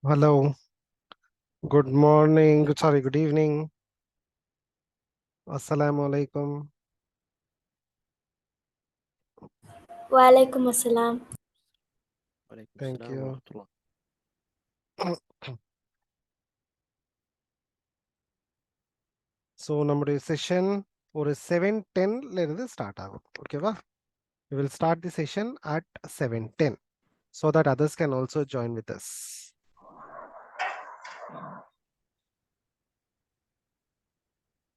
Hello. Good morning. Sorry, good evening. Assalamu alaikum. Walaikum assalam. Thank you. So, നമ്മുടെ session ഒരു 7:10 ലിരുന്ന് start ആകും. Okay, va? We will start the session at 7:10 so that others can also join with us.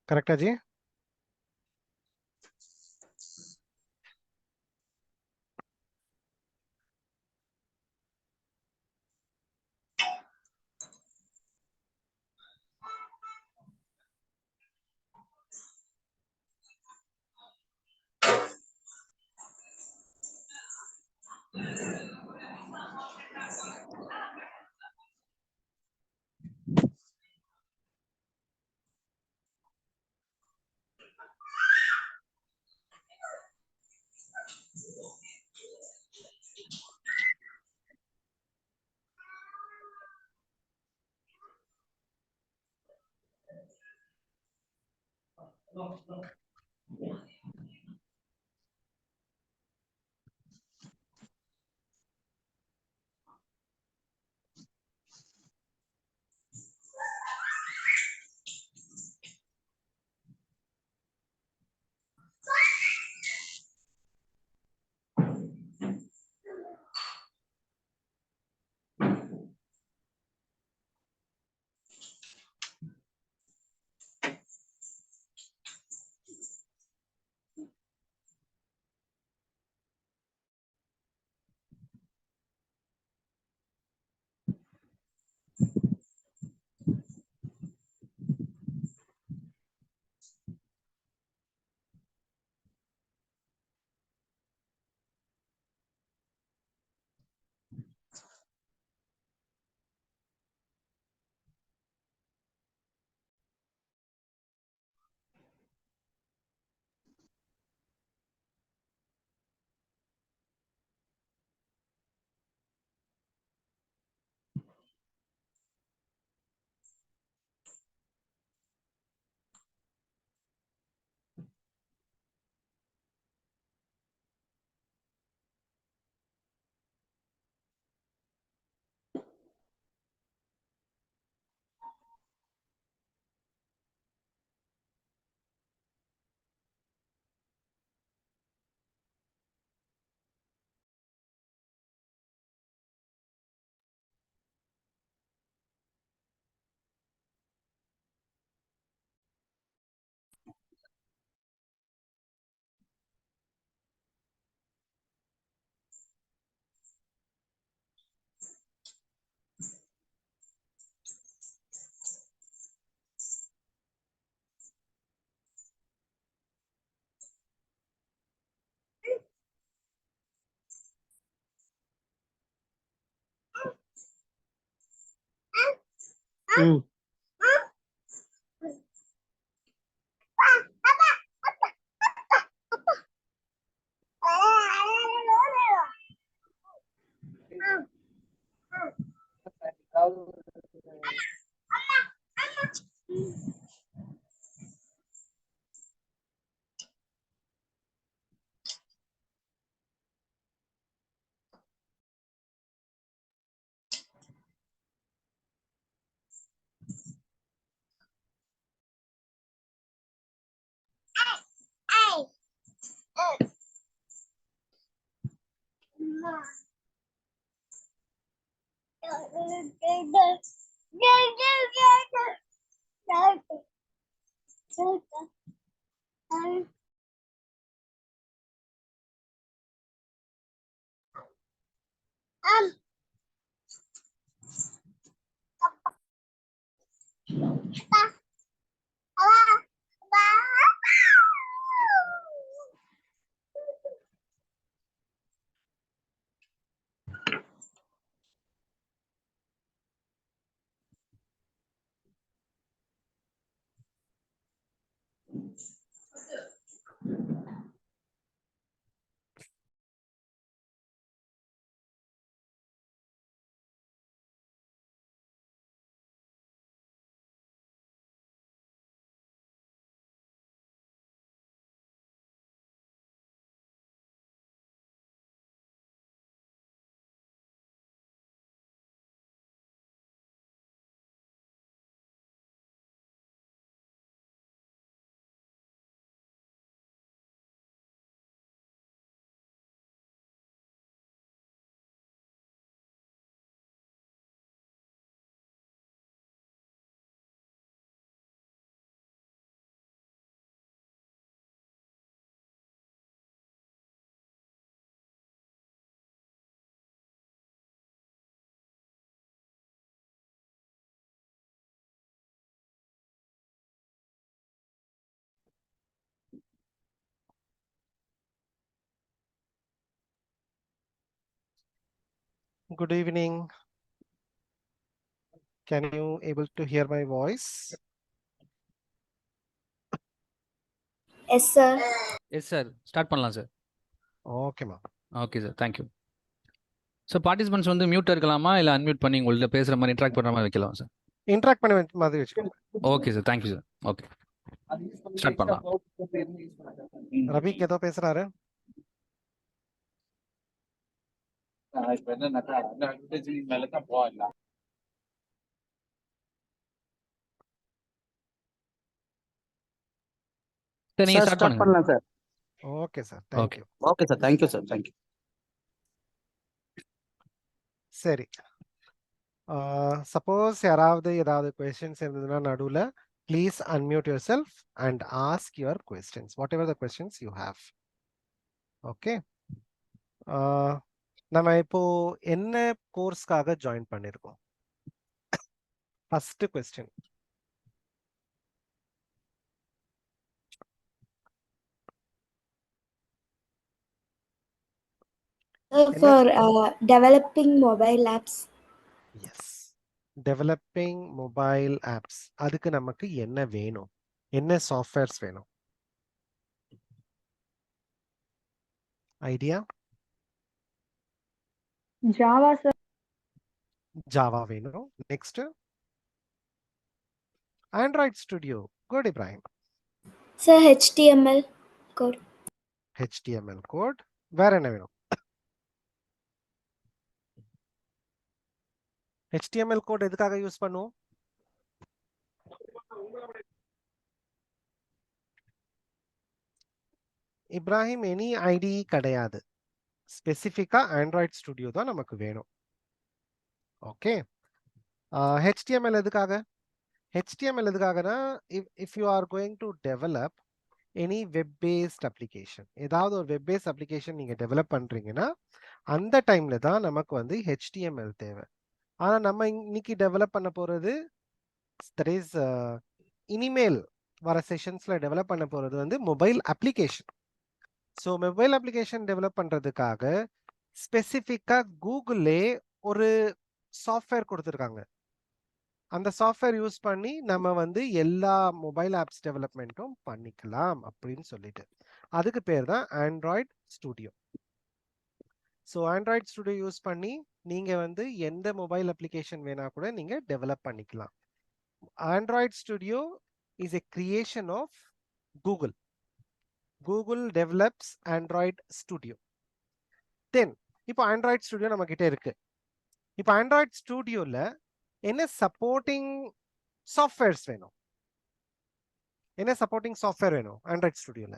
Correct, Aji? Good evening. Can you able to hear my voice? Yes, sir. Yes sir, start பண்ணலாம் sir. Okay, ma'am. Okay sir, thank you. Sir participants வந்து மியூட்டாக இருக்கலாமா இல்லை unmute பண்ணி உங்கள்ட்ட பேசுகிற மாதிரி interact பண்ணுற மாதிரி வைக்கலாம் சார்? Interact பண்ண மாதிரி வச்சுக்கோங்க. Okay sir, thank you sir. Okay, start பண்ணலாம். ரபிக் ஏதோ பேசுறாரு. இப்போ என்னன்னாக்கா அந்த அட்வர்டைஸ்மெண்ட் மேல தான் போகலாம். சார் நீங்கள் ஸ்டார்ட் ஸ்டார்ட் பண்ணுங்க. பண்ணலாம் sir. Okay, sir. Thank Okay. you. Okay sir, thank you sir, thank you. சரி. சப்போஸ் யாராவது ஏதாவது கொஸ்டின்ஸ் இருந்ததுன்னா நடுவில் please unmute yourself and ask your questions whatever the questions you have. Okay, நம்ம இப்போ என்ன கோர்ஸ்க்காக ஜாயின் பண்ணியிருக்கோம்? First question. For developing mobile apps. Yes, developing mobile apps. அதுக்கு நமக்கு என்ன வேணும்? என்ன சாஃப்ட்வேர்ஸ் வேணும்? ஐடியா? Java, sir. ஜாவா வேணும். Next Android Studio. Good Ibrahim. Sir, HTML code. HTML code. வேற என்ன வேணும்? HTML கோட் எதுக்காக யூஸ் பண்ணுவோம்? இப்ராஹிம், எனி ஐடி கிடையாது, ஸ்பெசிஃபிக்கா ஆண்ட்ராய்ட் ஸ்டுடியோ தான் நமக்கு வேணும். ஓகே, HTML எதுக்காக? HTML எதுக்காகனா if you are going to develop any web based application, ஏதாவது ஒரு வெப் பேஸ்ட் அப்ளிகேஷன் நீங்க டெவலப் பண்றீங்கன்னா அந்த டைம்ல தான் நமக்கு வந்து HTML தேவை. ஆனா நம்ம இன்னைக்கு டெவலப் பண்ண போறது, தட் இஸ் இனிமேல் வர செஷன்ஸ்ல டெவலப் பண்ண போறது வந்து mobile application. So mobile application develop பண்றதுக்காக ஸ்பெசிஃபிக்கா கூகுளே ஒரு சாஃப்ட்வேர் கொடுத்துருக்காங்க. அந்த சாஃப்ட்வேர் யூஸ் பண்ணி நம்ம வந்து எல்லா மொபைல் ஆப்ஸ் டெவலப்மெண்ட்டும் பண்ணிக்கலாம் அப்படின்னு சொல்லிட்டு, அதுக்கு பேர் தான் Android studio. So Android studio use பண்ணி நீங்க வந்து எந்த மொபைல் அப்ளிகேஷன் வேணா கூட நீங்க டெவலப் பண்ணிக்கலாம். Android studio is a creation of Google. Google develops Android studio. Then இப்போ ஆண்ட்ராய்ட் ஸ்டுடியோ நம்ம கிட்ட இருக்கு. இப்போ ஆண்ட்ராய்ட் ஸ்டுடியோல என்ன சப்போர்ட்டிங் சாஃப்ட்வேர்ஸ் வேணும்? என்ன சப்போர்ட்டிங் சாஃப்ட்வேர் வேணும் ஆண்ட்ராய்ட் ஸ்டுடியோல?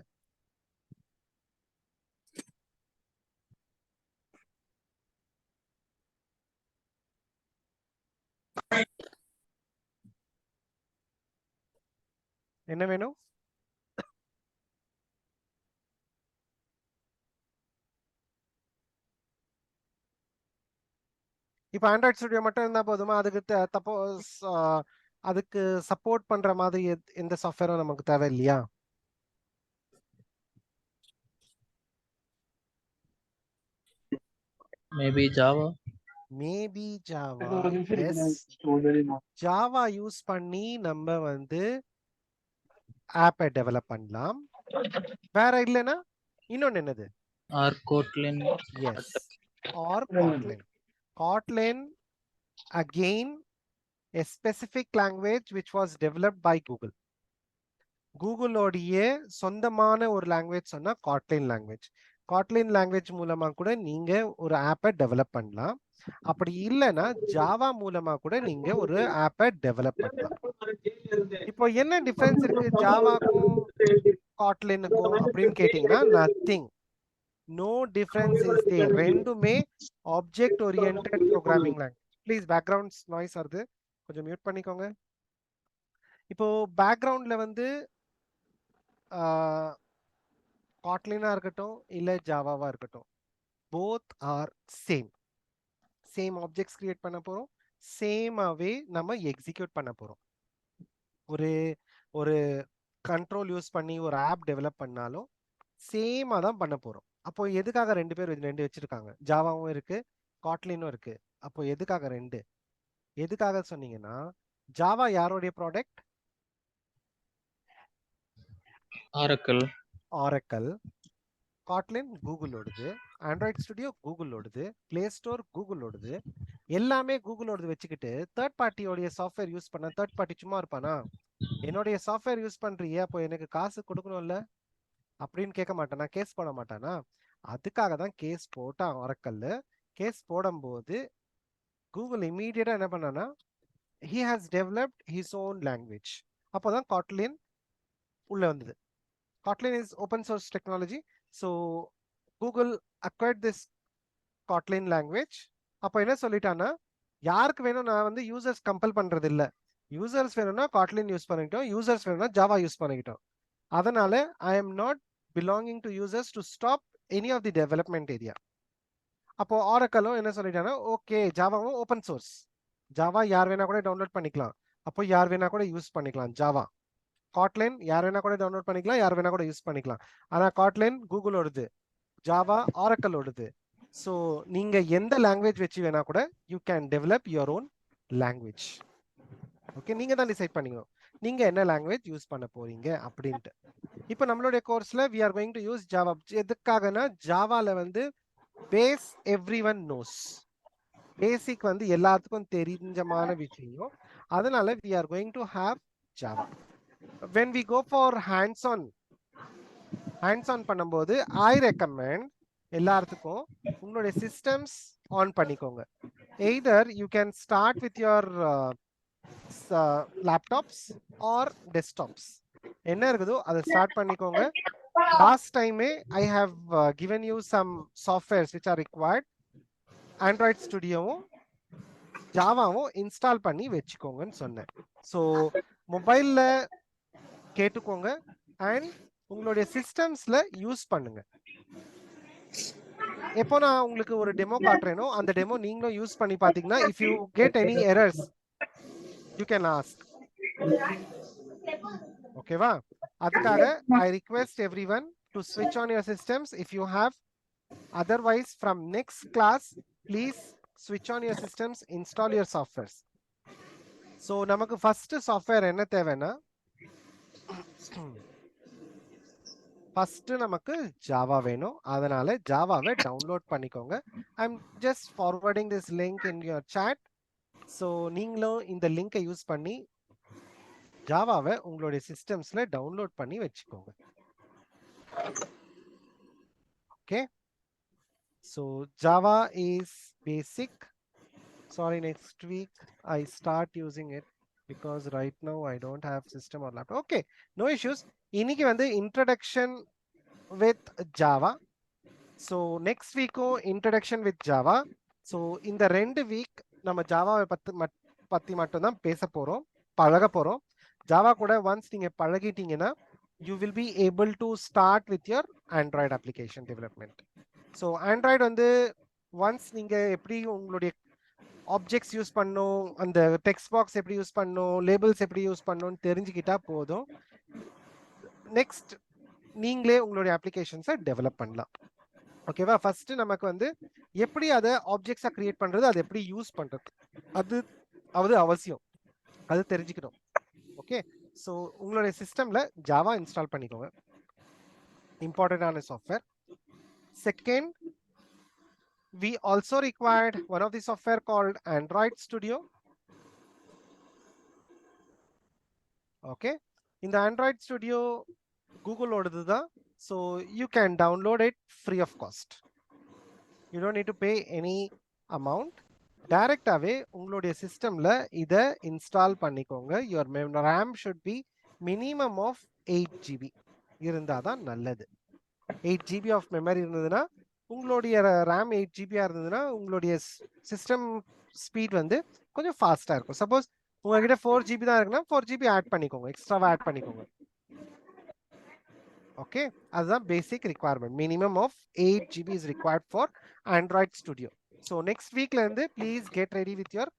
என்ன வேணும்? இப்போ ஆண்ட்ராய்ட் ஸ்டுடியோ மட்டும் இருந்தா போதுமா? அதுக்கு சப்போஸ் அதுக்கு சப்போர்ட் பண்ற மாதிரி எந்த சாஃப்ட்வேரும் நமக்கு தேவை இல்லையா? Maybe Java. Maybe Java. Yes, Java use பண்ணி நம்ம வந்து ஆப்பை டெவலப் பண்ணலாம். வேற இல்லைன்னா இன்னொன்னு என்னது? Or Kotlin. Yes, or Kotlin. Kotlin again a specific language which was developed by Google. Google ஓடியே சொந்தமான ஒரு லாங்குவேஜ் சொன்னா Kotlin லாங்குவேஜ். Kotlin லாங்குவேஜ் மூலமா கூட நீங்க ஒரு ஆப்பை டெவலப் பண்ணலாம். அப்படி இல்லைன்னா ஜாவா மூலமா கூட நீங்க ஒரு ஆப்பை டெவலப் பண்ணலாம். இப்போ என்ன டிஃபரன்ஸ் இருக்கு ஜாவாக்கும் காட்லினுக்கும் அப்படின்னு கேட்டீங்கன்னா nothing. No difference is there. ரெண்டுமே object oriented programming language. Please background noise வருது, கொஞ்சம் மியூட் பண்ணிக்கோங்க. இப்போ பேக்ரவுண்ட்ல வந்து காட்லினா இருக்கட்டும் இல்ல ஜாவாவா இருக்கட்டும், both are same. Same objects create பண்ண போறோம், சேமாவே நம்ம எக்ஸிக்யூட் பண்ண போறோம். ஒரு ஒரு கண்ட்ரோல் யூஸ் பண்ணி ஒரு ஆப் டெவலப் பண்ணாலும் சேமா தான் பண்ண போறோம். அப்போ எதுக்காக ரெண்டு பேர் ரெண்டு வச்சிருக்காங்க? ஜாவாவும் இருக்கு, காட்லினும் இருக்கு. அப்போ எதுக்காக 2? எதுக்காக சொன்னீங்கன்னா Java யாரோடைய product? Oracle. Oracle. காட்லின் கூகுளோடது, Android studio கூகுளோடது, play store கூகுளோடது, எல்லாமே கூகுளோடது வச்சுக்கிட்டு தேர்ட் பார்ட்டியோடைய சாஃப்ட்வேர் யூஸ் பண்ண தேர்ட் பார்ட்டி சும்மா இருப்பானா? என்னுடைய சாஃப்ட்வேர் யூஸ் பண்றியே, அப்போ எனக்கு காசு கொடுக்கணும்ல அப்படின்னு கேட்க மாட்டானா? கேஸ் போட மாட்டானா? அதுக்காக தான் கேஸ் போட்டான் ஆரக்கல்ல. கேஸ் போடும்போது கூகுள் இமீடியட்டா என்ன பண்ணானா, he has developed his own language. அப்போதான் காட்லின் உள்ள வந்தது. Kotlin is open source technology. So Google acquired this Kotlin language. அப்போ என்ன சொல்லிட்டான்னா, யாருக்கு வேணும், நான் வந்து யூசர்ஸ் கம்பல் பண்றது இல்ல. யூசர்ஸ் வேணும்னா Kotlin யூஸ் பண்ணிக்கிட்டோம், யூசர்ஸ் வேணும்னா ஜாவா யூஸ் பண்ணிக்கிட்டோம். அதனால I am not belonging to users to stop any of the development area. அப்போ ஆரக்கலும் என்ன சொல்லிட்டாங்கன்னா, ஓகே ஜாவாவும் ஓப்பன் சோர்ஸ், ஜாவா யார் வேணா கூட டவுன்லோட் பண்ணிக்கலாம், அப்போ யார் வேணா கூட யூஸ் பண்ணிக்கலாம் ஜாவா. காட்லின் யார் வேணா கூட டவுன்லோட் பண்ணிக்கலாம், யார் வேணா கூட யூஸ் பண்ணிக்கலாம். ஆனா காட்லின் கூகுளோடது, ஜாவா ஆரக்கலோடது. ஸோ நீங்க எந்த லாங்குவேஜ் வச்சு வேணா கூட you can develop your own language. Okay, நீங்க தான் டிசைட் பண்ணிக்கணும் நீங்க என்ன லாங்குவேஜ் யூஸ் பண்ண போறீங்க அப்படின்ட்டு. இப்போ நம்மளுடைய கோர்ஸ்ல we are going to use Java. எதுக்காகனா ஜாவால வந்து base everyone knows, basic வந்து எல்லாத்துக்கும் தெரிஞ்சமான விஷயம். அதனால we are going to have Java. when we go for hands on பண்ணும்போது I recommend எல்லாத்துக்கும் உங்களுடைய சிஸ்டம்ஸ் ஆன் பண்ணிக்கோங்க. either you can start with your laptops or desktops. என்ன இருக்குதோ அதை ஸ்டார்ட் பண்ணிக்கோங்க. லாஸ்ட் டைமே I have given you some softwares which are required. Android ஸ்டுடியோவும் ஜாவாவும் இன்ஸ்டால் பண்ணி வச்சுக்கோங்கன்னு சொன்னேன். ஸோ மொபைல்ல கேட்டுக்கோங்க அண்ட் உங்களுடைய சிஸ்டம்ஸ்ல யூஸ் பண்ணுங்க. எப்போ நான் உங்களுக்கு ஒரு டெமோ காட்டுறேனோ அந்த டெமோ நீங்களும் யூஸ் பண்ணி பாத்தீங்கன்னா, if you get any errors you can ask. ஓகேவா? அதுக்காக ஐ ரிக்வெஸ்ட் எவ்ரிவன் டு ஸ்விட்ச் on your systems if you have. Otherwise from next class please ஸ்விட்ச் on your systems, install your softwares. So நமக்கு first software என்ன தேவைன்னா, first நமக்கு Java வேணும். அதனால ஜாவாவை டவுன்லோட் பண்ணிக்கோங்க. I am just forwarding this link in your chat. So நீங்களும் இந்த லிங்கை யூஸ் பண்ணி ஜாவாவை உங்களுடைய சிஸ்டம்ஸ்ல டவுன்லோட் பண்ணி வச்சுக்கோங்க. Okay, so Java is basic. Sorry, next week I start using it because right now I don't have system or laptop. Okay, no issues. இன்னைக்கு வந்து introduction with Java. So next week introduction with Java. So இந்த 2 week நம்ம ஜாவாவை பத்தி மட்டும் தான் பேச போறோம், பழக போறோம். ஜாவா கூட once நீங்க பழகிட்டீங்கன்னா you will be able to start with your Android application development. So Android வந்து once நீங்க எப்படி உங்களுடைய ஆப்ஜெக்ட்ஸ் யூஸ் பண்ணும், அந்த டெக்ஸ்ட் பாக்ஸ் எப்படி யூஸ் பண்ணும், லேபிள்ஸ் எப்படி யூஸ் பண்ணணும்னு தெரிஞ்சுக்கிட்டா போதும். நெக்ஸ்ட் நீங்களே உங்களுடைய அப்ளிகேஷன்ஸை டெவலப் பண்ணலாம். ஓகேவா? ஃபர்ஸ்ட் நமக்கு வந்து எப்படி அதை ஆப்ஜெக்ட்ஸா கிரியேட் பண்றது, அதை எப்படி யூஸ் பண்றது, அது அவசியம், அது தெரிஞ்சுக்கணும். ஓகே, ஸோ உங்களுடைய சிஸ்டம்ல ஜாவா இன்ஸ்டால் பண்ணிக்கோங்க, இம்பார்ட்டன்டான software. Second, we also required one of the software called Android Studio. Okay, in the Android Studio Google ஓடது தான். So you can download it free of cost. You don't need to pay any amount. டைரக்டாவே உங்களுடைய சிஸ்டம்ல இதை install பண்ணிக்கோங்க. your RAM should be minimum of 8 GB இருந்தாதான் நல்லது. 8 GB of memory இருந்ததுன்னா, உங்களுடைய RAM 8 GB இருந்ததுன்னா உங்களுடைய சிஸ்டம் ஸ்பீட் வந்து கொஞ்சம் ஃபாஸ்டா இருக்கும். சப்போஸ் உங்ககிட்ட 4 GB தான் இருக்குன்னா 4 GB ஆட் பண்ணிக்கோங்க, எக்ஸ்ட்ராவா ஆட் பண்ணிக்கோங்க. ஓகே, அதுதான் basic requirement. Minimum of 8 GB is required for Android studio. So next வீக்ல இருந்து please get ready with your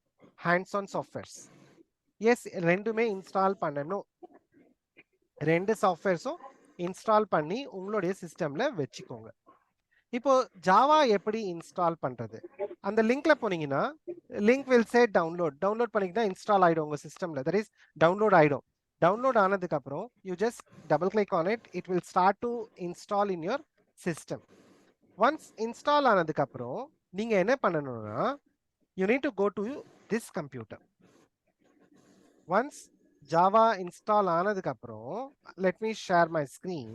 hands on softwares. Yes, ரெண்டுமே இன்ஸ்டால் பண்ணணும். 2 சாஃப்ட்வேர்ஸும் இன்ஸ்டால் பண்ணி உங்களுடைய சிஸ்டம்ல வச்சுக்கோங்க. இப்போ ஜாவா எப்படி இன்ஸ்டால் பண்றது? அந்த லிங்க்ல போனீங்கன்னா லிங்க் வில் சே டவுன்லோட் பண்ணிக்கிட்டா இன்ஸ்டால் ஆயிடும் உங்க சிஸ்டம்ல. தட் இஸ் டவுன்லோட் ஆயிடும். டவுன்லோட் ஆனதுக்கு அப்புறம் you just double click on it. It will start to install in your system. Once install ஆனதுக்கு அப்புறம் நீங்க என்ன பண்ணணும்னா you need to go to this computer. Once Java install ஆனதுக்கு அப்புறம் let me share my screen.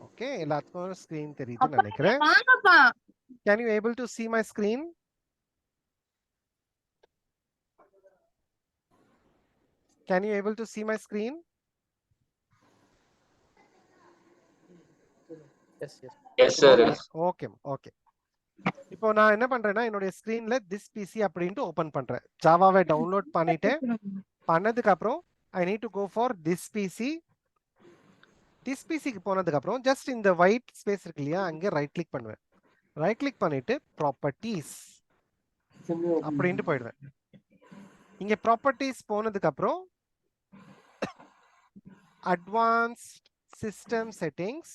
Okay, எல்லாத்துக்கும் screen தெரியுதுன்னு நினைக்கிறேன். Can you able to see my screen? Can you able to see my screen? Yes, sir. Okay, okay. இப்போ நான் என்ன பண்றேன்னா என்னோட ஸ்கிரீன்ல this PC அப்படினு ஓபன் பண்றேன். ஜாவாவை டவுன்லோட் பண்ணிட்டேன். பண்ணதுக்கு அப்புறம் I need to go for this PC. this PC க்கு போனதுக்கு அப்புறம் ஜஸ்ட் இந்த white ஸ்பேஸ் இருக்கு இல்லையா, அங்க ரைட் கிளிக் பண்ணுவேன். ரைட் கிளிக் பண்ணிட்டு ப்ராப்பர்ட்டீஸ் அப்படினு போயிடுவேன். இங்க ப்ராப்பர்ட்டீஸ் போனதுக்கு அப்புறம் அட்வான்ஸ்ட் சிஸ்டம் செட்டிங்ஸ்,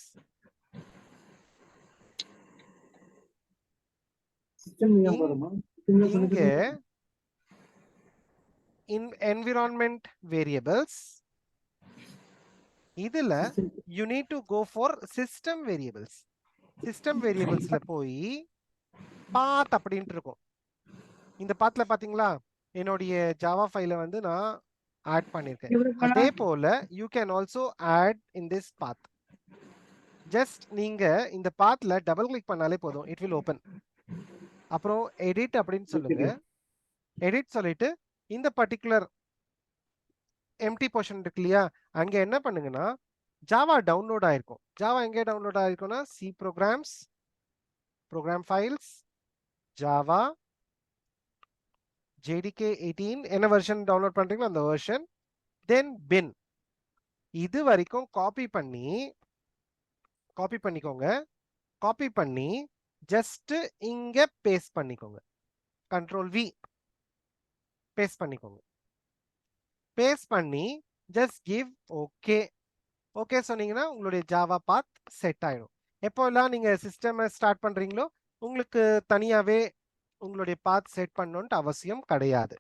இங்க environment variables, இதுல you need to go for system variables. system variablesல போய் path அப்படினு இருக்கும். இந்த pathல பாத்தீங்களா என்னோட ஜாவா ஃபைலை வந்து நான் ஆட் பண்ணிருக்கேன். அதே போல you can also add in this path. just நீங்க இந்த pathல டபுள் கிளிக் பண்ணாலே போதும், it will open. அப்புறம் edit அப்படினு சொல்லுங்க. edit சொல்லிட்டு இந்த பர்టిక్యులர் எம்டி போர்ஷன் இருக்கு இல்லையா, அங்க என்ன பண்ணுங்கன்னா ஜாவா டவுன்லோட் ஆயிருக்கும். ஜாவா எங்க டவுன்லோட் ஆயிருக்கும்னா C programs, program files, Java JDK 18 என்ன வெர்ஷன் டவுன்லோட் பண்றீங்களோ அந்த வெர்ஷன், தென் பின். இது வரைக்கும் காப்பி பண்ணிக்கோங்க. காப்பி பண்ணி ஜஸ்ட் இங்க பேஸ்ட் பண்ணிக்கோங்க. கண்ட்ரோல் V பேஸ்ட் பண்ணிக்கோங்க. பேஸ்ட் பண்ணி ஜஸ்ட் கிவ் ஓகே. ஓகே சொன்னீங்கன்னா உங்களுடைய ஜாவா பாத் செட் ஆயிடும். எப்போல்லாம் நீங்க சிஸ்டம் ஸ்டார்ட் பண்றீங்களோ உங்களுக்கு தனியாவே உங்களுடைய பாத் செட் பண்ணணும்னு அவசியம் கிடையாது.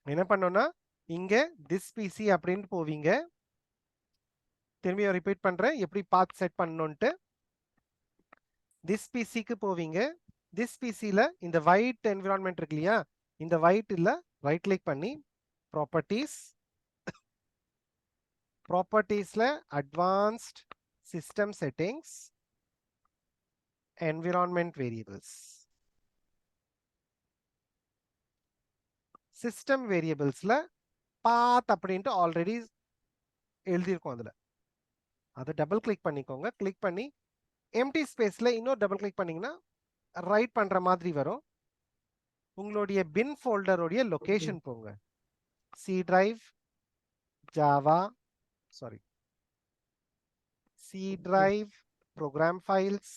என்ன பண்ணோம்னா இங்க திஸ் பிசி அப்படின்னு போவீங்க. திரும்பியும் ரிப்பீட் பண்றேன் எப்படி பாத் செட் பண்ணணும்ட்டு. திஸ் பிசிக்கு போவீங்க. திஸ் பிசில இந்த ஒயிட் என்விரான்மெண்ட் இருக்கு இல்லையா, இந்த ஒயிட்ல ரைட் கிளிக் பண்ணி ப்ராப்பர்ட்டீஸ்ல advanced system settings, environment variables. System வேரியபிள்ஸ்ல பாத் அப்படின்ட்டு ஆல்ரெடி எழுதியிருக்கோம். அதுல அதை டபுள் கிளிக் பண்ணிக்கோங்க. கிளிக் பண்ணி எம்டி ஸ்பேஸ்ல இன்னொரு டபுள் கிளிக் பண்ணீங்கன்னா ரைட் பண்ற மாதிரி வரும். உங்களுடைய பின் ஃபோல்டருடைய லொகேஷன் போங்க. C drive Java C drive program files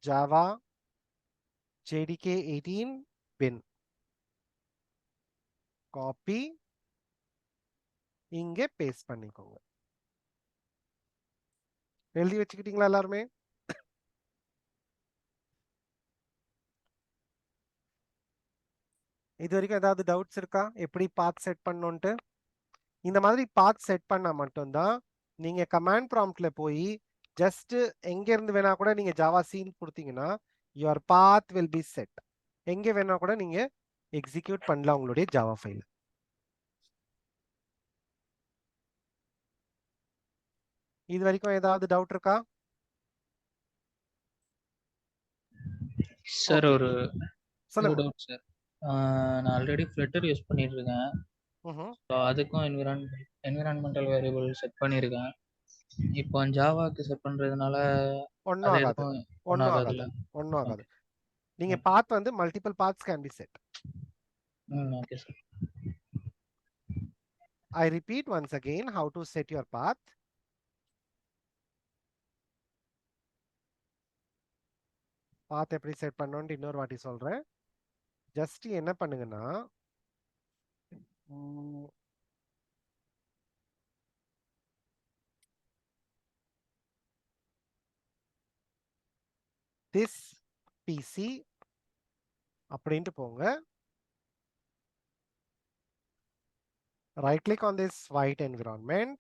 Java JDK 18 bin. Copy இங்கே பேஸ்ட் பண்ணிக்கோங்க. எழுதி வச்சுக்கிட்டீங்களா எல்லாருமே? இது வரைக்கும் ஏதாவது டவுட்ஸ் இருக்கா எப்படி பாத் செட் பண்ணணும்ட்டு? இந்த மாதிரி பாத் செட் பண்ணா மட்டும்தான் நீங்க கமாண்ட் ப்ராம்ப்ட்ல போய் ஜஸ்ட் எங்க இருந்து வேணா கூட நீங்க ஜாவா சீன் கொடுத்தீங்கன்னா your path will be set. எங்க வேணா கூட நீங்க எக்ஸிக்யூட் பண்ணலாம் உங்களுடைய ஜாவா ஃபைல். இது வரைக்கும் ஏதாவது டவுட் இருக்கா? Sir Okay. ஒரு சொல்லுங்க. Doubt sir. நான் ஆல்ரெடி ஃப்ளட்டர் யூஸ் பண்ணிட்டு இருக்கேன். ம்ஹும். ஸோ அதுக்கும் என்விரான்மெண்டல் வேரியபிள் செட் பண்ணியிருக்கேன். இப்போ ஜாவாக்கு செட் பண்றதுனால ஒன்றும் அது ஆகாது. எதுவும் ஒன்றும் ஆகாதுல்ல? ஆகாது. ஒன்றும் ஆகாது. நீங்க பாத் வந்து multiple paths can be set. Okay sir. I repeat once again how to set your path. பாத் எப்படி செட் பண்ணணும்னு இன்னொரு வாட்டி சொல்றேன். ஜஸ்ட் என்ன பண்ணுங்கன்னா this PC அப்படின்ட்டு போங்க. Right click on this white environment,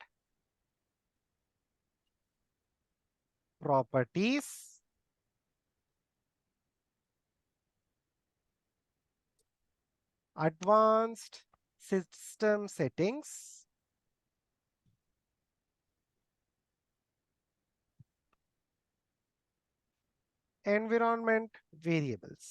properties, advanced system settings, environment variables.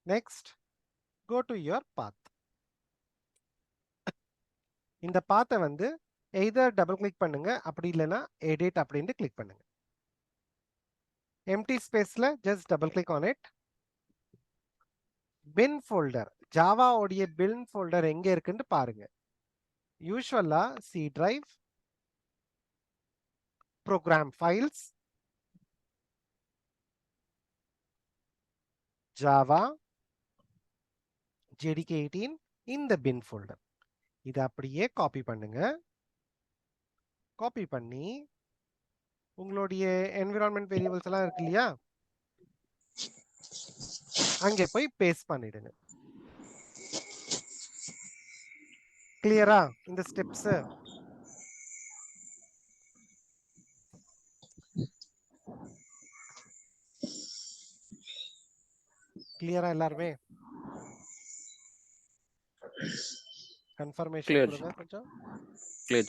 Next, go to your path. இந்த பாத்தை வந்து எய்தர் டபுள் கிளிக் பண்ணுங்க, அப்படி இல்லைன்னா எடிட் அப்படின்ட்டு கிளிக் பண்ணுங்க. எம்டி ஸ்பேஸ்ல just double click on it. Bin folder, Java உடைய bin folder எங்க இருக்குன்னு பாருங்க. யூசுவலா C drive, program files, Java, JDK18 இந்த பின் ஃபோல்டர். இதை அப்படியே காப்பி பண்ணுங்க. காப்பி பண்ணி உங்களுடைய என்விரான்மெண்ட் வேரியபிள்ஸ் எல்லாம் இருக்கு இல்லையா, அங்கே போய் பேஸ்ட் பண்ணிடுங்க. கிளியரா இந்த ஸ்டெப்ஸ்? கிளியரா எல்லாருமே? Confirmation Clear. கொடுங்க கொஞ்சம். Clear.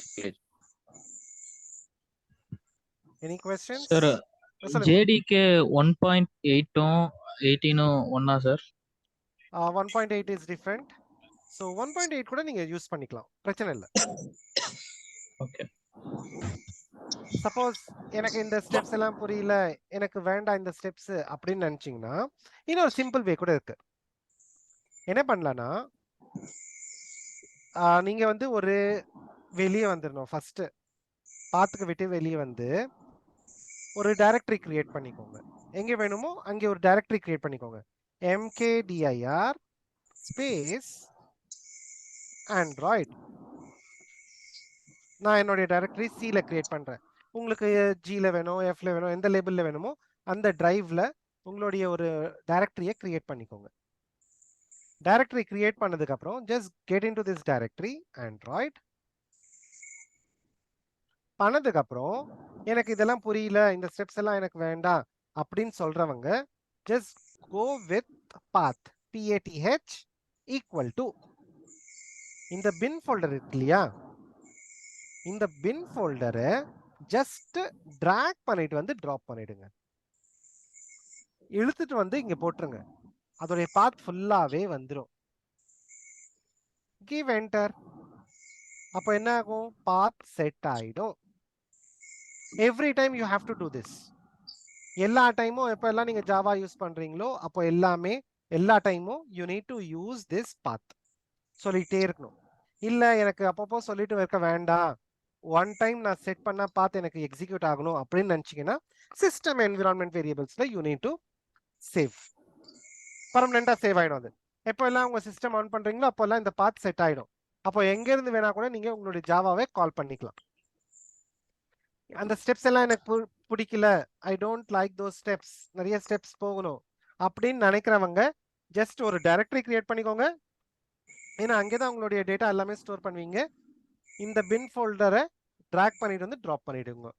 Any questions? சார் சொல்லுங்க. JDK 1.8ம் 18ம் ஒண்ணா சார்? 1.8 is different. ஸோ 1.8 கூட நீங்க யூஸ் பண்ணிக்கலாம், பிரச்சனை இல்லை. ஓகே. சப்போஸ் எனக்கு இந்த ஸ்டெப்ஸ் எல்லாம் புரியல, எனக்கு வேண்டாம் இந்த ஸ்டெப்ஸ் அப்படின்னு நினைச்சீங்கன்னா இன்னொரு சிம்பிள் வே கூட இருக்கு. என்ன பண்ணலாம்னா, நீங்க வந்து ஒரு வெளியே வந்துடணும். ஃபர்ஸ்ட் பாத்துக்கு விட்டு வெளியே வந்து ஒரு டைரக்டரி கிரியேட் பண்ணிக்கோங்க. எங்க வேணுமோ அங்கே ஒரு டைரக்டரி கிரியேட் பண்ணிக்கோங்க. mkdir space Android. நான் என்னுடைய டைரக்டரி சில கிரியேட் பண்றேன். உங்களுக்கு ஜில வேணும், எஃப்ல வேணும், எந்த லேபிள்ல வேணுமோ அந்த டிரைவ்ல உங்களுடைய ஒரு டைரக்டரியை கிரியேட் பண்ணிக்கோங்க. டைரக்டரி கிரியேட் பண்ணதுக்கு அப்புறம் just get into this directory Android. பண்ணதுக்கு அப்புறம் எனக்கு இதெல்லாம் புரியல, இந்த ஸ்டெப்ஸ் எல்லாம் எனக்கு வேண்டாம் அப்படின்னு சொல்றவங்க just go with path path equal to இந்த பின் ஃபோல்டர் இருக்கு இல்லையா, இந்த பின் ஃபோல்டரை ஜஸ்ட் டிராக் பண்ணிட்டு வந்து டிராப் பண்ணிடுங்க. இழுத்துட்டு வந்து இங்க போட்டுருங்க. அதோடைய பாத் ஃபுல்லாவே வந்துடும். Give enter. அப்போ என்ன ஆகும்? பாத் செட் ஆயிடும். Every time you have to do this. எல்லா டைமும் எப்போ எல்லாம் நீங்க ஜாவா யூஸ் பண்றீங்களோ அப்போ எல்லா டைமும் you need to use this path. சொல்லிட்டே இருக்கணும். இல்ல எனக்கு அப்பப்போ சொல்லிட்டு இருக்க வேண்டாம், ஒன் டைம் நான் செட் பண்ணா பாத் எனக்கு எக்ஸிக்யூட் ஆகணும் அப்படின்னு நினைச்சீங்கன்னா சிஸ்டம் என்விரான்மெண்ட் வேரியபிள்ஸ்ல யூ நீட் டு சேவ். பர்மனெண்டா சேவ் ஆயிடும். அது எப்போ எல்லாம் உங்க சிஸ்டம் ஆன் பண்றீங்களோ அப்போ எல்லாம் இந்த பாத் செட் ஆயிடும். அப்போ எங்க இருந்து வேணா கூட நீங்க உங்களுடைய ஜாவாவை கால் பண்ணிக்கலாம். அந்த ஸ்டெப்ஸ் எல்லாம் எனக்கு பிடிக்கல, I don't like those steps, நிறைய ஸ்டெப்ஸ் போகணும் அப்படின்னு நினைக்கிறவங்க ஜஸ்ட் ஒரு டைரக்டரி கிரியேட் பண்ணிக்கோங்க. ஏன்னா அங்கேதான் உங்களுடைய டேட்டா எல்லாமே ஸ்டோர் பண்ணுவீங்க. இந்த பின் ஃபோல்டரை டிராக் பண்ணிட்டு வந்து டிராப் பண்ணிடுங்க.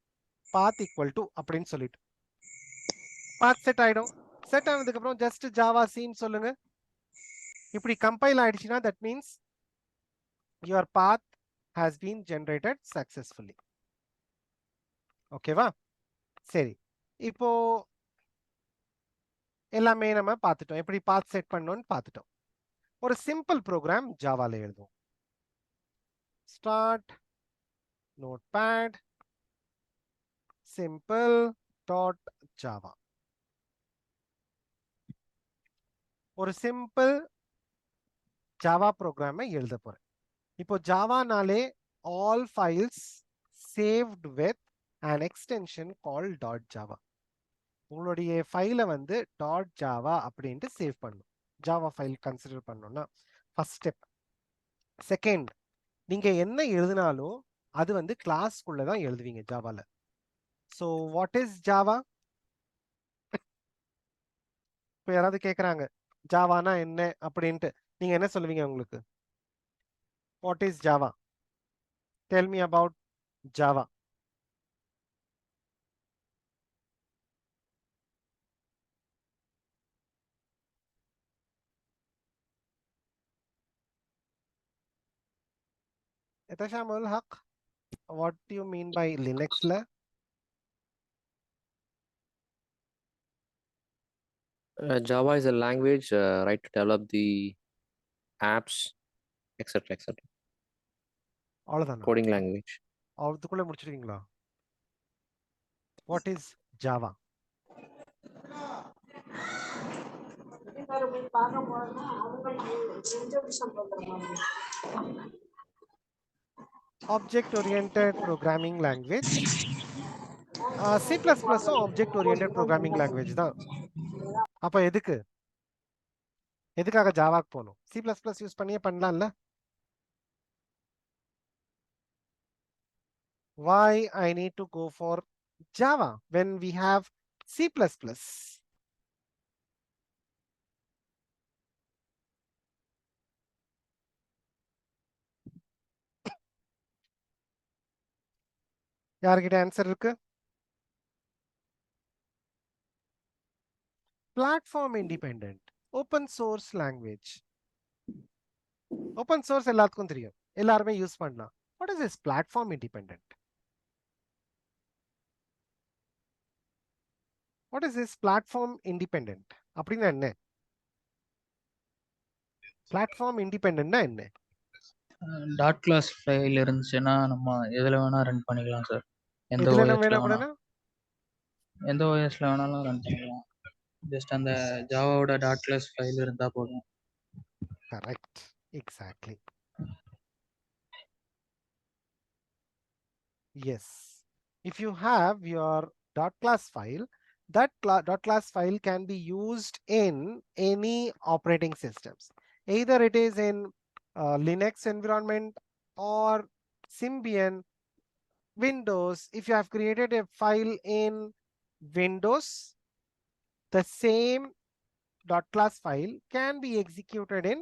பாத் ஈக்குவல் டு அப்படின்னு சொல்லிட்டு பாத் செட் ஆயிடும். செட் ஆனதுக்கு அப்புறம் ஜஸ்ட் ஜாவா சீன் சொல்லுங்க. இப்படி கம்பைல் ஆயிடுச்சுன்னா that means your path has been generated successfully. ஓகேவா? சரி, இப்போ எல்லாமே நம்ம பார்த்துட்டோம். எப்படி பாத் செட் பண்ணணும்னு பார்த்துட்டோம். ஒரு சிம்பிள் ப்ரோக்ராம் ஜாவால எழுதுவோம். Start notepad simple dot Java. ஒரு சிம்பிள் ஜாவா ப்ரோக்ராமை எழுத போறேன். இப்போ ஜாவானாலே all files saved with an extension called .java. உங்களுடைய ஃபைலை வந்து .java அப்படின்ட்டு சேவ் பண்ணும். ஜாவா ஃபைல் கன்சிடர் பண்ணோம்னா ஃபர்ஸ்ட் ஸ்டெப். செகண்ட், நீங்க என்ன எழுதினாலும் அது வந்து கிளாஸ்க்குள்ள தான் எழுதுவீங்க ஜாவால. So what is Java? இப்போ யாராவது கேட்குறாங்க ஜாவானா என்ன அப்படின்ட்டு, நீங்க என்ன சொல்லுவீங்க உங்களுக்கு? What is Java? Tell me about Java. Ehteshamul Haq, what do you mean by Linuxல? Java is a language, right, to develop the apps, etc., etc. அவ்வளோதானா? Coding language. அதுக்குள்ளே முடிச்சிருக்கீங்களா? What is Java? Object oriented programming language. C++ object oriented programming language தான். அப்போ எதுக்காக ஜாவாக்கு போகணும்? C++ use பண்ணியே பண்ணலாம்ல? Why I need to go for Java when we have C++? யார்கிட்ட ஆன்சர் இருக்கு? Platform independent open source language. Open source எல்லாத்துக்கும் தெரியும், எல்லாருமே யூஸ் பண்ணலாம். What is this platform independent? What is this platform independent அப்படின்னா என்ன? பிளாட்ஃபார்ம் இண்டிபெண்டன்ட்னா என்ன? Dot class file இருந்துச்சுன்னா நம்ம எதில் வேணால் ரன் பண்ணிக்கலாம் சார். எந்த எதுல ஓஎஸ்ல வேணா வேணால் எந்த ஓஎஸ்ல வேணாலும் ரன் பண்ணிக்கலாம். ஜஸ்ட் அந்த ஜாவாவோட டாட் கிளாஸ் ஃபைல் இருந்தால் போதும். Correct, exactly. Yes, if you have your .class file, that .class file can be used in any operating systems. Either it is in Linux environment or Symbian, Windows. If you have created a file in Windows, the same .class file can be executed in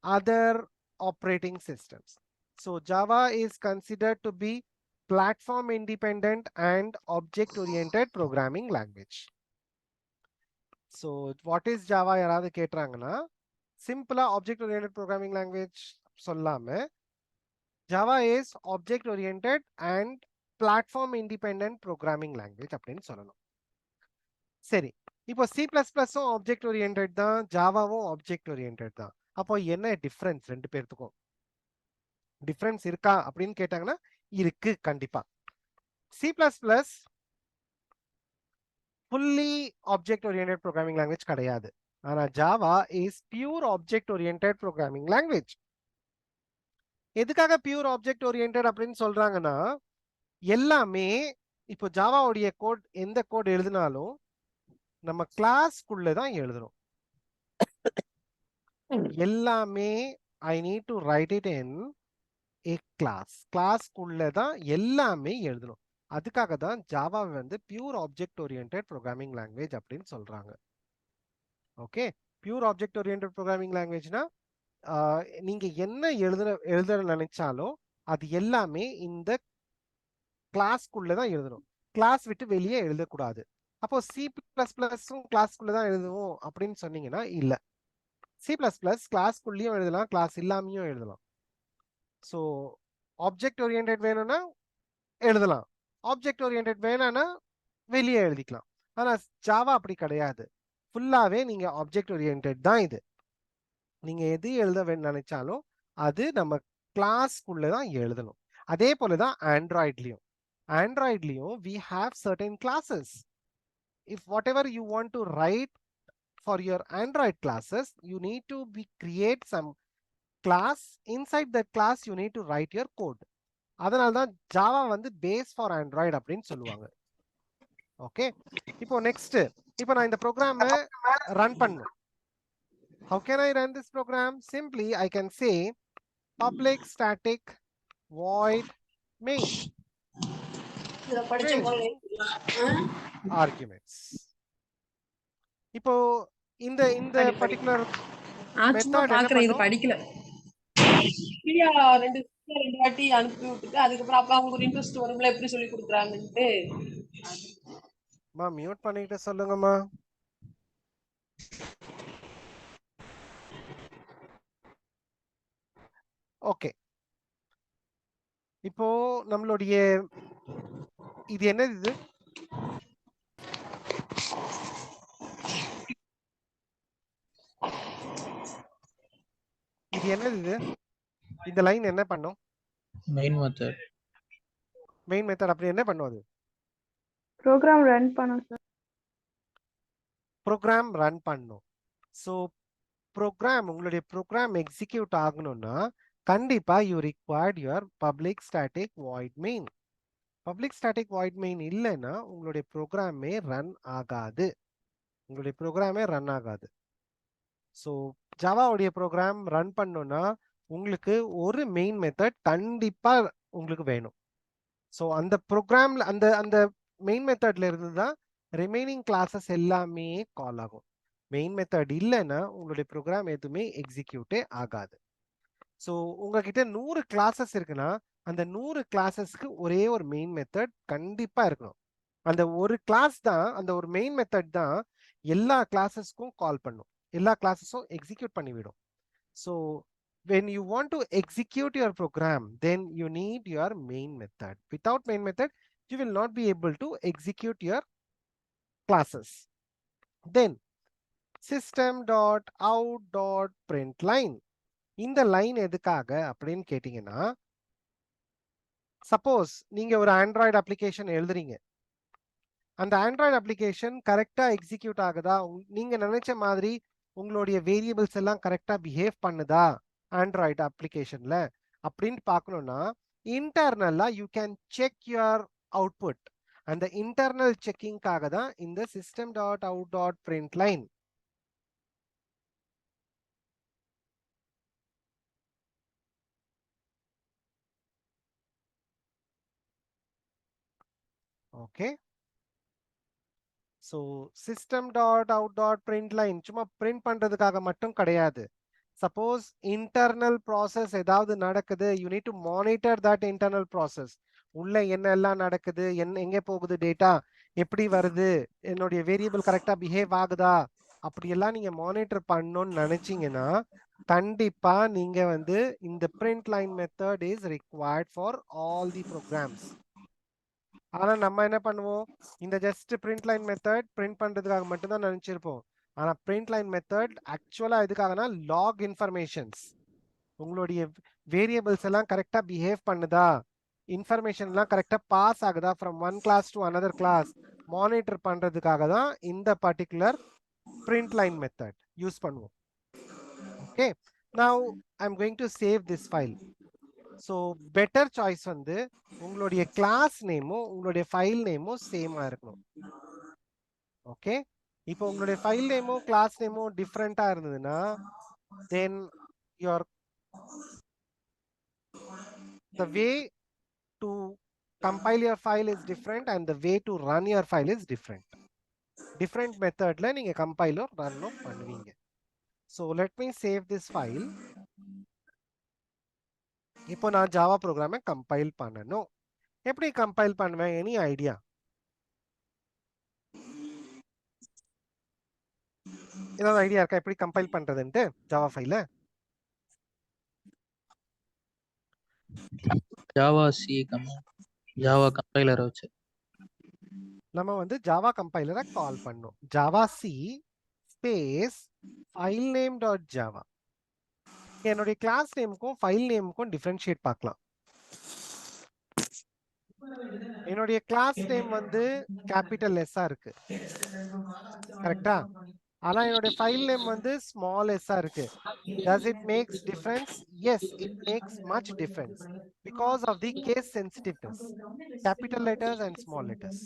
other operating systems. So Java is considered to be platform independent and object oriented programming language. So what is Java? யாராவது கேட்றாங்கன்னா சிம்பிளா object oriented programming language சொல்லாம Java is object oriented and platform independent programming language அப்படின்னு சொல்லணும். சரி, இப்போ C++ object oriented தான், ஜாவாவும் object oriented தான். அப்போ என்ன டிஃபரன்ஸ் ரெண்டு பேர்த்துக்கும்? டிஃபரன்ஸ் இருக்கா அப்படின்னு கேட்டாங்கன்னா இருக்கு, கண்டிப்பா. C++ fully object oriented programming language கிடையாது. ஆனா Java is pure object oriented programming language. எதுக்காக பியூர் ஆப்ஜெக்ட் ஓரியன்டட் அப்படின்னு சொல்றாங்கன்னா, எல்லாமே இப்போ ஜாவாவுடைய கோட், எந்த கோட் எழுதினாலும் நம்ம கிளாஸ்க்குள்ள தான் எழுதுறோம். எல்லாமே I need to write it in a கிளாஸ்க்குள்ள தான் எல்லாமே எழுதணும். அதுக்காக தான் ஜாவா வந்து pure object oriented programming language அப்படின்னு சொல்றாங்க. Okay, pure object oriented programming லாங்குவேஜ்னா நீங்க என்ன எழுத நினைச்சாலும் அது எல்லாமே இந்த கிளாஸ்க்குள்ள தான் எழுதணும். கிளாஸ் விட்டு வெளியே எழுதக்கூடாது. அப்போ C++ம் கிளாஸ்க்குள்ள தான் எழுதுவோம் அப்படின்னு சொன்னீங்கன்னா இல்ல. C++ கிளாஸ்க்குள்ளேயும் எழுதலாம், கிளாஸ் இல்லாமையும் எழுதலாம். ஸோ ஆப்ஜெக்ட் ஓரியன்டட் வேணும்னா எழுதலாம், ஆப்ஜெக்ட் ஓரியன்டட் வேணாம்னா வெளியே எழுதிக்கலாம். ஆனால் ஜாவா அப்படி கிடையாது, ஃபுல்லாகவே நீங்கள் ஆப்ஜெக்ட் ஓரியன்டட் தான். இது நீங்கள் எது எழுத நினைச்சாலும் அது நம்ம கிளாஸ்க்குள்ளே தான் எழுதணும். அதே போல தான் ஆண்ட்ராய்ட்லேயும் we have certain classes. If whatever you want to write for your Android classes, you need to create some class. Inside that class you need to write your code. அதனால தான் ஜாவா வந்து பேஸ் ஃபார் ஆண்ட்ராய்டு அப்படின்னு சொல்லுவாங்க. Okay, இப்போ next, இப்போ நான் இந்த ப்ரோக்ராமை ரன் பண்ணும். How can I run this program? Simply, I can say public static void main string arguments. இப்போ இந்த particular நான் சும்மா method என்ன பாக்குறேன், இது பண்ணும்? படிக்கல. பிரியா ரெண்டு வாட்டி அனுப்பி விட்டுட்டு அதுக்கப்புறம் அப்பா அவங்க ஒரு இன்ட்ரெஸ்ட் வரும்ல எப்படி சொல்லி கொடுக்குறாங்கன்ட்டு. மியூட் பண்ணிட்டு சொல்லுங்கம்மா. ஓகே, இப்போ நம்மளுடைய இது என்னது? இது என்னது? இந்த லைன் என்ன பண்ணும்? Main method. மெயின் மெத்தட் அப்படி என்ன பண்ணும்? அது ப்ரோக்ராம் ரன் பண்ணும் சார். ப்ரோக்ராம் ரன் பண்ணும். ஸோ ப்ரோக்ராம் உங்களுடைய ப்ரோக்ராம் எக்ஸிக்யூட் ஆகணும்னா கண்டிப்பா you required your public static void main. Public static void main இல்லைன்னா உங்களுடைய ப்ரோக்ராமே ரன் ஆகாது. ஸோ ஜாவாவுடைய ப்ரோக்ராம் ரன் பண்ணோம்னா உங்களுக்கு ஒரு மெயின் மெத்தட் கண்டிப்பா உங்களுக்கு வேணும். ஸோ அந்த ப்ரோக்ராம்ல அந்த அந்த மெயின் மெத்தட்ல இருந்து தான் ரிமைனிங் கிளாஸஸ் எல்லாமே கால் ஆகும். மெயின் மெத்தட் இல்லைன்னா உங்களுடைய ப்ரோக்ராம் எதுவுமே எக்ஸிக்யூட்டே ஆகாது. ஸோ உங்ககிட்ட 100 கிளாஸஸ் இருக்குன்னா அந்த 100 கிளாஸஸ்க்கு ஒரே ஒரு மெயின் மெத்தட் கண்டிப்பா இருக்கணும். அந்த ஒரு கிளாஸ் தான், அந்த ஒரு மெயின் மெத்தட் தான் எல்லா கிளாஸஸ்க்கும் கால் பண்ணும், எல்லா கிளாஸஸும் எக்ஸிக்யூட் பண்ணிவிடும். So when you want to execute your program, then you need your main method. Without main method, you will not be able to execute your classes. Then system.out.println. இந்த line எதுக்காக அப்படின்னு கேட்டீங்கன்னா, suppose நீங்க ஒரு Android application எழுதுறீங்க, அந்த Android application கரெக்டா execute ஆகுதா, நீங்க நினைச்ச மாதிரி உங்களுடைய வேரியபிள்ஸ் எல்லாம் கரெக்டா பிஹேவ் பண்ணுதா ஆண்ட்ராய்டு அப்ளிகேஷன்ல அப்படின்னு பார்க்கணும்னா இன்டர்னலா you can check your output. அந்த இன்டர்னல் செக்கிங்காக தான் இந்த system.out.println. ஓகே, ஸோ system.out.println சும்மா பிரிண்ட் பண்றதுக்காக மட்டும் கிடையாது. சப்போஸ் இன்டர்னல் ப்ராசஸ் ஏதாவது நடக்குது, you need to monitor that internal process. உள்ள என்ன எல்லாம் நடக்குது, எங்கே போகுது டேட்டா, எப்படி வருது, என்னுடைய வேரியபிள் கரெக்டா பிஹேவ் ஆகுதா, அப்படியெல்லாம் நீங்க மானிட்டர் பண்ணணும்னு நினைச்சீங்கன்னா கண்டிப்பா நீங்க வந்து இந்த print line method is required for all the programs. ஆனா நம்ம என்ன பண்ணுவோம், இந்த just print line method print பண்றதுக்காக மட்டும்தான் நினைச்சிருப்போம். ஆனா பிரிண்ட் லைன் மெத்தட் ஆக்சுவலா எதுக்காகனா லாக் இன்ஃபர்மேஷன்ஸ், உங்களுடைய வேரியபிள்ஸ் எல்லாம் கரெக்டா பிஹேவ் பண்ணுதா, இன்ஃபர்மேஷன் எல்லாம் கரெக்டா பாஸ் ஆகுதா from one class to another class monitor பண்றதுக்காக தான் இந்த particular print line method use பண்ணுவோம். Okay, now I am going to save this file. So better choice வந்து உங்களுடைய கிளாஸ் நேமும் உங்களுடைய ஃபைல் நேமும் சேமா இருக்கணும். ஓகே, இப்போ உங்களுடைய ஃபைல் நேமும் கிளாஸ் நேமும் டிஃப்ரெண்டா இருந்ததுன்னா then your the way to compile your file is different and the way to run your file is different. Different methodல நீங்க compile or run பண்ணுவீங்க. So let me save this file. இப்போ நான் Java ப்ரோக்ராமை compile பண்ணணும். எப்படி compile பண்ணுவேன், any idea? ஏதாவது idea இருக்கா எப்படி கம்பைல் பண்றதுன்ட்டு ஜாவா ஃபைல? ஜாவா சி ஜாவா கம்பைலரை வச்சு நம்ம வந்து ஜாவா கம்பைலரை கால் பண்ணோம். Java C space file name dot Java. என்னுடைய கிளாஸ் நேமுக்கும் ஃபைல் நேமுக்கும் டிஃபரன்ஷியேட் பார்க்கலாம். என்னுடைய கிளாஸ் நேம் வந்து கேபிட்டல் எஸ்ஸா இருக்கு, கரெக்டா? ஆனா என்னுடைய ஃபைல் நேம் வந்து ஸ்மால் எஸ்ஸா இருக்கு. Does it makes difference? Yes, it makes much difference because of the case sensitiveness. Capital letters and small letters.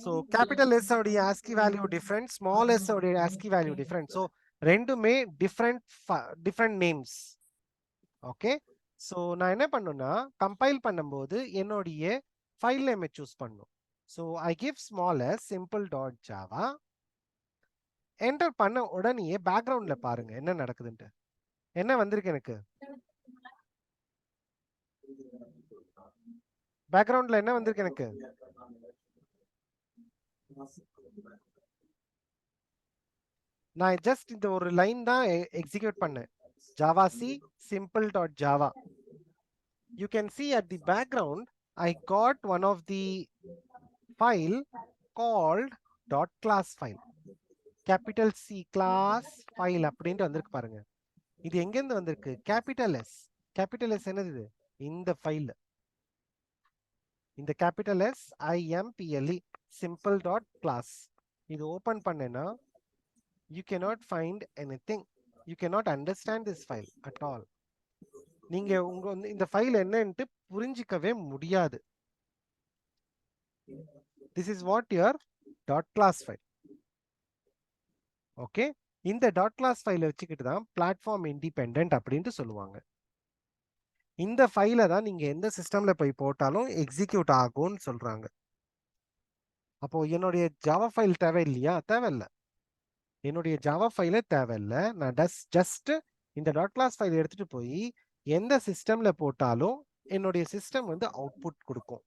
So capital S உடைய ASCII value different, small s உடைய ASCII value different. So ரெண்டுமே different names. Okay, so நான் என்ன பண்ணுன்னா compile பண்ணும்போது என்னுடைய file நேமை choose பண்ணும். So I give small simple dot Java. Enter பண்ண உடனே பேக்ரவுண்ட்ல பாருங்க என்ன நடக்குதுன்ட்டு. என்ன வந்திருக்கு எனக்கு? பேக்ரவுண்ட்ல என்ன வந்திருக்கு எனக்கு? நான் ஜஸ்ட் இந்த ஒரு லைன் தான் எக்ஸிக்யூட் பண்ணேன். Java C simple dot java. You can see at the background I got one of the file called dot class file. Capital C class file அப்படின்ட்டு வந்திருக்கு பாருங்க. இது எங்கேருந்து வந்திருக்கு? Capital S. கேபிட்டல் எஸ் என்னது இது? இந்த ஃபைல். இந்த capital S IMPLE simple dot class. இது ஓபன் பண்ணேன்னா you cannot find anything. You cannot understand this file at all. நீங்க இந்த ஃபைல் என்னன்னு புரிஞ்சிக்கவே முடியாது. This is what your dot class file. Okay, இந்த டாட் கிளாஸ் ஃபைலை வச்சுக்கிட்டு தான் பிளாட்ஃபார்ம் இண்டிபெண்டன்ட் அப்படின்ட்டு சொல்லுவாங்க. இந்த ஃபைலை தான் நீங்க எந்த சிஸ்டம்ல போய் போட்டாலும் எக்ஸிக்யூட் ஆகும்னு சொல்றாங்க. அப்போ என்னுடைய ஜாவா ஃபைல் தேவை இல்லையா? தேவையில்லை. என்னுடைய ஜாவா ஃபைலே தேவையில்லை. நான் ஜஸ்ட் இந்த டாட் கிளாஸ் ஃபைல் எடுத்துட்டு போய் எந்த சிஸ்டம்ல போட்டாலும் என்னுடைய சிஸ்டம் வந்து அவுட்புட் கொடுக்கும்.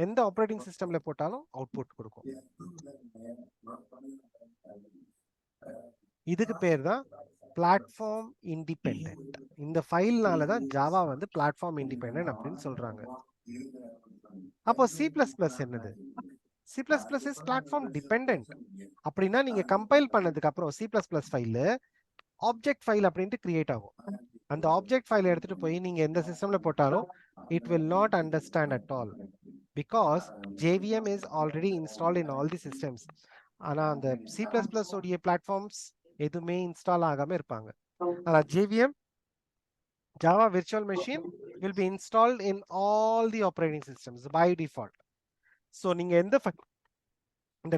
எந்த ஆப்ரேட்டிங் சிஸ்டம்ல போட்டாலும் அவுட்புட் கொடுக்கும். இதுக்கு பேர் தான் பிளாட்ஃபார்ம் இண்டிபெண்டன்ட். இந்த ஃபைல்னால தான் ஜாவா வந்து பிளாட்ஃபார்ம் இண்டிபெண்டன்ட் அப்படின்னு சொல்றாங்க. அப்போ C++ என்னது? C++ is platform dependent. அப்படின்னா நீங்க கம்பைல் பண்ணதுக்கு அப்புறம் C++ ஃபைல் ஆப்ஜெக்ட் ஃபைல் அப்படின்ட்டு கிரியேட் ஆகும். அந்த ஆப்ஜெக்ட் ஃபைலை எடுத்துட்டு போய் நீங்க எந்த சிஸ்டம்ல போட்டாலும் it will not understand at all because JVM is already installed in all the systems. ஆனா அந்த C++ உடைய பிளாட்ஃபார்ம்ஸ் எதுவுமே இன்ஸ்டால் ஆகாம இருப்பாங்க. ஆனா JVM Java Virtual Machine will be installed in all the operating systems by default. So நீங்க இந்த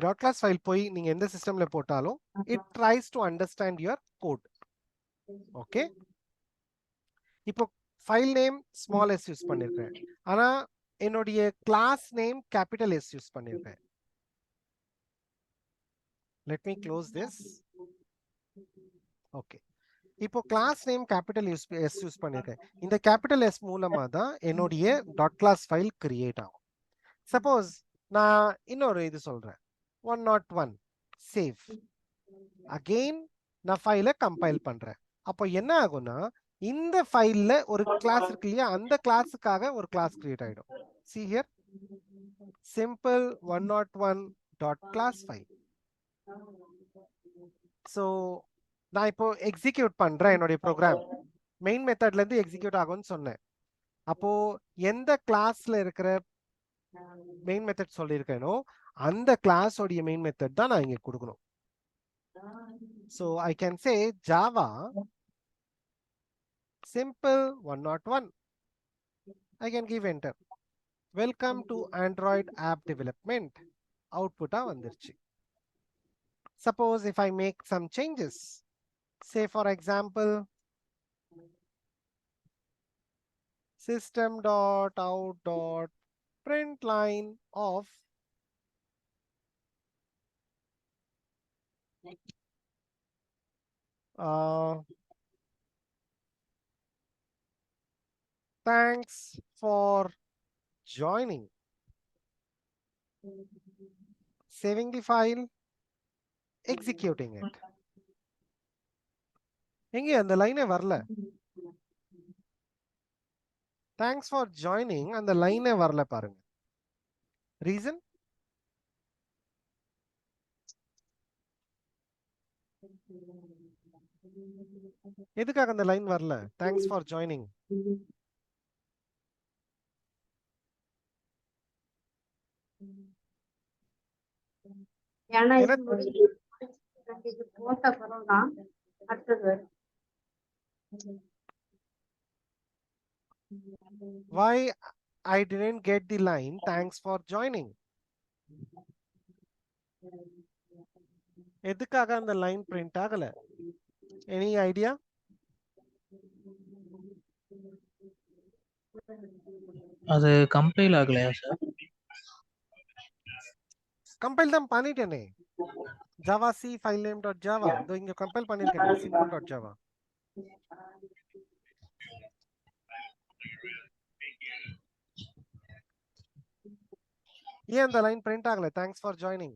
dot class file போய் நீங்க எந்த சிஸ்டம்ல போட்டாலும் it tries to understand your code. ஓகே, இப்போ file name small s use பண்ணிருக்கேன். ஆனா என்னுடைய class name capital S use பண்ணிருக்கேன். Let me close this. ஓகே, இப்போ class name capital S use பண்ணிருக்கேன். இந்த கேபிட்டல் S மூலமா தான் என்னுடைய டாட் கிளாஸ் ஃபைல் கிரியேட் ஆகும். சப்போஸ் நான் இன்னொரு இது சொல்றேன் 101 சேவ். அகெயின் நான் ஃபைலை கம்பைல் பண்றேன். அப்போ என்ன ஆகும்னா இந்த ஃபைல்ல ஒரு கிளாஸ் இருக்கு இல்லையா, அந்த கிளாஸுக்காக ஒரு கிளாஸ் கிரியேட் ஆயிடும். See here simple 101 dot class file. So நான் இப்போ எக்ஸிக்யூட் பண்றேன் என்னுடைய ப்ரோக்ராம். மெயின் மெத்தட்ல இருந்து எக்ஸிக்யூட் ஆகும்னு சொன்னேன். அப்போ எந்த கிளாஸ்ல இருக்கிற மெயின் மெத்தட் சொல்லியிருக்கேனோ அந்த கிளாஸ் உடைய மெயின் மெத்தட் தான் நான் இங்க கொடுக்கணும். So I can say Java simple 101. I can give enter. Welcome to Android app development. Output வந்துருச்சு. Suppose if I make some changes, say for example system.out.println of thanks for joining. Saving the file, executing it. எங்க அந்த லைனே வரல. Thanks for joining அந்த லைனே வரல பாருங்க. Reason? எதுக்காக அந்த லைன் வரல? Thanks for joining. Why I didn't get the line thanks for joining? எதுக்காக அந்த லைன் பிரிண்ட் ஆகல? Any idea? அது கம்பைல் ஆகலையா சார்? கம்பைல் தான் பண்ணிட்டேனே. Java C file name.java. இதோ இங்க கம்பைல் பண்ணிருக்கேனே simple.java. ஏன் அந்த லைன் பிரிண்ட் ஆகல? Thanks for joining.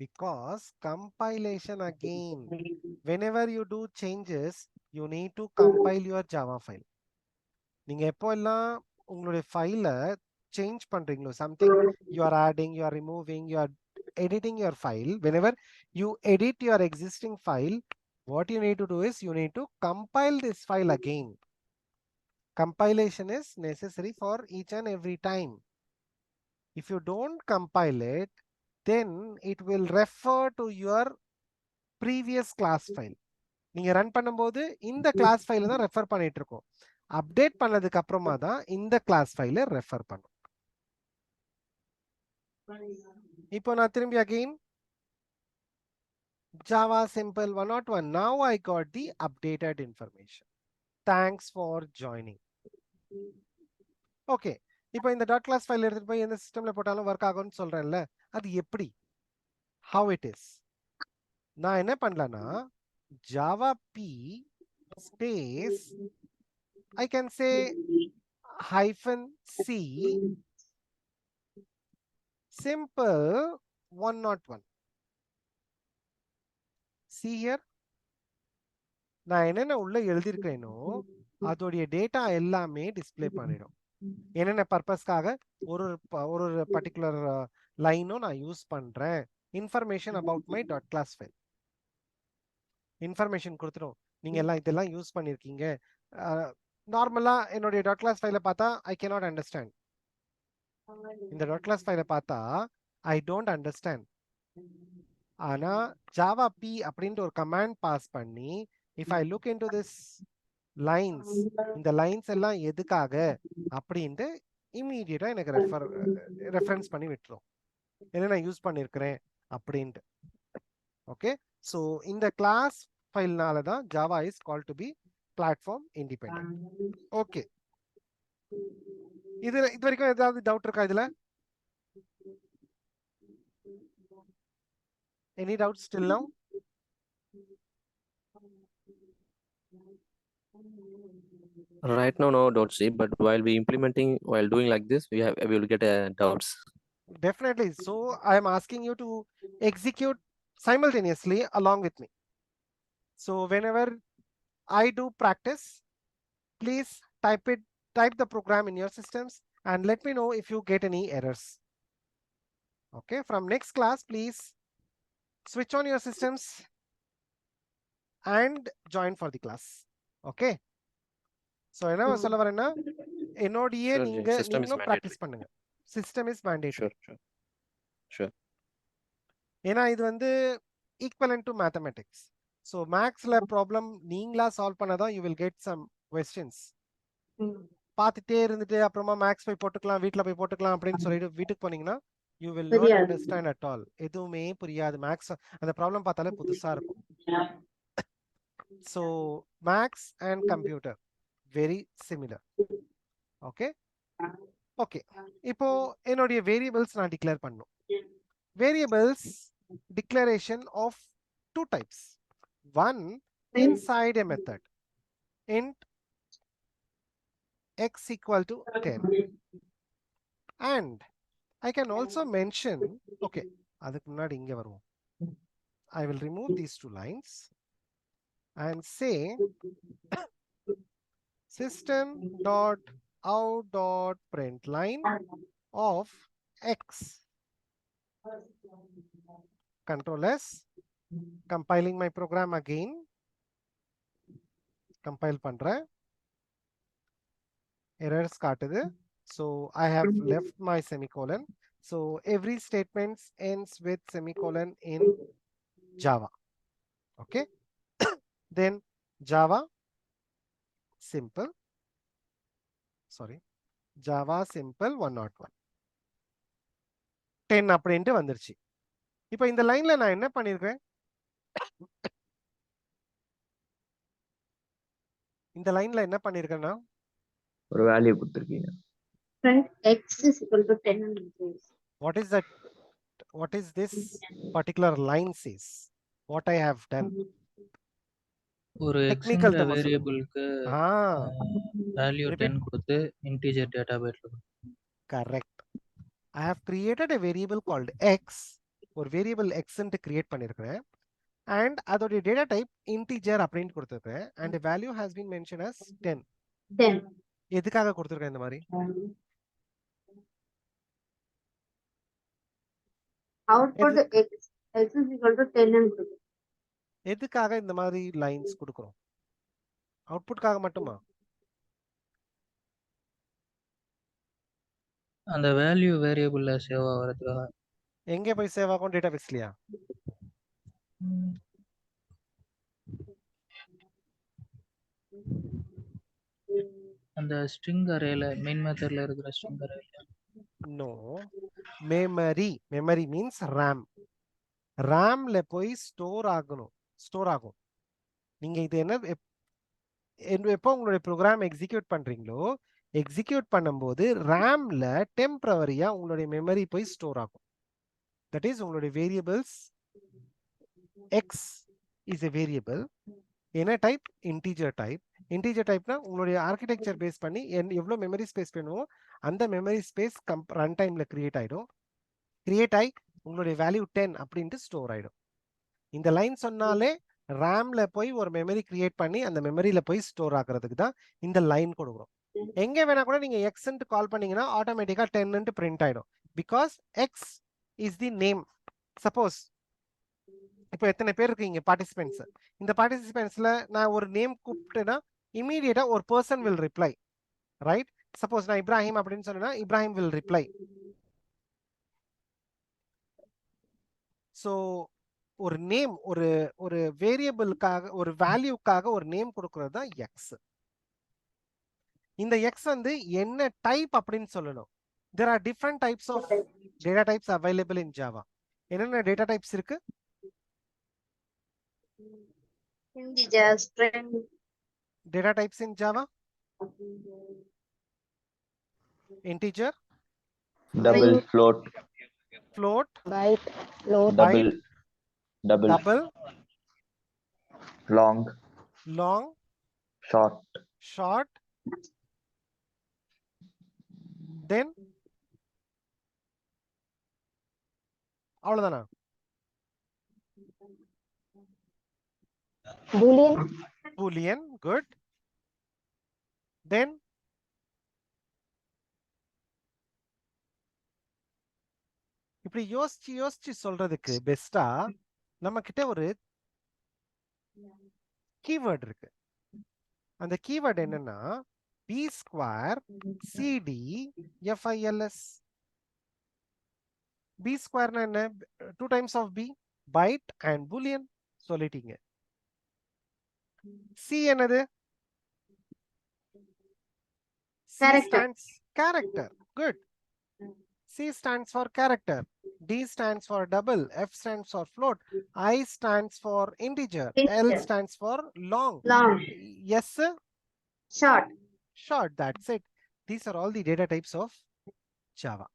Because compilation again, whenever you do changes, you need to compile your Java file. நீங்க எப்போ எல்லாம் உங்களுடைய ஃபைலை சேஞ்ச் பண்றீங்களோ, something you are adding, you are removing, you are editing your file, whenever you edit your existing file, what you need to do is you need to compile this file again. Compilation is necessary for each and every time. If you don't compile it, then it will refer to your previous class file. நீங்க run பண்ணும்போது இந்த class ஃபைல தான் refer பண்ணிட்டு இருக்கோம். Update பண்ணதுக்கு அப்புறமா தான் இந்த கிளாஸ் ஃபைல ரெஃபர் பண்ணும். இப்போ நான் திரும்பி again Java simple 101. Now I got the updated information. Thanks for joining. Okay. இப்போ இந்த டாட் கிளாஸ் ஃபைல் எடுத்துட்டு போய் எந்த சிஸ்டம்ல போட்டாலும் ஒர்க் ஆகும்னு சொல்றேன்ல, அது எப்படி? How it is? நான் என்ன பண்ணலனா Java P space I can say -c simple 101. See here, நான் என்னென்ன உள்ள எழுதியிருக்கேனோ அதோடைய டேட்டா எல்லாமே டிஸ்ப்ளே பண்ணிடும். என்னென்ன பர்பஸ்க்காக ஒரு ஒரு பர்டிகுலர் லைனும் நான் யூஸ் பண்றேன். Information about my dot class file information கொடுத்துரும். நீங்க எல்லாம் இதெல்லாம் யூஸ் பண்ணிருக்கீங்க. நார்மலா என்னுடைய டாட் கிளாஸ் ஃபைலை பார்த்தா ஐ கேனாட் அண்டர்ஸ்டாண்ட். இந்த டாட் கிளாஸ் ஃபைலை பார்த்தா ஐ டோன்ட் அண்டர்ஸ்டாண்ட். ஆனா ஜாவா பி அப்படின்ற ஒரு கமாண்ட் பாஸ் பண்ணி if I look into this lines, இந்த லைன்ஸ் எல்லாம் எதுக்காக அப்படின்ட்டு இமீடியட்டா எனக்கு ரெஃபரன்ஸ் பண்ணி விட்டுரும் என்ன நான் யூஸ் பண்ணிருக்கிறேன் அப்படின்ட்டு. ஓகே, ஸோ இந்த கிளாஸ் ஃபைல்னால தான் Java is call to be platform independent. Okay, இது வரைக்கும் ஏதாவது டவுட் இருக்கா இதுல? Any doubts till now? Right now, no doubts, but while doing like this, we will get doubts. Definitely. So I am asking you to execute simultaneously along with me. So whenever I do practice, please type the program in your systems and let me know if you get any errors. Okay, from next class, please switch on your systems and join for the class. Okay, so என்ன சொல்ல வரேன்னா என்னோடயே நீங்களும் practice பண்ணுங்க. System is mandatory. Sure. ஏன்னா இது வந்து equivalent to mathematics. So mathsல problem நீங்களா சால்வ் பண்ணாதான் you will get some questions. பார்த்துட்டே இருந்துட்டு அப்புறமா மேக்ஸ் போய் போட்டுக்கலாம், வீட்டில் போய் போட்டுக்கலாம் அப்படின்னு சொல்லிட்டு வீட்டுக்கு போனீங்கன்னா you will not understand at all. எதுவுமே புரியாது. மேக்ஸ் அந்த ப்ராப்ளம் பார்த்தாலே புதுசா இருக்கும். So maths and computer very similar. Okay. இப்போ என்னுடைய வேரியபிள்ஸ் நான் டிக்ளேர் பண்ணணும். Variables declaration of two types. One inside a method, int x equal to 10, and I can also mention, okay, அதுக்கு முன்னாடி இங்க வருவோம். I will remove these two lines and say system dot out dot println of x. Control S, compiling my program again. Compile பண்றேன். Errors காட்டுது. So I have left my semicolon. So every statement ends with semicolon in Java. Okay. Then Java simple 101 10 அப்படின்ட்டு வந்துருச்சு. இப்போ இந்த லைன்ல நான் என்ன பண்ணிருக்கேன்? இந்த லைன்ல என்ன பண்ணிருக்கேன்னா ஒரு வேல்யூ கொடுத்துருக்கீங்க. Friend, x is equal to 10 and increase. what is that? What is this particular line says? What I have done? ஒரு Technical எக்ஸ்ன்ற term சொல்லுங்க. வேரியபிளுக்கு வேல்யூ Repeat. 10 கொடுத்து இன்டிஜர் டேட்டா பைட்ல Correct. I have created a variable called x. ஒரு variable x ன்னு create பண்ணிருக்கேன். And அதோட data type integer அப்படின்னு கொடுத்துருக்கேன். And the value has been mentioned as 10. 10. எதுக்காக கொடுத்துருக்கேன் இந்த மாதிரி? Output x is equal to 10 and கொடுக்கும். எதுக்காக இந்த மாதிரி லைன்ஸ் கொடுக்குறோம்? அவுட்புட்காக மட்டுமா? அந்த வேல்யூ வேரியபிள்ல சேவ் ஆகிறதுக்காக. எங்கே போய் சேவ் ஆகும்? டேட்டா பேஸ்லயா? அந்த ஸ்ட்ரிங் அரேல மெயின் மெத்தட்ல இருக்கிற ஸ்ட்ரிங் அரேல. No, memory means RAM. ரேம்ல போய் ஸ்டோர் ஆகும். நீங்க இது என்ன எப்போ உங்களுடைய ப்ரோக்ராம் எக்ஸிக்யூட் பண்றீங்களோ, எக்ஸிக்யூட் பண்ணும்போது ரேம்ல டெம்பரவரியா உங்களுடைய மெமரி போய் ஸ்டோர் ஆகும். தட் இஸ் உங்களுடைய variables X is a variable. என்ன டைப்? Integer type. இன்டிஜர் டைப்னா உங்களுடைய ஆர்கிடெக்சர் பேஸ் பண்ணி எவ்வளோ மெமரி ஸ்பேஸ் வேணுமோ அந்த மெமரி ஸ்பேஸ் ரன் டைம்ல கிரியேட் ஆயிடும். கிரியேட் ஆகி உங்களுடைய வேல்யூ 10 அப்படின்ட்டு ஸ்டோர் ஆயிடும். இந்த லைன் சொன்னாலே ரேம்ல போய் ஒரு மெமரி கிரியேட் பண்ணி அந்த மெமரியில போய் ஸ்டோர் ஆகிறதுக்கு தான் இந்த லைன் கொடுக்குறோம். எங்க வேணா கூட நீங்க எக்ஸ்ன்ட்டு கால் பண்ணீங்கன்னா ஆட்டோமேட்டிக்கா 10ன்ட்டு பிரிண்ட் ஆயிடும். Because X is the name. Suppose இப்போ எத்தனை பேர் இருக்கீங்க பார்ட்டிசிபென்ட்ஸ்? இந்த பார்ட்டிசிபென்ட்ஸ்ல நான் ஒரு நேம் கூப்பிட்டேன்னா இமீடியட்டா ஒரு person will reply, right? Suppose நான் இப்ராஹிம் அப்படின்னு சொன்னா இப்ராஹிம் வில் ரிப்ளை. ஸோ ஒரு நேம், ஒரு வேரியபிளுக்காக, ஒரு வேல்யூக்காக ஒரு நேம் கொடுக்கறது தான் எக்ஸ். இந்த எக்ஸ் வந்து என்ன டைப் அப்படின்னு சொல்லணும். there are different types of data types available in Java. என்னென்ன டேட்டா டைப்ஸ் இருக்கு? Integer, string. Data types in Java? Integer, Double, float, Byte, float, double, long, short, then அவ்வளவுதானா? Boolean, good. Then இப்படி யோசிச்சு சொல்றதுக்கு பெஸ்டா நம்ம கிட்ட ஒரு கீவேர்ட் இருக்கு. அந்த கீவேர்ட் என்னன்னா b square cd fils. b square னா என்ன? 2 times of b, byte and boolean சொல்லிட்டீங்க. c என்னது? character. Good. C stands for character, D stands for double, F stands for float, I stands for integer, L stands for long. S short. That's it. These are all the data types of Java.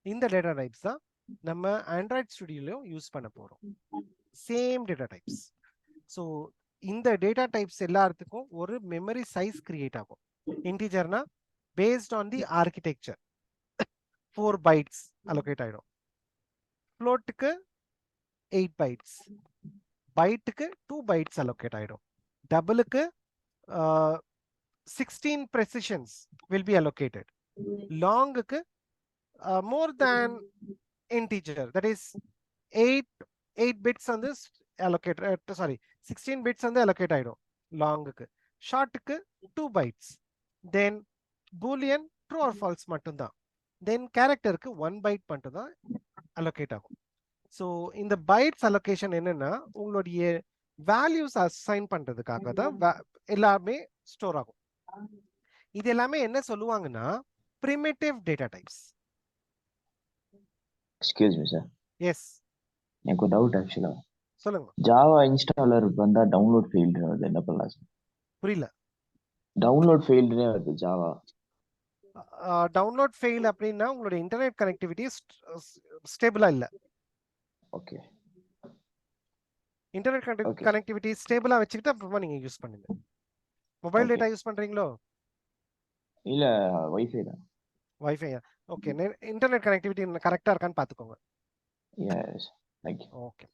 In the data types தான் நம்ம Android Studio use பண்ண போறோம். Same data types. So இந்த data types எல்லாத்துக்கும் ஒரு memory size create ஆகும். Integerனா based on the architecture 4 bytes allocate ஆயிடும். floatக்கு 8 bytes, byteக்கு 2 bytes allocate ஆயிடும். doubleக்கு 16 precisions will be allocated. longக்கு more than integer, that is 8 bits வந்து allocate, 16 bits வந்து allocate ஆயிடும் longக்கு. shortக்கு 2 bytes. then boolean true or false மட்டும்தான். then characterக்கு 1 byte மட்டும் தான் allocate ஆகும். So இந்த bytes allocation என்னன்னா உங்களுடைய values assign பண்றதுக்காக தான் எல்லாமே ஸ்டோர் ஆகும். இது எல்லாமே என்ன சொல்லுவாங்கன்னா primitive data types. Excuse me, sir. Yes. எனக்கு ஒரு டவுட் ஆக்சுவலா. சொல்லுங்க. ஜாவா இன்ஸ்டாலர் வந்தா டவுன்லோட் ஃபெயில்டு வருது, என்ன பண்ணலாம் சார்? புரியல. டவுன்லோட் ஃபெயில்டுனே வருது ஜாவா. டவுன்லோட் ஃபெயில் அப்படின்னா உங்களோட இன்டர்நெட் கனெக்டிவிட்டி ஸ்டேபிளா இல்ல. ஓகே. Internet Okay. கனெக்டிவிட்டி ஸ்டேபிளா வச்சுக்கிட்டு அப்புறமா நீங்க யூஸ் பண்ணுங்க. Mobile Okay. டேட்டா யூஸ் பண்றீங்களோ? இல்ல வைஃபை தான். வைஃபை. ஓகே, இன்டர்நெட் கனெக்டிவிட்டி கரெக்டா இருக்கான்னு பாத்துக்கோங்க. Yes, thank you. Okay.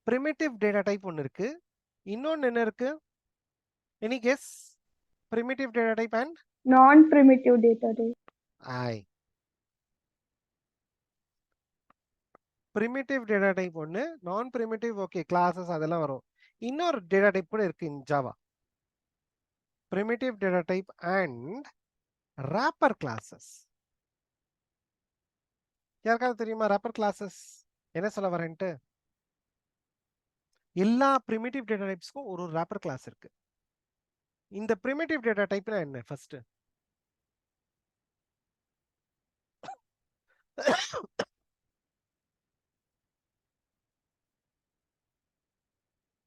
Primitive data type ஒன்னு இருக்கு, இன்னொன்னு என்ன இருக்கு? Any guess? Primitive data type and Non-primitive data type. Primitive data type ஒன்னு, நான் பிரிமிட்டிவ் ஓகே கிளாஸஸ் அதெல்லாம் வரும். இன்னொரு டேட்டா டைப் கூட இருக்கு இன் Java. primitive data type and wrapper classes. யாருக்காவது தெரியுமா wrapper classes என்ன சொல்ல வரேன்ட்டு? எல்லா primitive data typesக்கும் ஒரு wrapper class இருக்கு. இந்த primitive data typeனா என்ன? ஃபர்ஸ்ட்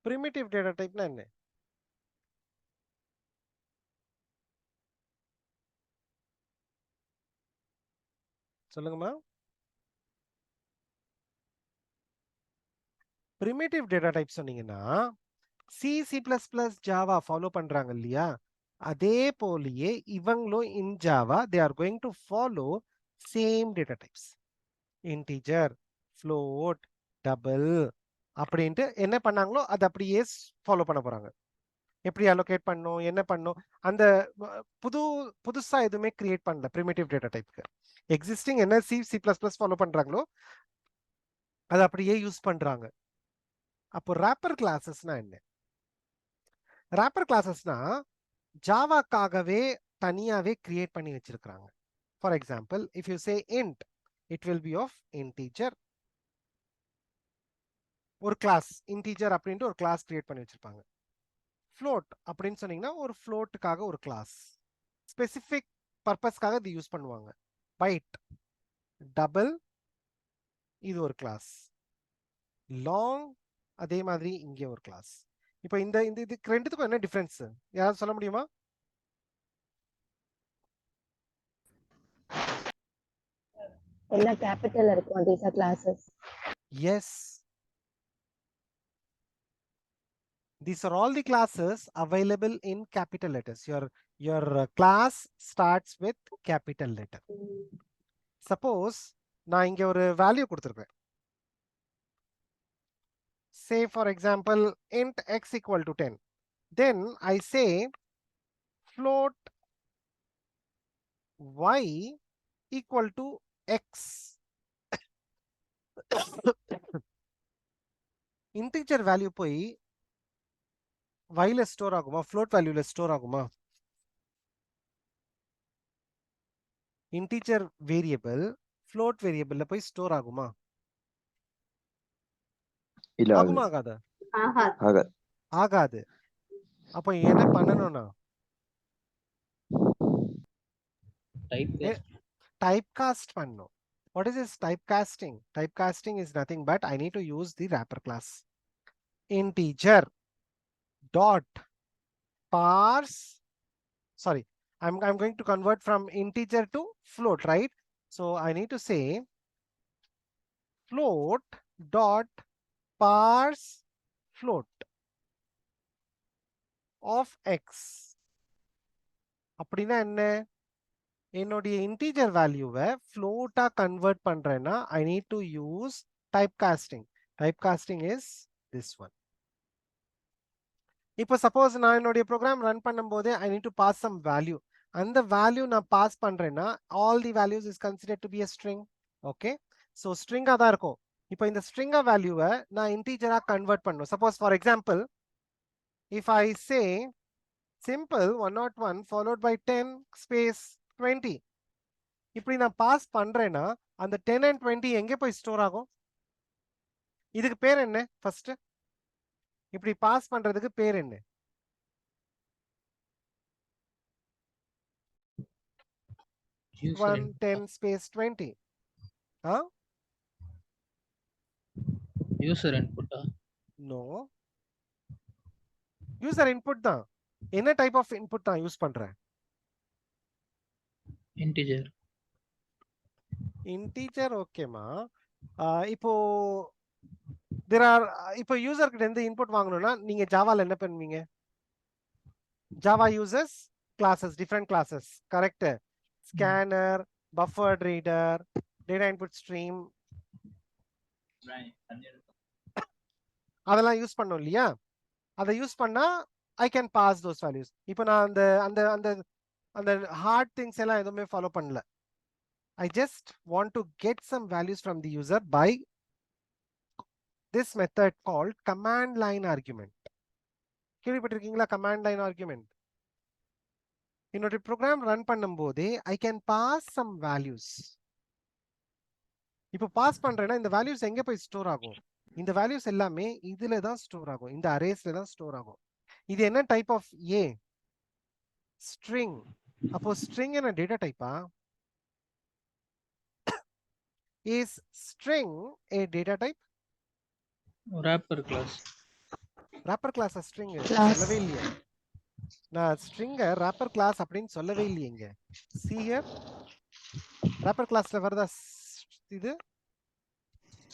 primitive data typeனா என்ன? சொல்லுங்கம்மா. primitive data type சொன்னீங்கன்னா C++ Java ஃபாலோ பண்றாங்க இல்லையா, அதே போலயே இவங்களும் in Java they are going to follow same data types. integer, float, double அப்படின்ட்டு என்ன பண்ணாங்களோ அது அப்படியே ஃபாலோ பண்ண போறாங்க. எப்படி அலோகேட் பண்ணணும், என்ன பண்ணணும், அந்த புதுசா எதுவுமே கிரியேட் பண்ணல primitive data typeக்கு. எக்ஸிஸ்டிங் என்ன C++ ஃபாலோ பண்றாங்களோ அது அப்படியே யூஸ் பண்றாங்க. அப்போ wrapper classes-னா என்ன? wrapper classes-னா ஜாவாக்காகவே தனியாவே கிரியேட் பண்ணி வச்சிருக்காங்க. For example, if you say int, it will be of integer. ஒரு கிளாஸ் integer அப்படின்ட்டு ஒரு கிளாஸ் கிரியேட் பண்ணி வச்சிருப்பாங்க. float அப்படின்னு சொன்னீங்கன்னா ஒரு floatக்காக ஒரு கிளாஸ், ஸ்பெசிபிக் பர்பஸ்க்காக இது யூஸ் பண்ணுவாங்க. byte, double இது ஒரு கிளாஸ், long அதே மாதிரி இங்கே ஒரு கிளாஸ். இப்போ இந்த இதுக்கு ரெண்டுத்துக்கும் என்ன டிஃபரன்ஸ் யாராவது சொல்ல முடியுமா? எல்லா capital இருக்கும். These are classes. Yes. These are all the classes available in capital letters. Your class starts with capital letter. Suppose நான் இங்க ஒரு வேல்யூ கொடுத்திருக்கேன். Say for example int x equal to 10. Then I say float y equal to x. integer value போய் y-ல store ஆகுமா, float வேல்யூல store ஆகுமா? integer variable float வேரியபிள்ல போய் store ஆகுமா? இல்ல ஆகுமா ஆகாதா? ஆகாது. ஆகாது. அப்போ என்ன பண்ணணும்னா typecast பண்ணணும். What is this typecasting? Typecasting is nothing but I need to use the wrapper class. Integer dot parse. Sorry, I'm going to convert from integer to float, right? So I need to say float dot parse float of x. அப்படின்னா என்ன? என்னுடைய integer வேல்யூவை float-ஆ convert பண்றேன்னா I need to use typecasting. Typecasting is this one. இப்போ suppose நான் என்னுடைய program run பண்ணும்போது I need to pass some value. அந்த வேல்யூ நான் பாஸ் பண்றேன்னா all the values is considered to be a string. Okay, so string-ஆ தான் இருக்கும். இப்போ இந்த string-ஆ வேல்யூவை நான் integer-ஆ கன்வெர்ட் பண்ணணும். Suppose for example if I say simple 101 followed by 10 space 20, இப்படி நான் பாஸ் பண்றேன்னா அந்த 10 and 20 எங்க போய் ஸ்டோர் ஆகும்? இதுக்கு பேர் என்ன? ஃபர்ஸ்ட் இப்படி பாஸ் பண்றதுக்கு பேர் என்ன? User 1 10 space 20. யூசர் இன்புட்டா? நோ, யூசர் இன்புட் தான். என்ன டைப் ஆஃப் இன்புட் தான் யூஸ் பண்றேன்? இன்டிஜர். இன்டீஜர். ஓகேமா. இப்போ there are இப்போ யூசர் கிட்ட இருந்து இன்புட் வாங்கணும்னா நீங்க ஜாவால என்ன பண்ணுவீங்க? Java users classes, different classes, correct? Scanner, buffered reader, data input stream, அதெல்லாம் யூஸ் பண்ணோம் இல்லையா? அதை யூஸ் பண்ணா I can pass those values. இப்போ நான் அந்த அந்த அந்த அந்த ஹார்ட் திங்ஸ் எல்லாம் எதுவுமே ஃபாலோ பண்ணல. I just want to get some values from the user by this method called command line argument. கேள்விப்பட்டிருக்கீங்களா command line argument? என்னோட ப்ரோக்ராம் ரன் பண்ணும்போதே I can pass some values. இப்போ பாஸ் பண்றேன்னா இந்த values எங்க போய் ஸ்டோர் ஆகும்? இந்த வேல்யூஸ் எல்லாமே இதுல தான் ஸ்டோர் ஆகும், இந்த அரேஸ்ல தான் ஸ்டோர் ஆகும். இது என்ன டைப் ஆஃப் ஏ? ஸ்ட்ரிங். அப்போ ஸ்ட்ரிங் என்ன டேட்டா டைப்பா? Is string a data type? wrapper class. wrapper class a string Class. சொல்லவே இல்லையே. நான் string wrapper class அப்படின்னு சொல்லவே இல்லையேங்க. See here, wrapper classல வரதா இது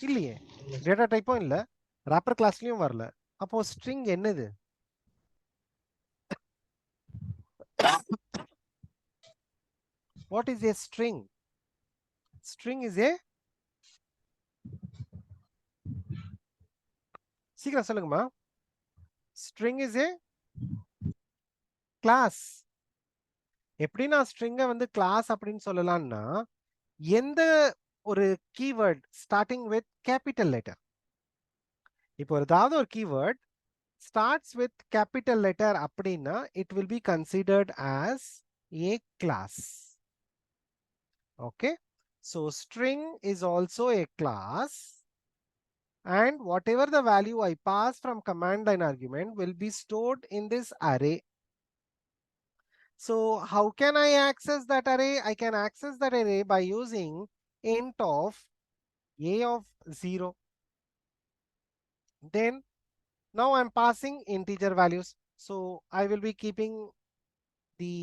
இல்லையே, டேட்டா டைப்பும் இல்ல, wrapper classலயும் வரல. அப்போ string என்னது? What is a string? String is a, சீக்கிரம் சொல்லுங்கம்மா. String is a class. எப்படி நான் ஸ்ட்ரிங்கை வந்து கிளாஸ் அப்படின்னு சொல்லலாம்னா, எந்த ஒரு keyword starting with capital letter, இப்போ ஏதாவது ஒரு keyword starts with capital letter அப்படின்னா it will be considered as a class. Okay, so string is also a class. And whatever the value I pass from command line argument will be stored in this array. So how can I access that array? I can access that array by using int of a of 0. Then now I'm passing integer values. So I will be keeping the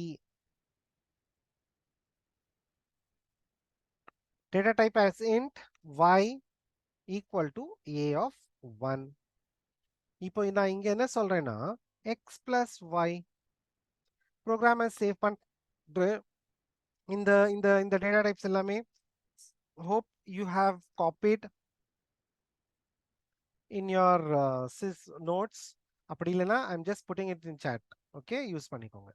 data type as int y equal to a of 1. இப்போ நான் இங்க என்ன சொல்றேன்னா x plus y ப்ரோக்ராமை save பண்ற இந்த இந்த இந்த டேட்டா டைப்ஸ் எல்லாமே hope you have copied in your sys notes. அப்படி இல்லைன்னா I'm just putting it in chat. okay, use பண்ணிக்கோங்க.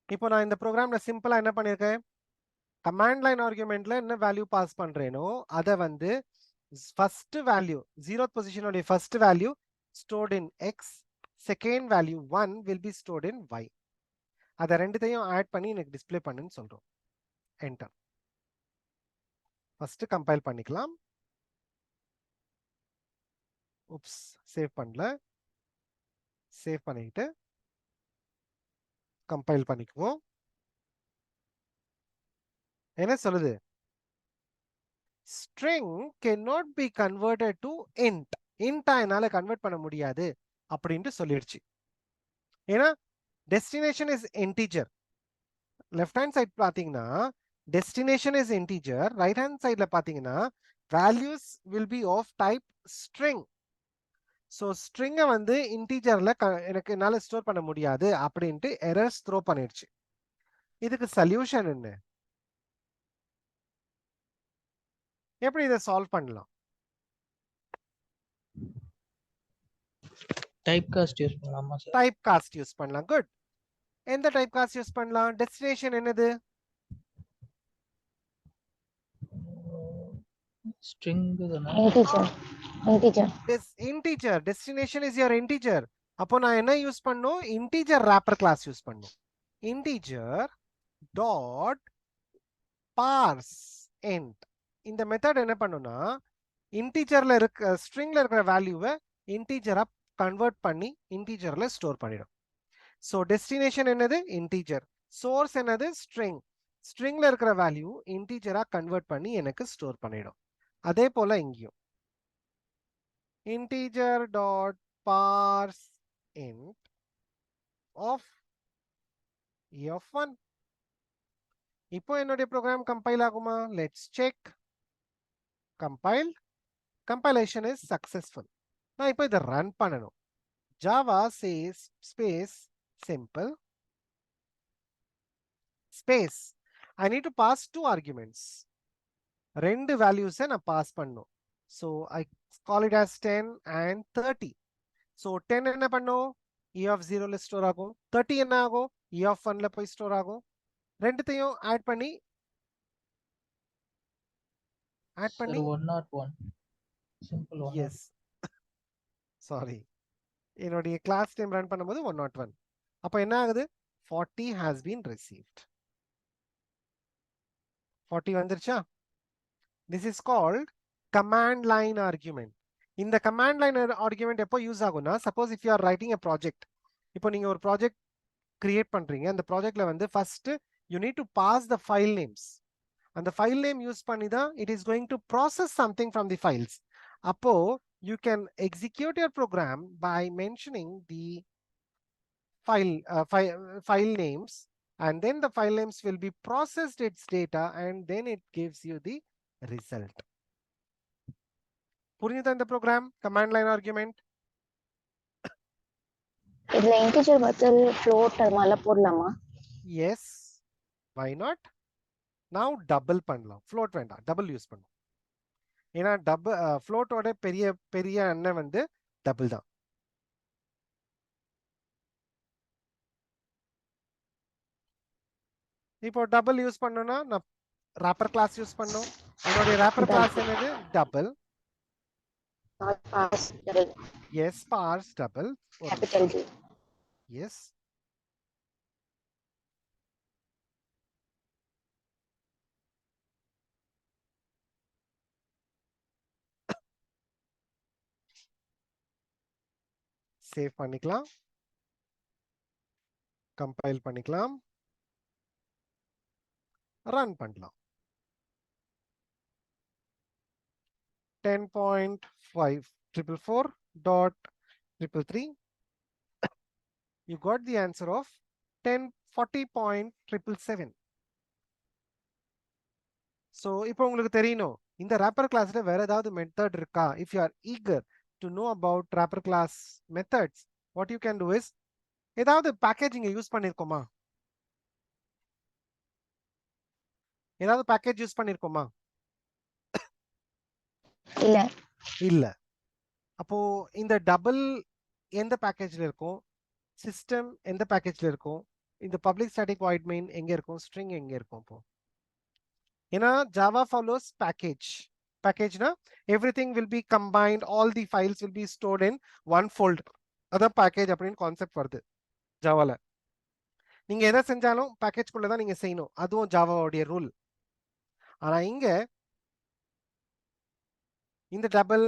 இப்போ நான் இந்த ப்ரோக்ராம்ல சிம்பிளா என்ன பண்ணிருக்கேன், கமாண்ட் லைன் ஆர்குமெண்ட்ல என்ன வேல்யூ பாஸ் பண்றேனோ அதை வந்து ஃபர்ஸ்ட் வேல்யூ 0th பொசிஷனோட first value stored in x, second value 1 will be stored in y. அதை ரெண்டுத்தையும் ஆட் பண்ணி எனக்கு டிஸ்ப்ளே பண்ணுன்னு சொல்றோம். என்டர். ஃபர்ஸ்ட் கம்பைல் பண்ணிக்கலாம். உப்ஸ், சேவ் பண்ணல. சேவ் பண்ணிட்டு கம்பைல் பண்ணிக்குவோம். என்ன சொல்லுது? string cannot be converted to int. int என்னால கன்வெர்ட் பண்ண முடியாது அப்படின்ட்டு சொல்லிடுச்சு. ஏன்னா destination is integer. Left hand side பாத்தீங்கன்னா destination is integer, right hand சைட்ல பாத்தீங்கன்னா values will be of type string. So ஸ்ட்ரிங்கை வந்து இன்டீஜர்ல எனக்கு என்னால ஸ்டோர் பண்ண முடியாது அப்படின்ட்டு எரர்ஸ் த்ரோ பண்ணிடுச்சு. இதுக்கு சொல்யூஷன் என்ன? எப்படி இதை சால்வ் பண்ணலாம்? டைப் காஸ்ட் யூஸ் பண்ணலாமா சார்? டைப் காஸ்ட் யூஸ் பண்ணலாம். குட். எந்த டைப் காஸ்ட் யூஸ் பண்ணலாம்? டெஸ்டினேஷன் என்னது? ஸ்ட்ரிங் தான? Integer. Integer. Integer. Destination is your integer. அப்போ நான் என்ன யூஸ் பண்ணனும்? இன்டிஜர் ராப்பர் கிளாஸ் யூஸ் பண்ணனும். Integer dot parse int. இந்த மெத்தட் என்ன பண்ணுனா இன்டிஜர்ல இருக்க ஸ்ட்ரிங்ல இருக்கிற வேல்யூவை இன்டிஜரா கன்வெர்ட் பண்ணி இன்டிஜர்ல ஸ்டோர் பண்ணிடும். ஸோ டெஸ்டினேஷன் என்னது? இன்டிஜர். சோர்ஸ் என்னது? ஸ்ட்ரிங். ஸ்ட்ரிங்ல இருக்கிற வேல்யூ இன்டீஜரா கன்வெர்ட் பண்ணி எனக்கு ஸ்டோர் பண்ணிடும். அதே போல இங்கேயும் integer dot parse int of of1. இப்போ என்னுடைய ப்ரோக்ராம் கம்பைல் ஆகுமா? Let's check. Compile. Compilation is successful. நான் இப்போ இதை ரன் பண்ணணும். Java says space simple space I need to pass 2 arguments. ரெண்டு வேல்யூஸை நான் பாஸ் பண்ணணும். So I call it as 10 and 30. So 10 என்ன பண்ணும்? E of 0 ல ஸ்டோர் ஆகும். 30 என்ன ஆகும்? E of 1 ல போய் ஸ்டோர் ஆகும். ரெண்டுத்தையும் ஆட் பண்ணி Sir, 101. Simple 101. எஸ் சாரி, என்னுடைய கிளாஸ் டைம் ரன் பண்ணும்போது 101. அப்போ என்ன ஆகுது? 40 has been received. 40 வந்துருச்சா? This is called command line argument. இந்த command line argument எப்போ யூஸ் ஆகும்னா, suppose if you are writing a project. இப்போ நீங்க ஒரு ப்ராஜெக்ட் கிரியேட் பண்றீங்க. அந்த ப்ராஜெக்ட்ல வந்து first you need to pass the file names. அந்த ஃபைல் நேம் யூஸ் பண்ணி தான் it is going to process something from the files. அப்போ you can execute your program by mentioning the file names, and then the file names will be processed its data, and then it gives you the result. புரியுதா இந்த ப்ரோக்ராம்? Command line argument. இதுல integer பதில் float அது மாதிரிலாம் போடலாமா? Yes, why not? now double பண்ணலாம். Float வேண்டாம், டபுள் யூஸ் பண்ணும். ஏன்னா ஃப்ளோட்டோட பெரிய அண்ணன் வந்து டபுள் தான். இப்போ டபுள் யூஸ் பண்ணோம்னா நான் ராப்பர் கிளாஸ் யூஸ் பண்ணோம். என்னுடைய ராப்பர் கிளாஸ் என்னது? Double. Yes, parse double. Capital G. Yes, save பண்ணிக்கலாம், கம்பைல் பண்ணிக்கலாம், ரன் பண்ணலாம். 10.544.333. you got the answer of 1040.777. so இப்போ உங்களுக்கு தெரியணும் இந்த ராப்பர் கிளாஸ்ல வேற ஏதாவது மெத்தட் இருக்கா? if you are eager to know about wrapper class methods, what you can do is, ஏதாவது பேக்கேஜிங் யூஸ் பண்ணிருக்கோமா? ஏதாவது பேக்கேஜ் யூஸ் பண்ணிருக்கோமா? இல்ல. இல்ல. அப்போ இந்த டபுள் எந்த பேக்கேஜ்ல இருக்கும்? சிஸ்டம் எந்த பேக்கேஜ்ல இருக்கும்? இந்த பப்ளிக் ஸ்டாட்டிக் வாய்ட் மெயின் எங்க இருக்கும்? ஸ்ட்ரிங் எங்க இருக்கும்? அப்போ ஏன்னா ஜாவா ஃபாலோஸ் பேக்கேஜ். பேக்கேஜ்னா everything will be combined, all the files will be stored in one folder. அதான் பேக்கேஜ் அப்படின்னு கான்செப்ட் வருது ஜாவால. நீங்க எதை செஞ்சாலும் பேக்கேஜ்குள்ள தான் நீங்க செய்யணும். அதுவும் ஜாவாவுடைய ரூல். ஆனா இங்க இந்த டபுள்,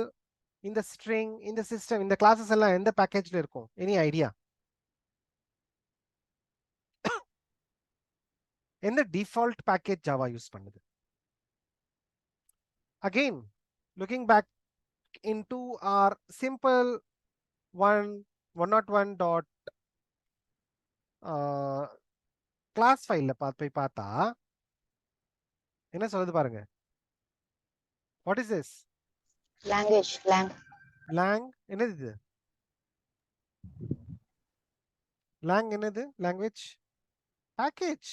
இந்த ஸ்ட்ரிங், இந்த சிஸ்டம், இந்த கிளாஸஸ் எல்லாம் எந்த பேக்கேஜ்ல இருக்கும்? Any idea? எந்த டிஃபால்ட் பேக்கேஜ் ஜாவா யூஸ் பண்ணுது? again looking back into our simple 101 dot class file போய் பார்த்தா என்ன சொல்லுது பாருங்க. what is this? language. lang என்னது இது? lang என்னது? language package.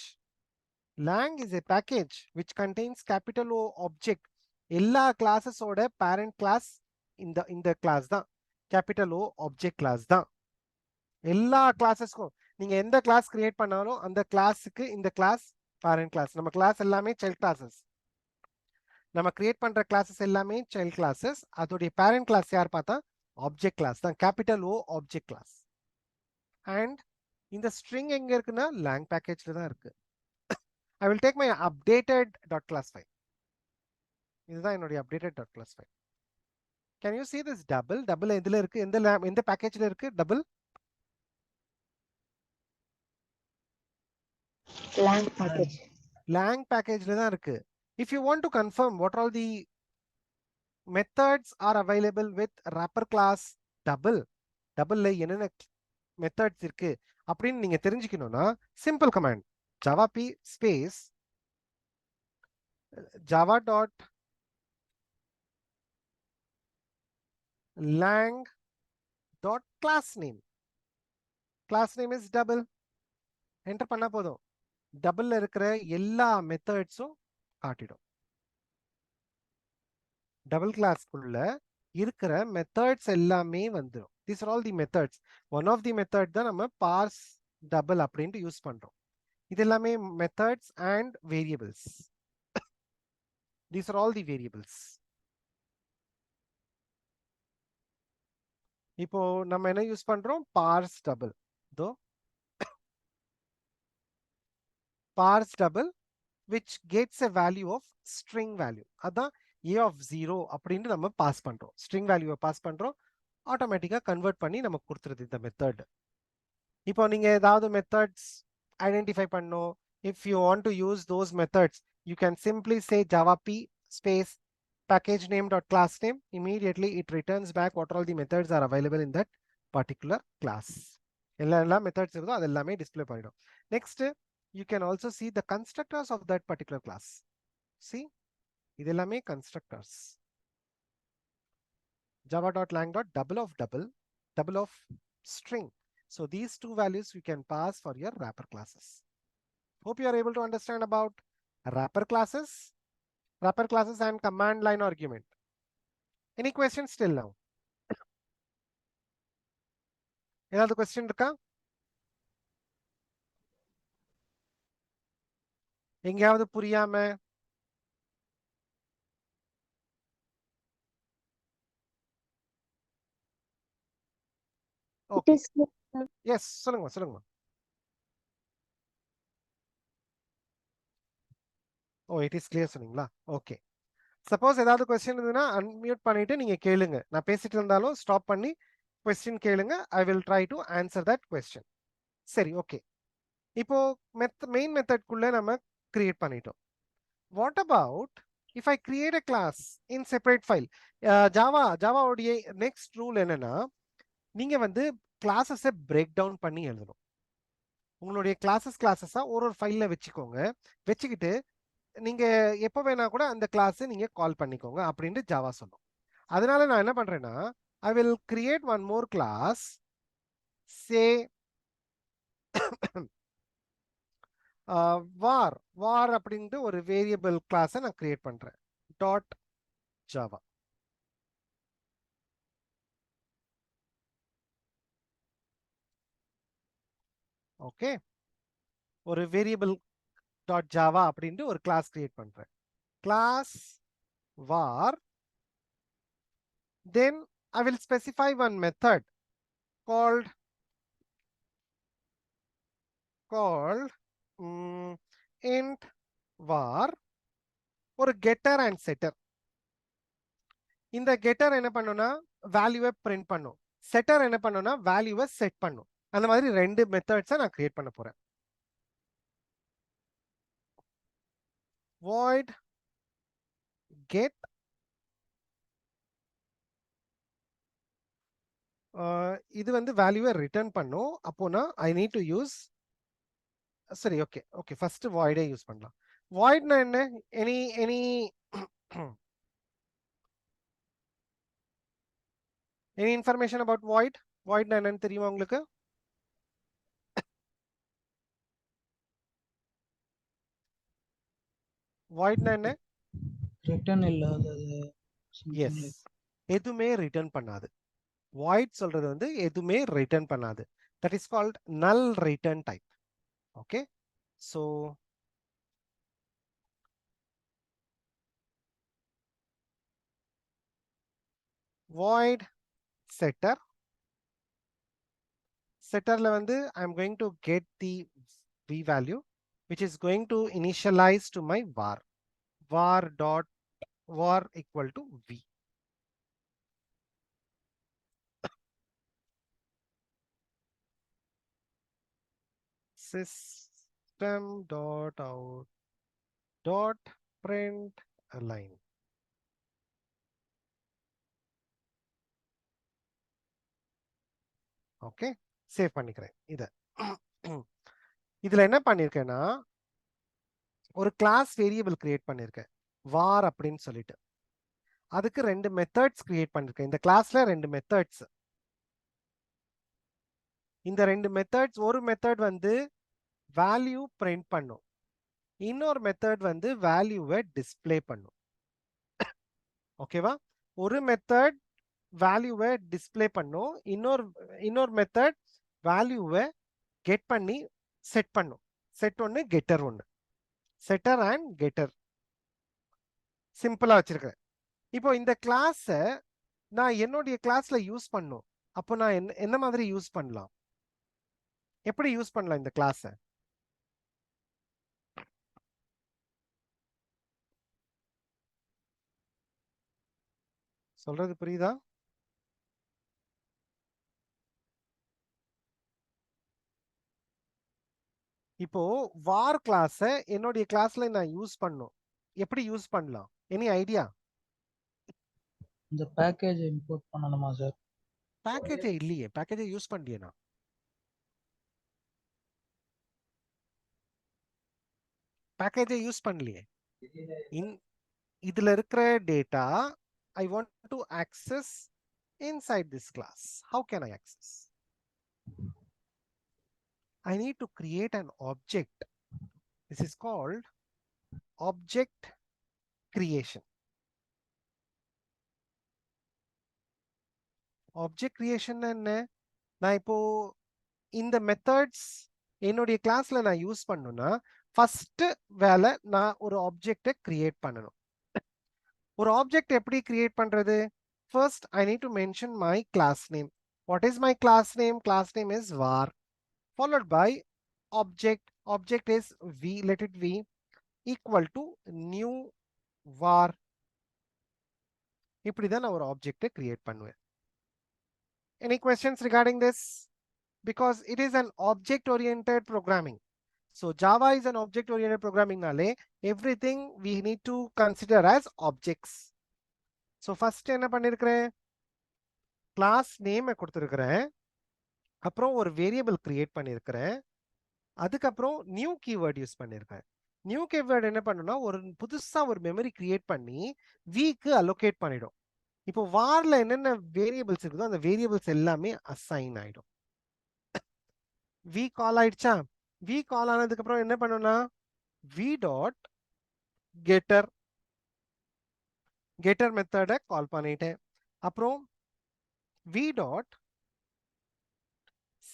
lang is a package which contains capital O object. எல்லா கிளாஸஸ் ஓட பேரண்ட் கிளாஸ் இந்த கிளாஸ் தான். கேபிட்டல் O ஆப்ஜெக்ட் கிளாஸ் தான். எல்லா கிளாஸஸ்க்கும் நீங்க எந்த கிளாஸ் கிரியேட் பண்ணாலும் அந்த கிளாஸுக்கு இந்த கிளாஸ் பேரண்ட் கிளாஸ். நம்ம கிளாஸ் எல்லாமே சைல்ட் கிளாஸஸ். நம்ம கிரியேட் பண்ற கிளாஸஸ் எல்லாமே சைல்ட் கிளாஸஸ். அதோடைய பேரண்ட் கிளாஸ் யார் பார்த்தா ஆப்ஜெக்ட் கிளாஸ் தான். Capital O object class. And இந்த ஸ்ட்ரிங் எங்க இருக்குன்னா lang பேக்கேஜ்ல தான் இருக்கு. I will take my updated .class file. இதுதான் என்னுடைய updated .class file. Can you see this double? Double எதுல இருக்கு? எந்த பேக்கேஜ்ல இருக்கு double? lang package. lang பேக்கேஜ்ல தான் இருக்கு. If you want to confirm what all the methods are available with wrapper class double ல என்னென்ன மெத்தட்ஸ் இருக்கு அப்படின்னு நீங்க தெரிஞ்சுக்கணும்னா simple command Java P space Java dot lang dot class name is double enter பண்ணா போதும் டபுள்ல இருக்கிற எல்லா மெத்தட்ஸும் காட்டிடும். டபுள் கிளாஸ்க்குள்ள இருக்கிற மெத்தட்ஸ் எல்லாமே வந்துடும். these are all the methods. one of the method தான் நம்ம parse double அப்படின்ட்டு யூஸ் பண்றோம். இது எல்லாமே methods and variables. these are all the variables. இப்போ நம்ம என்ன யூஸ் பண்றோம் parse double. தோ parse double which gets a value of string value. அதான் a of 0 அப்படின்னு நம்ம பாஸ் பண்றோம். string value பாஸ் பண்றோம், ஆட்டோமேட்டிக்கா கன்வெர்ட் பண்ணி நமக்கு கொடுத்துருது இந்த மெத்தட். இப்போ நீங்க ஏதாவது மெத்தட்ஸ் ஐடென்டிஃபை பண்ணணும், if you want to use those methods you can simply say java p space package name dot class name. Immediately it returns back what all the methods are available in that particular class. எல்லா methods இருக்கோ அது எல்லாமே display பண்ணிடும். Next you can also see the constructors of that particular class. See, இது எல்லாமே constructors. java.lang.double of string. So these two values you can pass for your wrapper classes. Hope you are able to understand about wrapper classes and command line argument. Any questions still now? ஏதாவது question இருக்கா? எங்கயாவது புரியாம It is clear, sir. Yes சொல்லுங்க. ஓ it is clear சொன்னீங்களா? Okay. Suppose ஏதாவது question இருந்ததுன்னா unmute பண்ணிட்டு நீங்க கேளுங்க. நான் பேசிட்டு இருந்தாலும் ஸ்டாப் பண்ணி கொஸ்டின் கேளுங்க. I will try to answer that question. சரி, ஓகே. இப்போ மெயின் மெத்தட்குள்ள நம்ம கிரியேட் பண்ணிட்டோம். What about if I create a class in separate file? ஜாவாவுடைய நெக்ஸ்ட் ரூல் என்னன்னா, நீங்க வந்து கிளாஸஸை பிரேக் டவுன் பண்ணி எழுதணும். உங்களுடைய கிளாஸஸா ஒரு ஃபைல்ல வச்சுக்கோங்க. வச்சுக்கிட்டு நீங்க எப்போ வேணா கூட அந்த கிளாஸ் நீங்க கால் பண்ணிக்கோங்க அப்படின்ட்டு ஜாவா சொல்லும். அதனால நான் என்ன பண்றேன்னா, I will create one more class, say var அப்படின்ட்டு ஒரு வேரியபிள் கிளாஸை நான் கிரியேட் பண்றேன். Dot Java. ஓகே, ஒரு வேரியபிள் டாட் ஜாவா அப்படின்ட்டு ஒரு கிளாஸ் கிரியேட் பண்றேன். Class var, then I will specify one method called int var, ஒரு getter and setter. இந்த getter என்ன பண்ணும்னா வேல்யூவை பிரிண்ட் பண்ணும், setter என்ன பண்ணும்னா வேல்யூவை செட் பண்ணும். அந்த மாதிரி ரெண்டு மெத்தட்ஸை நான் கிரியேட் பண்ண போறேன். void get இது வந்து வேல்யூவை ரிட்டர்ன் பண்ணும். அப்போனா ஐ நீட் டு யூஸ், சரி ஓகே ஃபர்ஸ்ட் void யூஸ் பண்ணலாம். voidனா என்ன? எனி இன்ஃபர்மேஷன் அபவுட் voidனா என்னன்னு தெரியுமா உங்களுக்கு? voidனா என்ன? ரிட்டர்ன் இல்லாதது. எஸ், எதுவுமே ரிட்டர்ன் பண்ணாது. void சொல்றது வந்து எதுவுமே ரிட்டர்ன் பண்ணாது. That is called null return type. Okay, so void setterல வந்து I am going to get the v value which is going to initialize to my var dot var equal to v. system dot out dot print line. Okay, save பண்ணிக்கிறேன் இத. இதுல என்ன பண்ணிருக்கேன்னா ஒரு class variable create பண்ணிருக்கேன் var அப்படின்னு சொல்லிட்டு. அதுக்கு ரெண்டு மெத்தட்ஸ் கிரியேட் பண்ணிருக்கேன். இந்த கிளாஸ்ல ரெண்டு மெத்தட்ஸ். இந்த ரெண்டு மெத்தட்ஸ், ஒரு மெத்தட் வந்து வேல்யூ பிரிண்ட் பண்ணும், இன்னொரு மெத்தட் வந்து வேல்யூவை டிஸ்ப்ளே பண்ணும். ஓகேவா? ஒரு மெத்தட் வேல்யூவை டிஸ்ப்ளே பண்ணும், இன்னொரு மெத்தட் வேல்யூவை கெட் பண்ணி செட் பண்ணும். செட் ஒன்று, கெட்டர் ஒன்று. செட்டர் அண்ட் கெட்டர் சிம்பிளா வச்சிருக்கேன். இப்போ இந்த கிளாஸை நான் என்னுடைய கிளாஸ்ல யூஸ் பண்ணும். அப்போ நான் என்ன மாதிரி யூஸ் பண்ணலாம்? எப்படி யூஸ் பண்ணலாம் இந்த கிளாஸை? சொல்றது புரியுதா? இப்போ var கிளாஸை என்னுடைய கிளாஸ்ல நான் யூஸ் பண்ணும். எப்படி யூஸ் பண்ணலாம்? Any idea? இந்த பேக்கேஜ் இம்போர்ட் பண்ணணுமா சார்? பேக்கேஜே இல்லையே, பேக்கேஜை யூஸ் பண்ணலையே நான். பேக்கேஜை யூஸ் பண்ணலையே. இதுல இருக்கிற data I want to access inside this class. How can I access? I need to create an object. This is called object creation. Object creation என்ன? நான் இப்போ இந்த மெத்தட்ஸ் என்னுடைய கிளாஸ்ல நான் யூஸ் பண்ணணும்னா ஃபர்ஸ்ட் வேலை நான் ஒரு ஆப்ஜெக்டை கிரியேட் பண்ணணும். ஒரு ஆப்ஜெக்ட் எப்படி கிரியேட் பண்றது? First I need to mention my class name. What is my class name? Class name is var, followed by object. Object is v, let it v, equal to new var. இப்படிதான் நான் ஒரு ஆப்ஜெக்டை create பண்ணுவேன். Any questions regarding this? Because it is an object oriented programming. So Java is an object oriented programming nale everything we need to consider as objects. So first என்ன பண்ணிருக்கிறேன்? class name கொடுத்திருக்கிறேன், அப்புறம் ஒரு variable create பண்ணிருக்கிறேன், அதுக்கப்புறம் new keyword use பண்ணிருக்கேன். New keyword என்ன பண்ணுனா ஒரு புதுசா ஒரு மெமரி கிரியேட் பண்ணி வீக்கு அலோகேட் பண்ணிடும். இப்போ வார்ல என்னென்ன வேரியபிள்ஸ் இருக்குதோ அந்த வேரியபிள்ஸ் எல்லாமே அசைன் ஆயிடும். வி கால் ஆயிடுச்சா? வி கால் ஆனதுக்கு அப்புறம் என்ன பண்ணணும்னா வி டாட் கெட்டர், கெட்டர் மெத்தடை கால் பண்ணிட்டேன். அப்புறம் V dot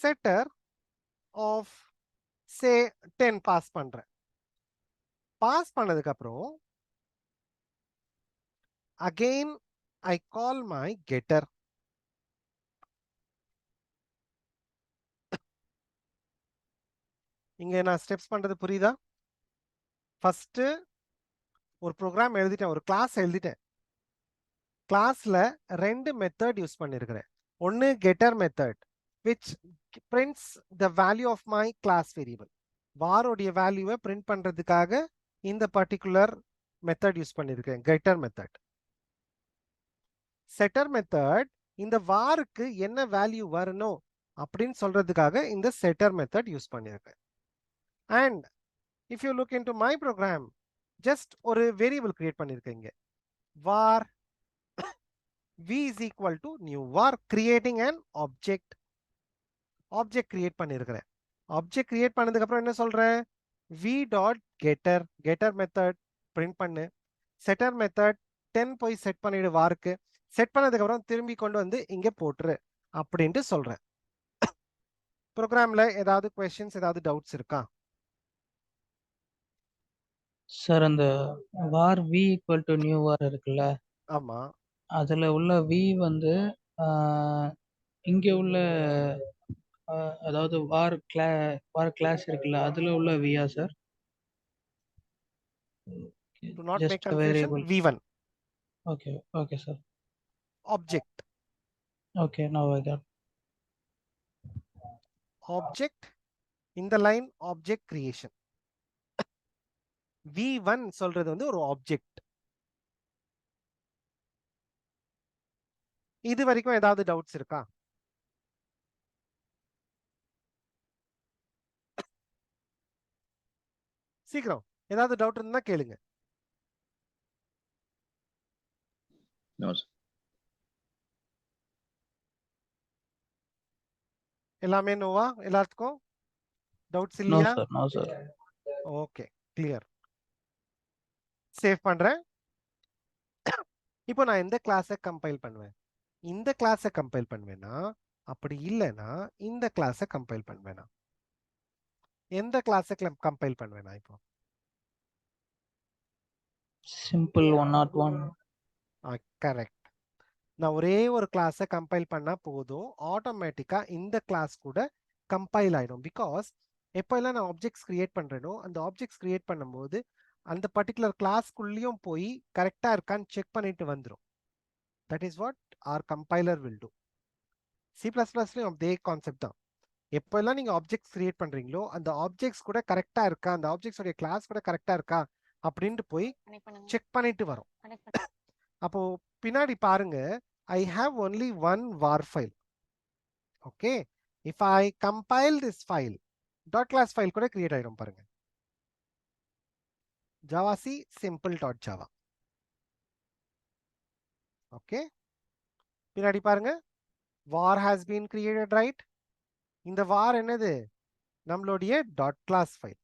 setter of say 10 pass பண்றேன். பாஸ் பண்ணதுக்கு அப்புறம் again I call my getter. இங்க நான் ஸ்டெப்ஸ் பண்றது புரியுதா? ஃபர்ஸ்ட் ஒரு ப்ரோக்ராம் எழுதிட்டேன், ஒரு கிளாஸ் எழுதிட்டேன். கிளாஸ்ல ரெண்டு மெத்தட் யூஸ் பண்ணிருக்கிறேன். ஒன்னு getter method which prints the value of my class variable. var உடைய வேல்யூவை பிரிண்ட் பண்றதுக்காக இந்த பர்టిక్యులர் மெத்தட் யூஸ் பண்ணிருக்கேன், getter method. செட்டர் மெத்தட் இந்த வாருக்கு என்ன வேல்யூ வரணும் அப்படின்னு சொல்றதுக்காக இந்த செட்டர் மெத்தட் யூஸ் பண்ணிருக்கேன். And if you look into my program, just ஒரு வேரியபிள் கிரியேட் பண்ணிருக்கீங்க, var v is equal to new var, creating an object. Object create பண்ணிருக்கிறேன். ஆப்ஜெக்ட் கிரியேட் பண்ணதுக்கு அப்புறம் என்ன சொல்றேன்? v dot getter, getter method print பண்ணு. Setter method 10 போய் set பண்ணிடு வாருக்கு. செட் பண்ணதுக்கு அப்புறம் திரும்பி கொண்டு வந்து இங்க போட்டுரு அப்படின்ட்டு சொல்றேன். ப்ரோக்ராம்ல ஏதாவது क्वेश्चंस, ஏதாவது டவுட்ஸ் இருக்கா? சார் அந்த var v equal to new var இருக்குல்ல, ஆமா, அதுல உள்ள v வந்து இங்க உள்ள அதாவது var கிளாஸ் இருக்குல்ல அதுல உள்ள v-ஆ sir? do not Just make a confusion. variable. v1 Okay sir. object. Okay, now I got. Object in the line object creation. v1 சொல்றது வந்து ஒரு ஆப்ஜெக்ட். இது வரைக்கும் ஏதாவது டவுட்ஸ் இருக்கா? சீக்கிரம் ஏதாவது டவுட் இருந்தா கேளுங்க. No, sir. எல்லாமே நோவா? எல்லாத்துக்கும் டவுட்ஸ் நோ இல்லையா? Sir, no sir. Okay, clear. Save பண்றேன். இப்போ நான் எந்த கிளாஸை கம்பைல் பண்ணுவேன்? இந்த கிளாஸை கம்பைல் பண்ணுவேனா, அப்படி இல்லைன்னா இந்த கிளாஸை கம்பைல் பண்ணுவேனா? எந்த கிளாஸை கம்பைல் பண்ணுவேனா? இப்போ சிம்பிள் 101. கரெக்ட். நான் ஒரே ஒரு கிளாஸை கம்பைல் பண்ணா போதும், ஆட்டோமேட்டிக்கா இந்த கிளாஸ் கூட கம்பைல் ஆயிடும். பிகாஸ் எப்போ எல்லாம் நான் ஆப்ஜெக்ட்ஸ் கிரியேட் பண்றேனோ அந்த ஆப்ஜெக்ட்ஸ் கிரியேட் பண்ணும்போது அந்த பர்டிகுலர் கிளாஸ்க்குள்ளேயும் போய் கரெக்டா இருக்கான்னு செக் பண்ணிட்டு வந்துடும். That is what our compiler will do. C++லயும் அதே கான்செப்ட் தான். எப்போ எல்லாம் நீங்க ஆப்ஜெக்ட்ஸ் கிரியேட் பண்றீங்களோ அந்த ஆப்ஜெக்ட்ஸ் கூட கரெக்டா இருக்கா, அந்த ஆப்ஜெக்ட்ஸ் உடைய கிளாஸ் கூட கரெக்டா இருக்கா அப்படின்ட்டு போய் செக் பண்ணிட்டு வரும். அப்போ பின்னாடி பாருங்க, I have only one var file. Okay, if I compile this file, dot class file கூட கிரியேட் ஆயிடும் பாருங்க. javac simple.java. Okay, பின்னாடி பாருங்க, var has been created, right? இந்த var என்னது? நம்மளுடைய dot class file.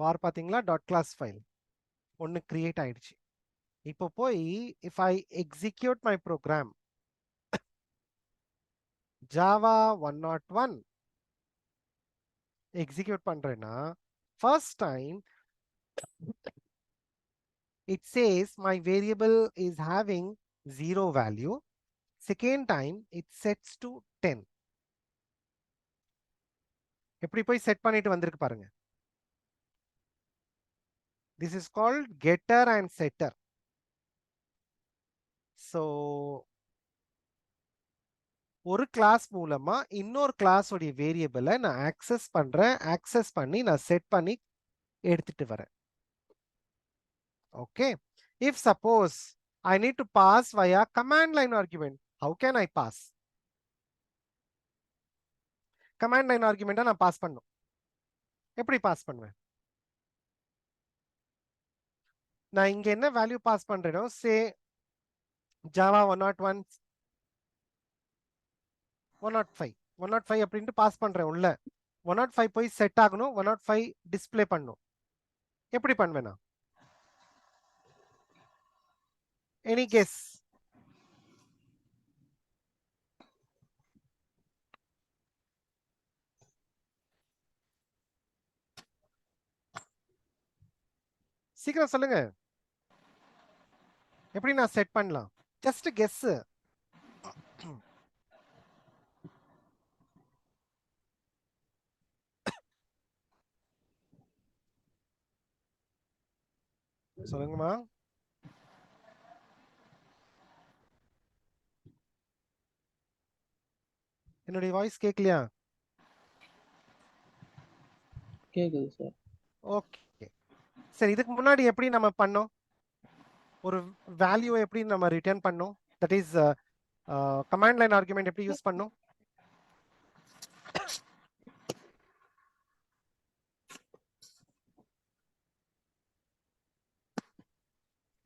var பாத்தீங்களா? dot class file ஒன்னு கிரியேட் ஆயிடுச்சு. இப்போ போய் if I execute my program java 101 execute பண்றேன்னா, first time it says my variable is having 0 value. Second time it sets to 10. எப்படி போய் செட் பண்ணிட்டு வந்திருக்கு பாருங்க. This is called getter and setter. So ஒரு கிளாஸ் மூலமா இன்னொரு கிளாஸ் உடைய வேரியபிளை நான் ஆக்சஸ் பண்றேன். ஆக்சஸ் பண்ணி நான் செட் பண்ணி எடுத்துட்டு வரேன். Okay, if suppose I need to pass via command line argument, how can I pass? command line argument நான் பாஸ் பண்ணும். எப்படி பாஸ் பண்ணுவேன்? நான் இங்க என்ன வேல்யூ பாஸ் பண்றேனோ, சே java 101 105 அப்படின்ட்டு பாஸ் பண்றேன் உள்ள. 105 போய் செட் ஆகணும், 105 டிஸ்ப்ளே பண்ணும். எப்படி பண்ணுவேனா? Any guess? சீக்கிரம் சொல்லுங்க. எப்படி நான் செட் பண்ணலாம்? Just guess. சொல்லுங்கம்மா. என்னுடைய வாய்ஸ் கேட்கலையா? கேக்குது சார். ஓகே, சரி. இதுக்கு முன்னாடி எப்படி நம்ம பண்ணோம்? ஒரு வேல்யூ எப்படி நம்ம ரிட்டர்ன் பண்ணோம்? That is command line argument எப்படி யூஸ் பண்ணோம்?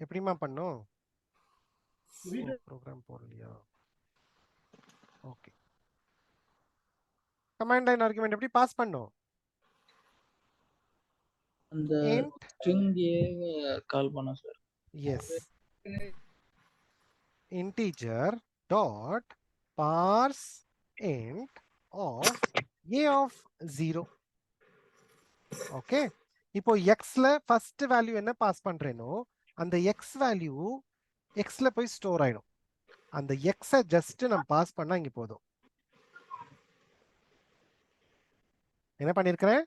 எப்படிமா பண்ணோம்? ப்ரோக்ராம் போடலையா? ஓகே, கமாண்ட் லைன் ஆர்குமெண்ட் எப்படி பாஸ் பண்ணோம்? அந்த ஸ்ட்ரிங் ஏ கால் பண்ண sir. Yes, integer dot parse int of a of 0. Okay, இப்போ xல ஃபர்ஸ்ட் வேல்யூ என்ன பாஸ் பண்றேனோ அந்த x வேல்யூ xல போய் ஸ்டோர் ஆயிடும். அந்த x ஜஸ்ட் நம்ம பாஸ் பண்ணா இங்க போதும். என்ன பண்ணிருக்கிறேன்?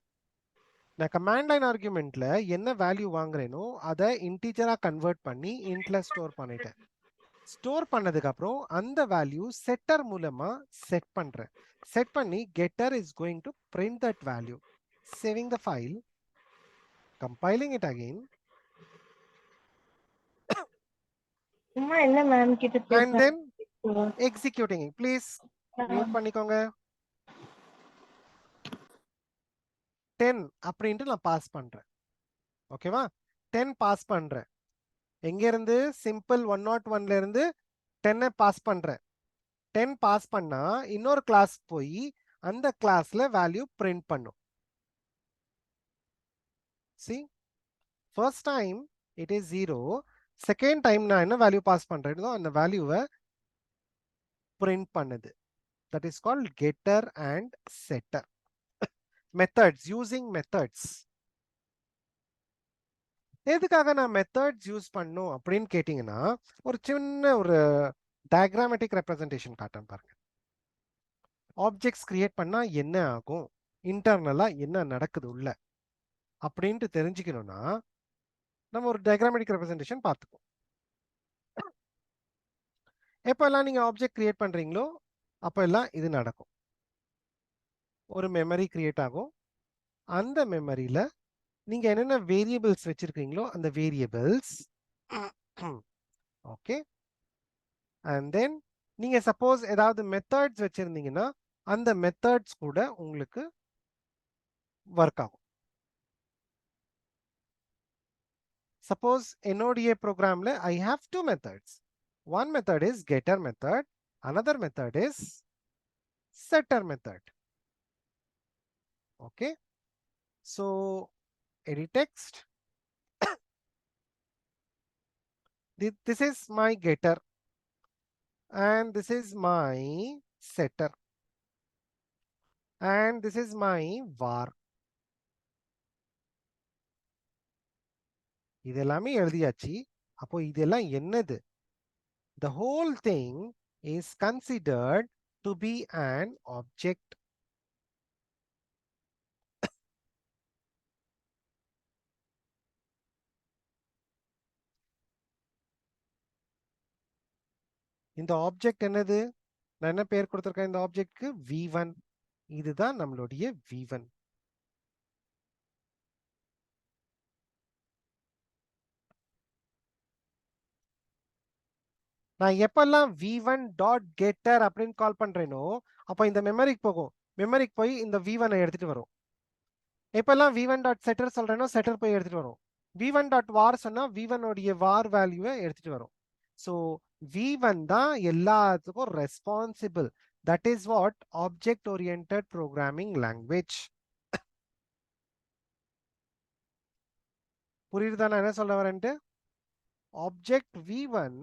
நான் கமாண்ட் லைன் ஆர்குமெண்ட்ல என்ன வேல்யூ வாங்குறேனோ அதை இன்டிஜரா கன்வெர்ட் பண்ணி இன்ட்ல ஸ்டோர் பண்ணிட்டேன். ஸ்டோர் பண்ணதுக்கு அப்புறம் அந்த வேல்யூ செட்டர் மூலமா செட் பண்றேன். செட் பண்ணி getter is going to print that value. Saving the file. compiling it again, சும்மா என்ன மேம் கிட்ட and பேசுறேன். then executing it. Please mute பண்ணிக்கோங்க. 10 அப்படின்ட்டு நான் பாஸ் பண்றேன். ஓகேவா? 10 பாஸ் பண்றேன். எங்க இருந்து? சிம்பிள் 101ல இருந்து 10 பாஸ் பண்றேன். 10 பாஸ் பண்ணா இன்னொரு கிளாஸ் போய் அந்த கிளாஸ்ல வேல்யூ பிரிண்ட் பண்ணும். See, first time it is 0, second time நான் என்ன வேல்யூ பாஸ் பண்றேனோ அந்த வேல்யூவை பிரிண்ட் பண்ணுது. That is called getter and setter. Methods, using methods. எதுக்காக நான் மெத்தட்ஸ் யூஸ் பண்ணும் அப்படின்னு கேட்டிங்கன்னா, ஒரு சின்ன ஒரு டயக்ராமேட்டிக் ரெப்ரசன்டேஷன் காட்டுறேன் பாருங்க. ஆப்ஜெக்ட்ஸ் கிரியேட் பண்ணா என்ன ஆகும், இன்டர்னலா என்ன நடக்குது உள்ள அப்படின்ட்டு தெரிஞ்சுக்கணும்னா நம்ம ஒரு டயக்ராமேட்டிக் ரெப்ரசன்டேஷன் பார்த்துப்போம். எப்பெல்லாம் நீங்க ஆப்ஜெக்ட் கிரியேட் பண்றீங்களோ அப்போ எல்லாம் இது நடக்கும். ஒரு மெமரி கிரியேட் ஆகும். அந்த மெமரியில நீங்க என்னென்ன வேரியபிள்ஸ் வச்சிருக்கீங்களோ அந்த வேரியபிள்ஸ், ஓகே, அண்ட் தென் நீங்க சப்போஸ் ஏதாவது மெத்தட்ஸ் வச்சிருந்தீங்கன்னா அந்த மெத்தட்ஸ் கூட உங்களுக்கு ஒர்க் ஆகும். சப்போஸ் என்னோடைய ப்ரோக்ராம்ல I have two methods. One method is getter method, another method is setter method. Okay, so edit text. This is my getter and this is my setter and this is my var. இதெல்லாமே எழுதியாச்சு. அப்போ இதெல்லாம் என்னது? The whole thing is considered to be an object. இந்த object என்னது? நான் என்ன பேர் கொடுத்திருக்கேன் இந்த ஆப்ஜெக்ட்க்கு? v1. இதுதான் நம்மளுடைய v1. நான் எப்பெல்லாம் v1 டாட் கெட்டர் அப்படின்னு கால் பண்றேனோ அப்போ இந்த மெமரிக்கு போகும். மெமரிக்கு போய் இந்த v1 எடுத்துட்டு வரும். எப்பெல்லாம் v1 டாட் செட்டர் சொல்றேனோ செட்டர் போய் எடுத்துட்டு வரும். v1 டாட் வார் சொன்னா v1 உடைய வார் வேல்யூவை எடுத்துட்டு வரும். ஸோ v1 தான் எல்லாத்துக்கும் responsible. That is what object oriented programming language. புரியுதுதா நான் என்ன சொல்ல வரேன்ட்டு? Object v1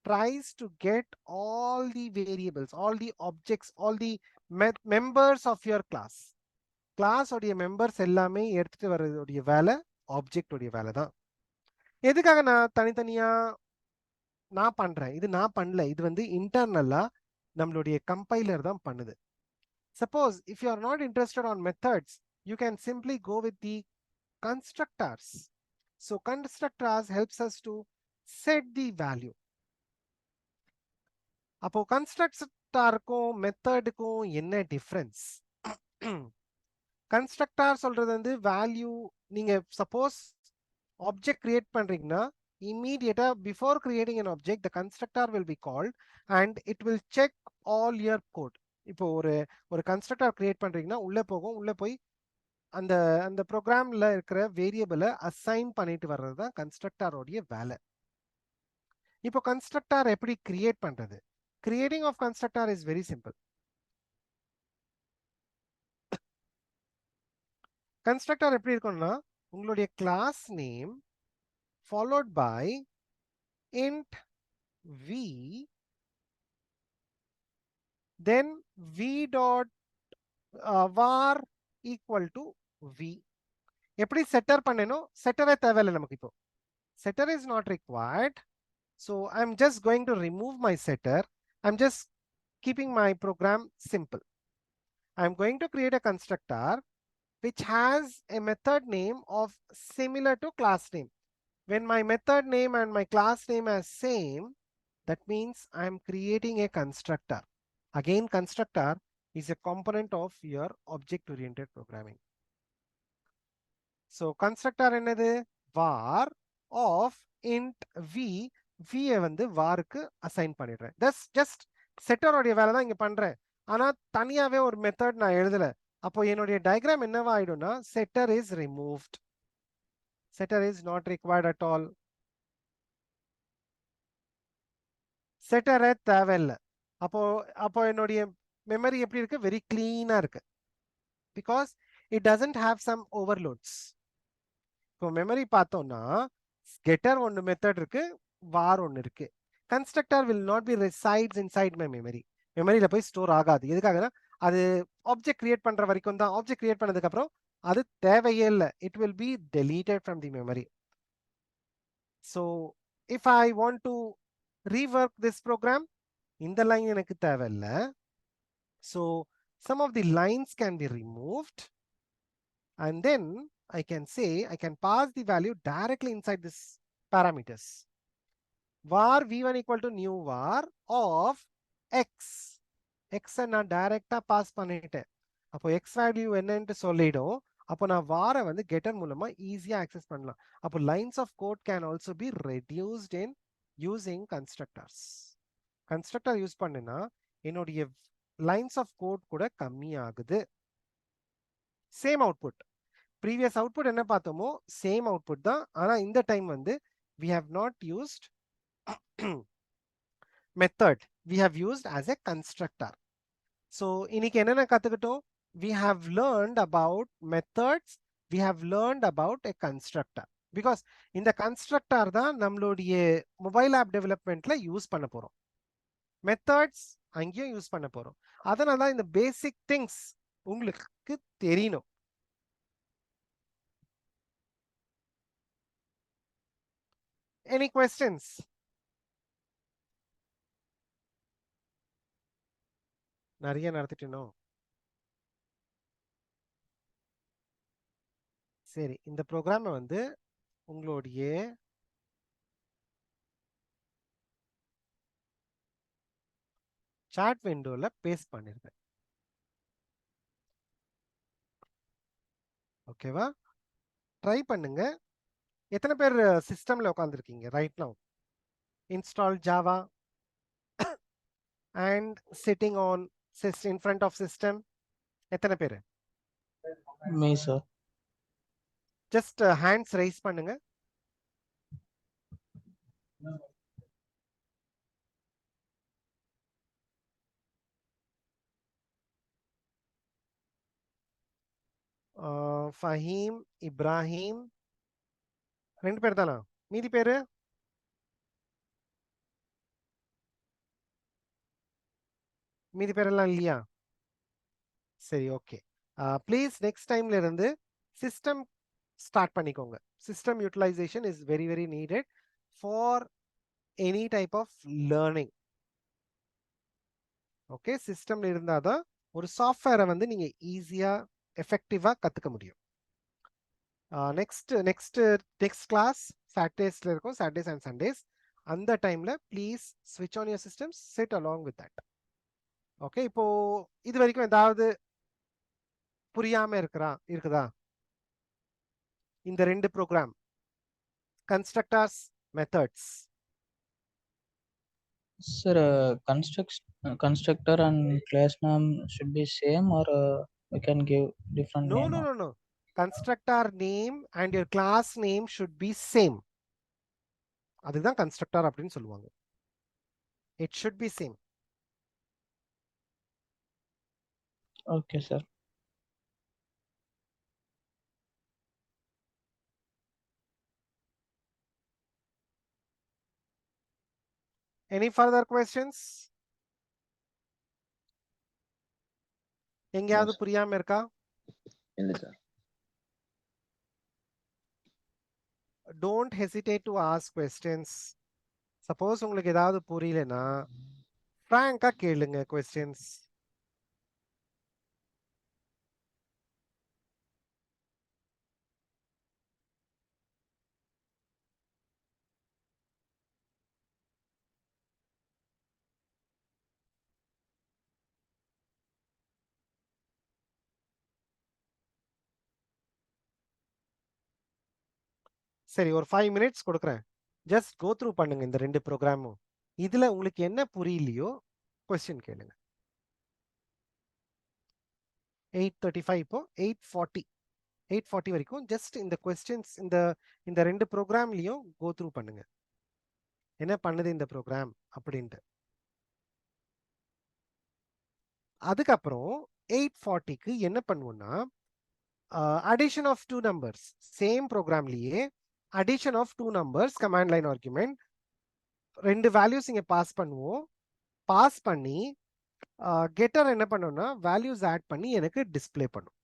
tries to get all the variables, all the objects, all the members of your class. Class உடைய members எல்லாமே எடுத்துட்டு வரதுடைய வேலை ஆப்ஜெக்ட் உடைய வேலை தான். எதுக்காக நான் தனித்தனியா நான் பண்றேன்? இது நான் பண்ணல, இது வந்து இன்டர்னலா நம்மளுடைய கம்பைலர் தான் பண்ணுது. Suppose if you are not interested on methods, you can simply go with the constructors. So constructors helps us to set the value. அப்போ கன்ஸ்ட்ரக்டாருக்கும் மெத்தடுக்கும் என்ன டிஃபரன்ஸ்? கன்ஸ்ட்ரக்டார் சொல்றது வந்து வேல்யூ. நீங்க சப்போஸ் ஆப்ஜெக்ட் கிரியேட் பண்றீங்கன்னா immediately before creating an object the constructor will be called and it will check all your code. இப்போ ஒரு constructor create பண்றீங்கன்னா உள்ள போகும், உள்ள போய் அந்த அந்த ப்ரோக்ராம்ல இருக்கிற வேரியபிளை அசைன் பண்ணிட்டு வர்றது தான் கன்ஸ்ட்ரக்டரோடைய வேலை. இப்போ கன்ஸ்ட்ரக்டர் எப்படி கிரியேட் பண்றது? Creating of constructor is very simple. Constructor எப்படி இருக்கும்னா உங்களுடைய class name followed by int v, then v dot var equal to v. எப்படி setter பண்ணேனோ செட்டரே தேவையில்லை நமக்கு. இப்போ setter is not required, so I'm just going to remove my setter. I'm just keeping my program simple. I'm going to create a constructor which has a method name of similar to class name. When my method name and my class name are same, that means I'm creating a constructor. Again, constructor is a component of your object-oriented programming. So constructor என்னது? var of int v, v வந்து varக்கு assign பண்ணிடுறேன். Just செட்டரோடைய வேலை தான் இங்க பண்றேன். ஆனா தனியாவே ஒரு மெத்தட் நான் எழுதல. அப்போ என்னுடைய டயக்ராம் என்னவா ஆயிடும்னா setter is removed, setter is not required at all. செட்டரை தேவையில்லை. அப்போ அப்போ என்னுடைய மெமரி எப்படி இருக்கு? வெரி கிளீனா இருக்கு. Because it doesn't have some overloads. இப்போ மெமரி பார்த்தோம்னா கெட்டர் ஒன்று மெத்தட் இருக்கு, வார் ஒன்று இருக்கு. Constructor will not be resides inside my memory. மெமரியில போய் ஸ்டோர் ஆகாது. எதுக்காகனா அது ஆப்ஜெக்ட் கிரியேட் பண்ற வரைக்கும் தான். ஆப்ஜெக்ட் கிரியேட் பண்ணதுக்கு அப்புறம் அது தேவையே இல்லை. It will B deleted from the memory. So if I want to rework this program, இந்த லைன் எனக்கு தேவையில்லை. So some of the lines can be removed, and then I can say I can pass the value directly inside this parameters. var v1 equal to new var of x. x நான் டைரக்டா pass பண்ணிட்டேன். அப்போ x value என்னன்னு சொல்லிடும். அப்போ நான் வாரை வந்து getter மூலமா ஈஸியா ஆக்சஸ் பண்ணலாம். அப்போ lines of code can also be reduced in using constructors. Constructor use பண்ணுனா என்னுடைய லைன்ஸ் ஆஃப் கோட் கூட கம்மி ஆகுது. சேம் அவுட்புட், ப்ரீவியஸ் அவுட்புட் என்ன பார்த்தோமோ சேம் அவுட்புட் தான். ஆனா இந்த டைம் வந்து we have not used method, we have used as a constructor. So இன்னைக்கு என்னென்ன கத்துக்கிட்டோம்? We have learned about methods, we have learned about a constructor. Because இந்த constructor தான் நம்மளுடைய மொபைல் ஆப் டெவலப்மெண்ட்ல யூஸ் பண்ண போறோம். மெத்தட்ஸ் அங்கேயும் யூஸ் பண்ண போறோம். அதனால தான் இந்த பேசிக் திங்ஸ் உங்களுக்கு தெரியணும். Any questions? நிறைய நடத்திட்டோம். சரி, இந்த ப்ரோக்ராமை வந்து உங்களுடைய சாட் விண்டோல பேஸ்ட் பண்ணிருக்கேன். ஓகேவா? ட்ரை பண்ணுங்க. எத்தனை பேர் சிஸ்டம்ல உட்காந்துருக்கீங்க right now? Install Java and sitting on in front of system. எத்தனை பேர்? Me, sir. Just hands raise பண்ணுங்க. ஃபஹீம், இப்ராஹிம், 2 பேர் தானா? மீதி பேரு? மீதி பேரெல்லாம் இல்லையா? சரி, ஓகே. ப்ளீஸ் நெக்ஸ்ட் டைம்ல இருந்து சிஸ்டம் ஸ்டார்ட் பண்ணிக்கோங்க. System utilization is very very needed for any type of learning. Okay, சிஸ்டம்ல இருந்தால் தான் ஒரு சாஃப்ட்வேரை வந்து நீங்க ஈஸியா எஃபெக்டிவா கத்துக்க முடியும். நெக்ஸ்ட் கிளாஸ் சாட்டர்டேஸ்ல இருக்கும், சாட்டர்டேஸ் அண்ட் சண்டேஸ். அந்த டைம்ல ப்ளீஸ் ஸ்விட்ச் on your systems, sit along with that. Okay, இப்போ இது வரைக்கும் ஏதாவது புரியாம இருக்குதா? இந்த 2 program constructors, methods. Sir, constructor and class name should be same, or we can give different No, name? no, no, no. Constructor name and your class name should be same. அதுதான் constructor அப்படின்னு சொல்லுவாங்க. It should be same. Okay, sir. Any further questions? எங்கயாவது புரியாம இருக்கா? இல்ல sir. Don't hesitate to ask questions. Suppose உங்களுக்கு ஏதாவது புரியலனா ஃப்ராங்கா கேளுங்க questions. சரி, ஒரு 5 மினிட்ஸ் கொடுக்குறேன். ஜஸ்ட் கோ த்ரூ பண்ணுங்க இந்த 2 ப்ரோக்ராமும். இதுல உங்களுக்கு என்ன புரியலையோ கொஸ்டின் கேளுங்க. 8:35 இப்போ 8:40 வரைக்கும் ஜஸ்ட் இந்த கொஸ்டின்ஸ் இந்த இந்த 2 ப்ரோக்ராம்லயும் கோ த்ரூ பண்ணுங்க. என்ன பண்ணுது இந்த ப்ரோக்ராம் அப்படின்ட்டு. அதுக்கப்புறம் 8:40க்கு என்ன பண்ணுவோம்னா அடிஷன் ஆஃப் 2 நம்பர்ஸ், சேம் ப்ரோக்ராம்லயே addition of 2 numbers command line argument 2 values இங்க பாஸ் பண்ணுவோம். பாஸ் பண்ணி கெட்டர் என்ன பண்ணோம்னா வேல்யூஸ் ஆட் பண்ணி எனக்கு டிஸ்ப்ளே பண்ணணும்.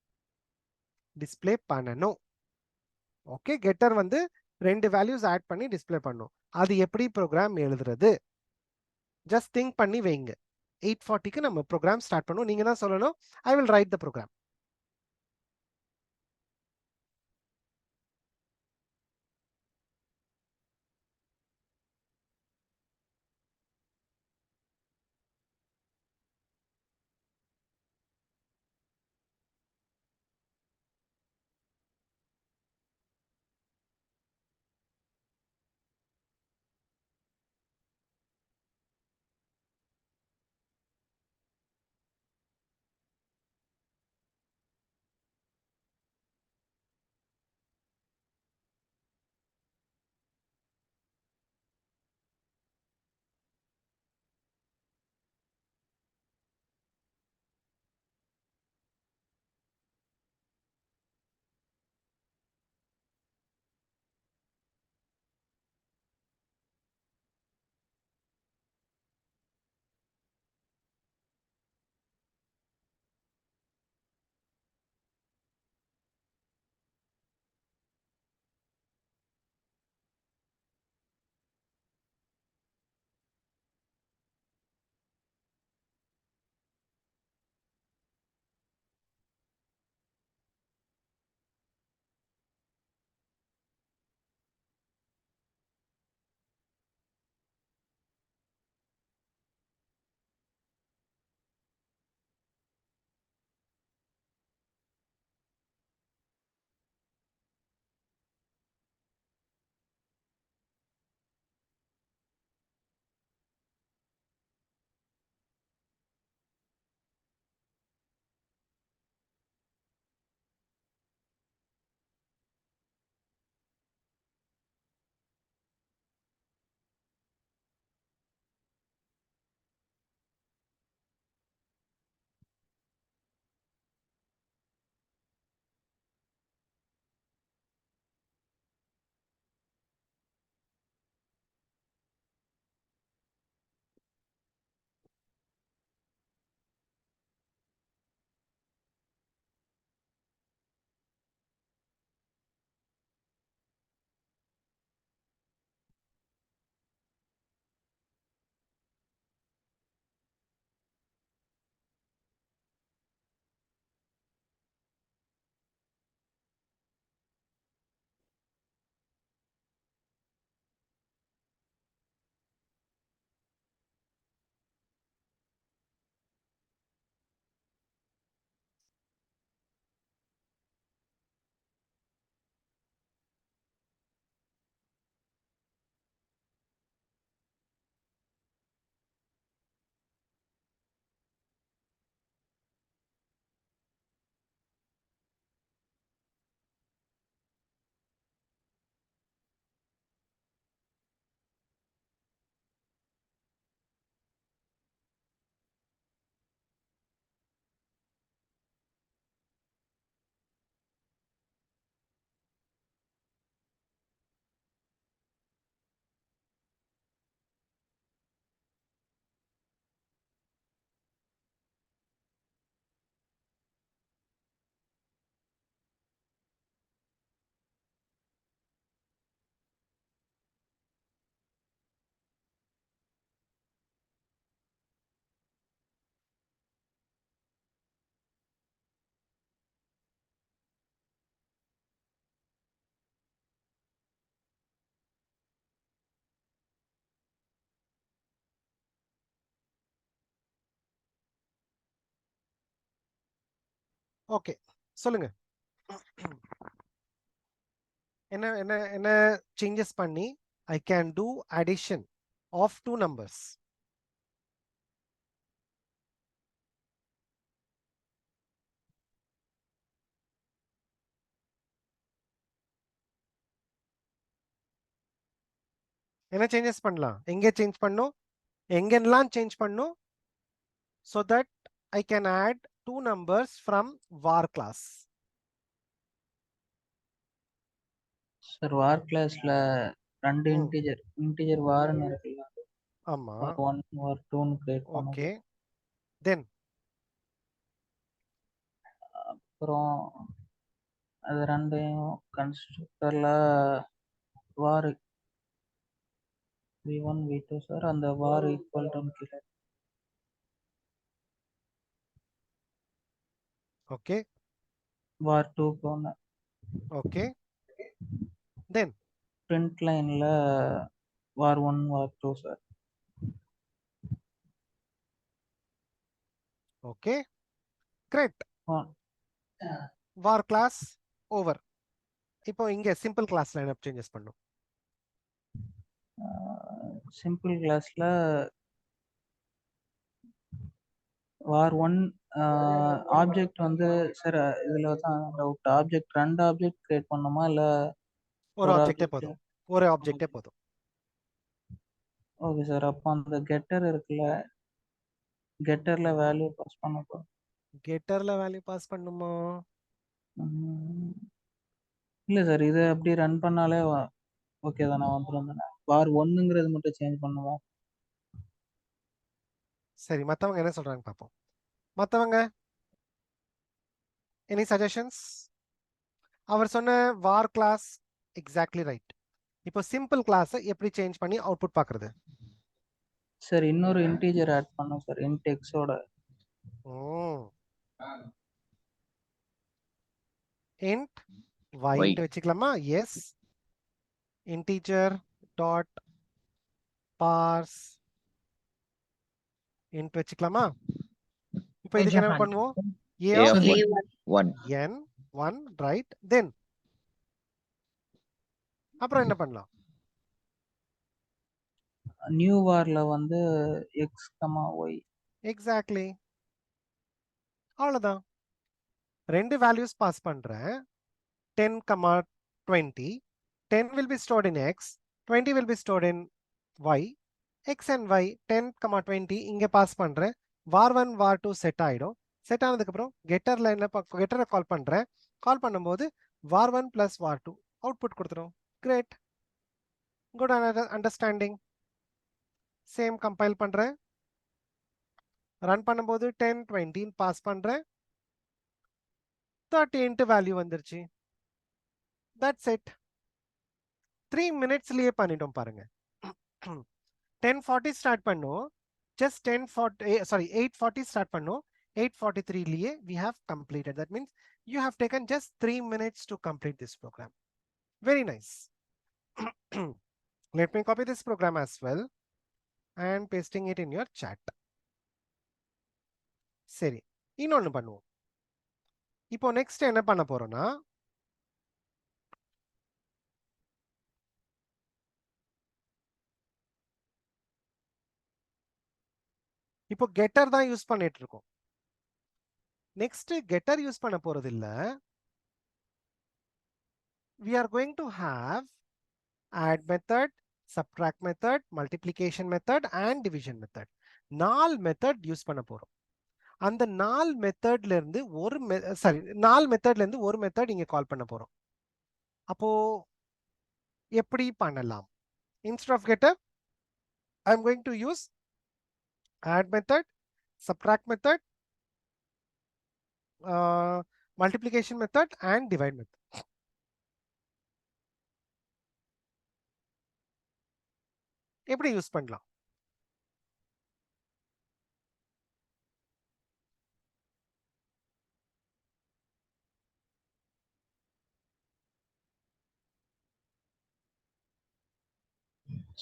ஓகே, கெட்டர் வந்து 2 வேல்யூஸ் ஆட் பண்ணி டிஸ்ப்ளே பண்ணும். அது எப்படி ப்ரோக்ராம் எழுதுறது ஜஸ்ட் திங்க் பண்ணி வைங்க. 8:40க்கு நம்ம ப்ரோக்ராம் ஸ்டார்ட் பண்ணுவோம். நீங்க தான் சொல்லணும். I will write the program. Okay, சொல்லுங்க. என்ன சேஞ்சஸ் பண்ணி I can do addition of two numbers. என்ன சேஞ்சஸ் பண்ணலாம்? எங்க சேஞ்ச் பண்ணும்? எங்கெல்லாம் சேஞ்ச் பண்ணும்? So that I can add two numbers from var class. Sir var கிளாஸ்ல ரெண்டு இன்டிஜர் வார்னு இருக்குல்ல, ஆமா. வார் 1 வார் 2ன்னு கிரியேட் பண்ணோம். Okay. Then அப்புறம் அது ரெண்டையும் கன்ஸ்ட்ரக்டர்ல வார் v1 v2 சார் அந்த வார் ஈக்குவல் டு கீழே. okay. வார் 2 போன Okay. Then பிரிண்ட் லைன்ல வார் 1 வார் 2 sir. okay. Great. var class over. இப்போ இங்க சிம்பிள் கிளாஸ்ல என்ன சேஞ்சஸ் பண்ணும்? சிம்பிள் கிளாஸ்ல வார் 1 ஆப்ஜெக்ட் வந்து சார் இதுல தான் டவுட். ஆப்ஜெக்ட் ரெண்டு ஆப்ஜெக்ட் கிரியேட் பண்ணுமா இல்ல ஒரு ஆப்ஜெக்டே போதும். ஒரு ஆப்ஜெக்டே போதும். Okay sir. அப்போ அந்த கெட்டர் இருக்குல்ல, கெட்டர்ல வேல்யூ பாஸ் பண்ண போறோம். கெட்டர்ல வேல்யூ பாஸ் பண்ணுமா? இல்ல சார், இது அப்படி ரன் பண்ணாலே ஓகே தானே, வந்துடும் தானே. வார் 1ங்கிறது மட்டும் சேஞ்ச் பண்ணுவோம். சரி, மத்தவங்க என்ன சொல்றாங்க பாப்போம். மத்தவங்க எனி சஜஷன்ஸ்? அவர் சொன்ன var class எக்ஸாக்ட்லி ரைட். இப்போ சிம்பிள் கிளாஸ் எப்படி சேஞ்ச் பண்ணி அவுட்புட் பார்க்கிறது? சார் இன்னொரு இன்டிஜர் ஆட் பண்ணோம் சார், int x-ஓட. int y வச்சுக்கலாமா? Yes. Integer dot parse int வச்சுக்கலாமா? இப்போ இதுக்கு என்ன பண்ணுவோம்? a of n 1 right. Then அப்புறம் என்ன பண்ணலாம்? நியூ வார்ல வந்து x, y. எக்ஸாக்ட்லி. அவ்வளவுதான். ரெண்டு வேல்யூஸ் பாஸ் பண்றேன். 10, 20. 10 will be stored in x, 20 will be stored in y. x and y 10, 20 இங்க பாஸ் பண்றேன். var 1 var 2 செட் ஆயிடும். செட் ஆனதுக்கு அப்புறம் கெட்டர்ல என்ன கெட்டரை கால் பண்றேன். கால் பண்ணும்போது var 1 plus var 2 அவுட்புட் கொடுத்துரும். Great. Good understanding. Same compile பண்றேன். ரன் பண்ணும்போது 10, 20 பாஸ் பண்றேன். 30 வேல்யூ வந்துருச்சு. That's it. 3 minutesலயே பண்ணிட்டோம் பாருங்க. 10:40 ஸ்டார்ட் பண்ணோம். Just 8:40 ஸ்டார்ட் பண்ணோம். 8:43லயே we have completed. That means you have taken just 3 minutes to complete this program. Very nice. Let me copy this program as well and pasting it in your chat. சரி, இன்னொன்னு பண்ணுவோம். இப்போ next என்ன பண்ண போறோம்னா, இப்போ getter தான் use பண்ணிட்டு இருக்கோம். நெக்ஸ்ட் கெட்டர் யூஸ் பண்ண போறது இல்ல. We are going to have add method, subtract method, multiplication method and division method. 4 method use பண்ண போறோம். அந்த 4 மெத்தட்ல இருந்து ஒரு 4 மெத்தட்ல இருந்து ஒரு மெத்தட் இங்க கால் பண்ண போறோம். அப்போ எப்படி பண்ணலாம்? Instead of getter, I am going to use add method, subtract method, multiplication method and divide method. எப்படி யூஸ் பண்ணலாம்?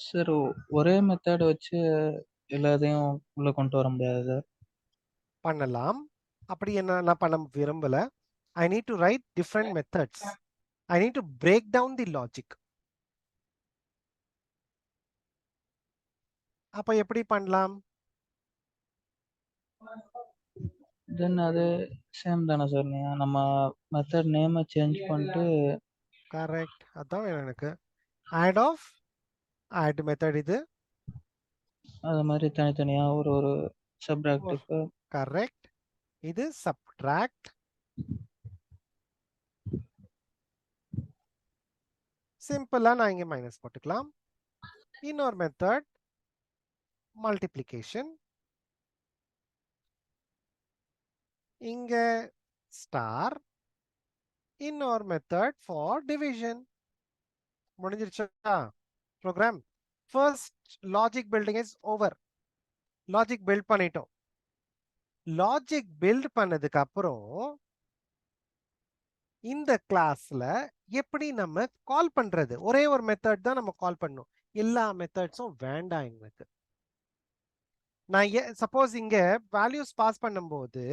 சார் ஒரே மெத்தட் வச்சு எல்லாத்தையும் உள்ள கொண்டு வர முடியாது சார். பண்ணலாம். அப்படி என்ன நான் பண்ண விரும்பல. I need to write different methods. I need to break down the logic. அப்ப எப்படி பண்ணலாம்? தென் அது சேம் தானே சார்? நம்ம மெத்தட் நேமை சேஞ்ச் பண்ணிட்டு கரெக்ட், அதான் வேணும் எனக்கு. add மெத்தட் இது. அது மாதிரி தனித்தனியா ஒரு சப்ட்ராக்டுக்கு. கரெக்ட், இது சப்ட்ராக்ட். சிம்பிளா நான் இங்க மைனஸ் போட்டுக்கலாம். இன்னொரு மெத்தட் மல்டிப்ளிகேஷன், இங்க ஸ்டார். இன்னொரு மெத்தட் ஃபார் டிவிஷன். முடிஞ்சிருச்சா program? First logic building is over. Logic build பண்ணிட்டோம். லாஜிக் பில்ட் பண்ணதுக்கு அப்புறம் இந்த கிளாஸ்ல எப்படி நம்ம கால் பண்றது? ஒரே ஒரு மெத்தட் தான் நம்ம கால் பண்ணணும். எல்லா மெத்தட்ஸும் வேண்டாம் எங்களுக்கு. நான் சப்போஸ் இங்க வேல்யூஸ் பாஸ் பண்ணும்போது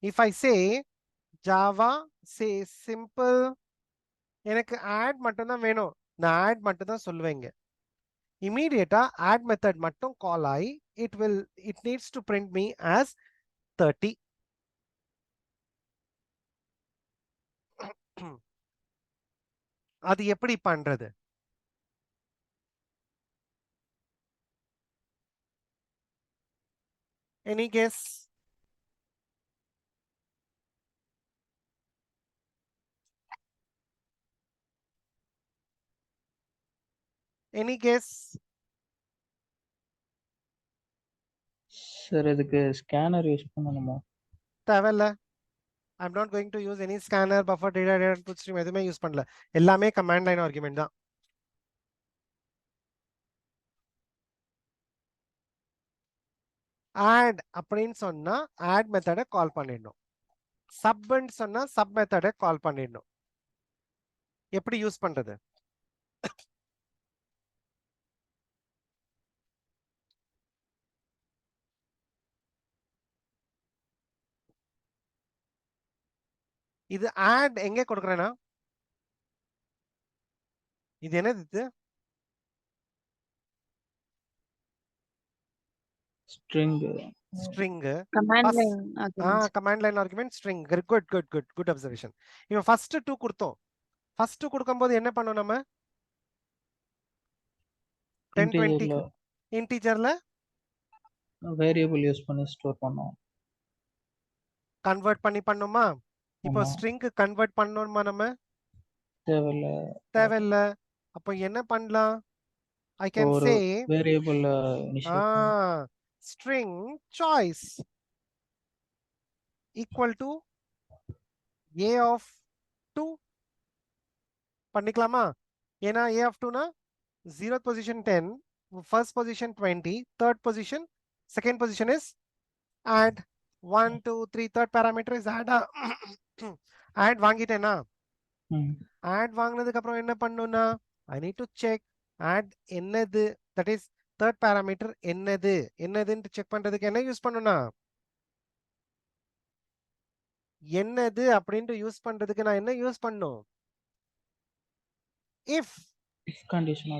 if I say java say simple, எனக்கு add மட்டும் தான் வேணும், நான் add மட்டும் தான் சொல்லுவேங்க. இமீடியட்டா add மெத்தட் மட்டும் கால் ஆகி it needs to print me as 30. அது எப்படி பண்றது? Any guess? Any guess? Sir இதுக்கு ஸ்கேனர் யூஸ் பண்ணணுமா? தேவையில்ல. I'm not going to use any scanner, buffer, data input stream எதுவுமே யூஸ் பண்ணல. எல்லாமே கமாண்ட் லைன் ஆர்குமெண்ட் தான். add அப்படின்னு சொன்னா add மெத்தடை கால் பண்ணிடணும். சப்ன்னு சொன்னா சப் மெத்தடை கால் பண்ணிடணும். எப்படி யூஸ் பண்றது? இது add எங்க கொடுக்குறேன்னா, இது என்னது? இது string. Command line command line argument string. Good observation. இப்போ ஃபர்ஸ்ட் 2 கொடுத்தோம். ஃபர்ஸ்ட் 2 கொடுக்கும்போது என்ன பண்ணோம் நம்ம? 1020 இன்டிஜர்ல வேரியபிள் யூஸ் பண்ணி ஸ்டோர் பண்ணோம். கன்வர்ட் பண்ணி பண்ணோமா? இப்போ ஸ்ட்ரிங்க்கு கன்வர்ட் பண்ணணுமா நம்ம? தேவையில்ல. அப்போ என்ன பண்ணலாம்? I can say variable string choice equal to a of 2 பண்ணிக்கலாமா? ஏன்னா a of 2 னா 0th position 10, first position 20, third position, second position is add 1 2 3, third parameter is add. add வாங்கிட்டேனா? add வாங்கினதுக்கு அப்புறம் என்ன பண்ணணும்னா I need to check add என்னது, that is third parameter என்னதுன்னு check பண்றதுக்கு என்ன யூஸ் பண்ணணும்னா, என்னது அப்படின்ட்டு யூஸ் பண்றதுக்கு நான் என்ன யூஸ் பண்ணணும்? if condition.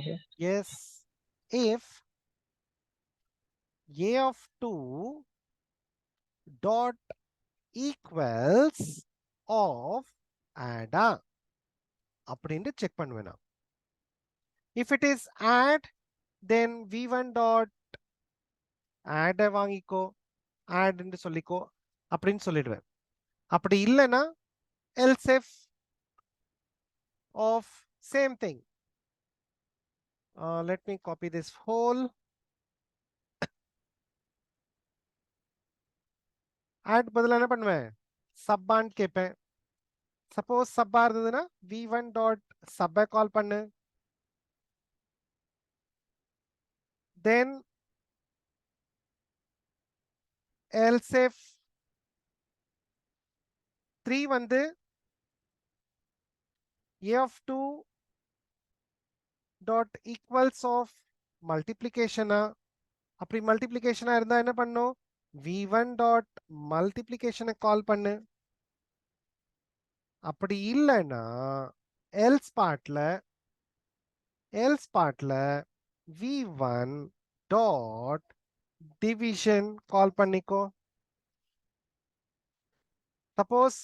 yes, if a of 2 dot equals of add அப்படின்ட்டு செக் பண்ணுவேன். if it is add, then v1 dot add வாங்கிக்கோ, add ன்னு சொல்லிக்கோ அப்படின்னு சொல்லிடுவேன். அப்படி இல்லைன்னா else if of same thing. Let me copy this whole. add பதிலா என்ன பண்ணுவேன்? சப்பான்னு கேட்பேன். சப்போஸ் சப்பா இருந்ததுன்னா v1 டாட் சப்பை கால் பண்ணு. then else if 3 வந்து a of 2 dot equals of multiplication. அப்படி மல்டிப்ளிகேஷனா இருந்தா என்ன பண்ணும்? v1 dot multiplication கால் பண்ணு. அப்படி இல்லைன்னா else partல v1 dot division கால் பண்ணிக்கோ. சப்போஸ்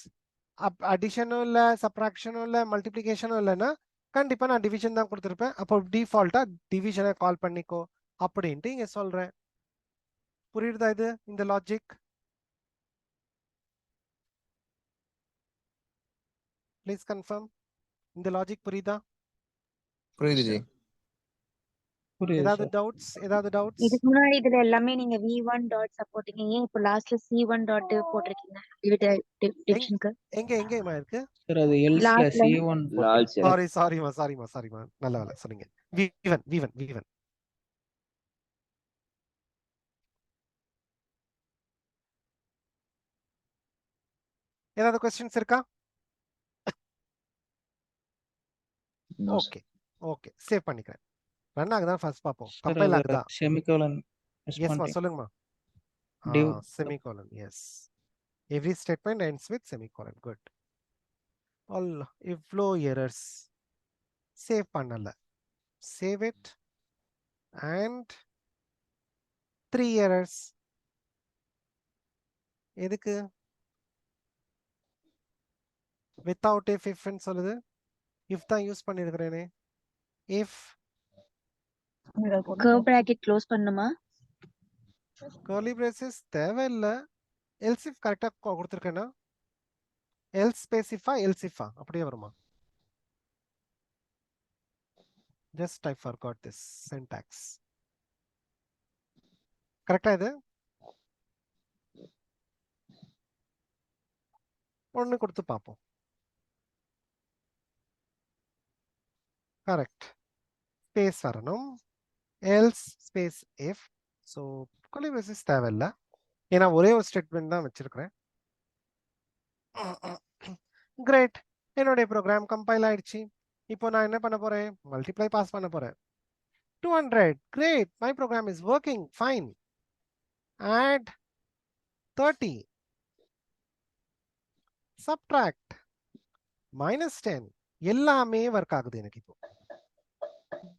அடிஷனும் இல்லை சப்ராக்ஷனும் இல்லை மல்டிப்ளிகேஷனும் இல்லைன்னா கண்டிப்பா நான் டிவிஷன் தான் கொடுத்துருப்பேன். அப்போ டிஃபால்ட்டா டிவிஷனை கால் பண்ணிக்கோ அப்படின்ட்டு இங்க சொல்றேன். புரியுதா இது இந்த லாஜிக்? Please confirm. இந்த லாஜிக் புரியுதா? புரியுது ஜி. புரியுது ஏதாவது சார். டவுட்ஸ்? இதுக்கு முன்னாடி இதுல எல்லாமே நீங்க v1 டாட் சப்போர்ட்டிங்க, ஏன் இப்போ லாஸ்ட்ல c1 டாட் போட்டிருக்கீங்க டிவிஷனுக்கு? எங்கேயுமா இருக்கு? சார் அது எல்ஸ்ல லாஸ்ட்ல C1 போட்டு. சாரிமா நல்ல வேலை சொன்னீங்க. v1 ஏதாவது கொஸ்டின்ஸ் இருக்கா? No, sir. ஓகே சேவ் பண்ணிக்கிறேன். ரன் ஆகுதான் ஃபர்ஸ்ட் பாப்போம். சார் கம்பைல் அது ஆகுதா? செமிகோலன் மிஸ் எஸ்மா பண்ணிட்டேன். சொல்லுங்கம்மா. Div. Semicolon yes. Every statement ends with semicolon. Good. All இவ்ளோ எரர்ஸ் சேவ் பண்ணல. Save it and 3 errors. எதுக்கு? வித்தவுட் if ன்னு சொல்லுது. if தான் யூஸ் பண்ணிருக்கிறேனே. if கர்வ் பிராக்கெட் க்ளோஸ் பண்ணுமா? curly braces தேவையில்லை. else if கரெக்டா கொடுத்துருக்கேன்னா else specify else if அப்படியே வருமா? just I forgot this syntax. கரெக்டா இது? ஒன்னு கொடுத்து பார்ப்போம். கரெக்ட். ஸ்பேஸ் வரணும். else space if. So curly braces தேவையில்லை. ஏன்னா ஒரே ஒரு ஸ்டேட்மெண்ட் தான் வச்சிருக்கிறேன். கிரேட். என்னுடைய ப்ரோக்ராம் கம்பைல் ஆயிடுச்சு. இப்போ நான் என்ன பண்ண போறேன்? மல்டிப்ளை பாஸ் பண்ண போறேன். 200. Great. My program is working fine. add 30. subtract -10. எல்லாமே ஒர்க் ஆகுது எனக்கு இப்போ.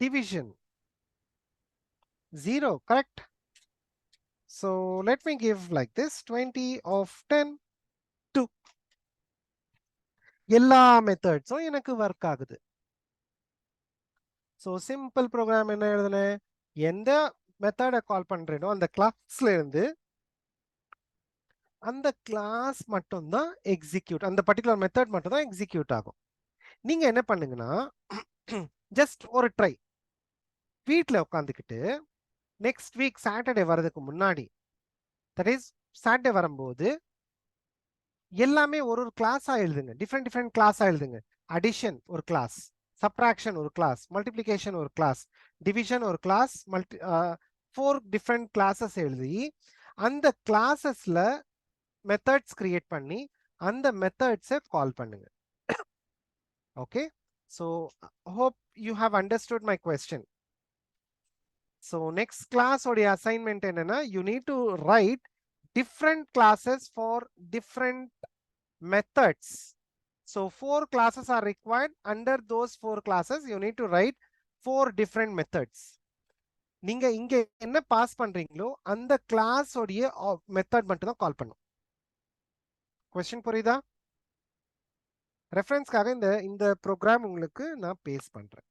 Division 0. Correct. So let me give like this 20 of 10 2. எல்லா மெத்தட்ஸும் எனக்கு ஒர்க் ஆகுது. ஸோ சிம்பிள் ப்ரோக்ராம் என்ன எழுதுனேன்? எந்த மெத்தடை கால் பண்றேனோ அந்த கிளாஸ்ல இருந்து அந்த கிளாஸ் மட்டும் தான் எக்ஸிக்யூட், அந்த பர்டிகுலர் மெத்தட் மட்டும் தான் எக்ஸிக்யூட் ஆகும். நீங்க என்ன பண்ணுங்கன்னா ஜஸ்ட் ஒரு ட்ரை. வீட்டில் உட்காந்துக்கிட்டு நெக்ஸ்ட் வீக் சாட்டர்டே வர்றதுக்கு முன்னாடி, தட் இஸ் சாட்டர்டே வரும்போது எல்லாமே ஒரு கிளாஸா எழுதுங்க. டிஃப்ரெண்ட் கிளாஸா எழுதுங்க. அடிஷன் ஒரு கிளாஸ், சப்ராக்ஷன் ஒரு கிளாஸ், மல்டிப்ளிகேஷன் ஒரு கிளாஸ், டிவிஷன் ஒரு கிளாஸ், 4 டிஃப்ரெண்ட் கிளாஸஸ் எழுதி அந்த கிளாஸஸ்ல மெத்தட்ஸ் கிரியேட் பண்ணி அந்த மெத்தட்ஸை கால் பண்ணுங்க. Okay, so hope you have understood my question. So next class உடைய அசைன்மெண்ட் என்னன்னா, you need to write different classes for different methods. So 4 classes are required. Under those 4 classes you need to write 4 different methods. நீங்க இங்க என்ன pass பண்றீங்களோ அந்த class உடைய method மட்டும் தான் கால் பண்ணும். क्वेश्चन புரியுதா? ரெஃபரன்ஸ்க்காக இந்த ப்ரோக்ராம் உங்களுக்கு நான் பேஸ்ட் பண்றேன்.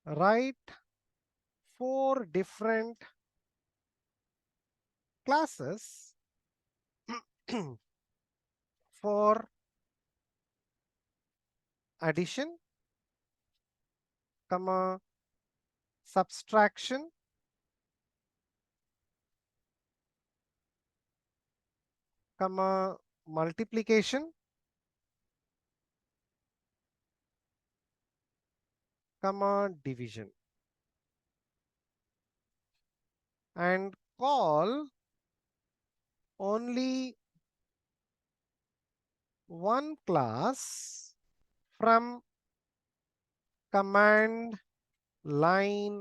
write 4 different classes for addition, comma subtraction, comma multiplication, comma division, and call only one class from command line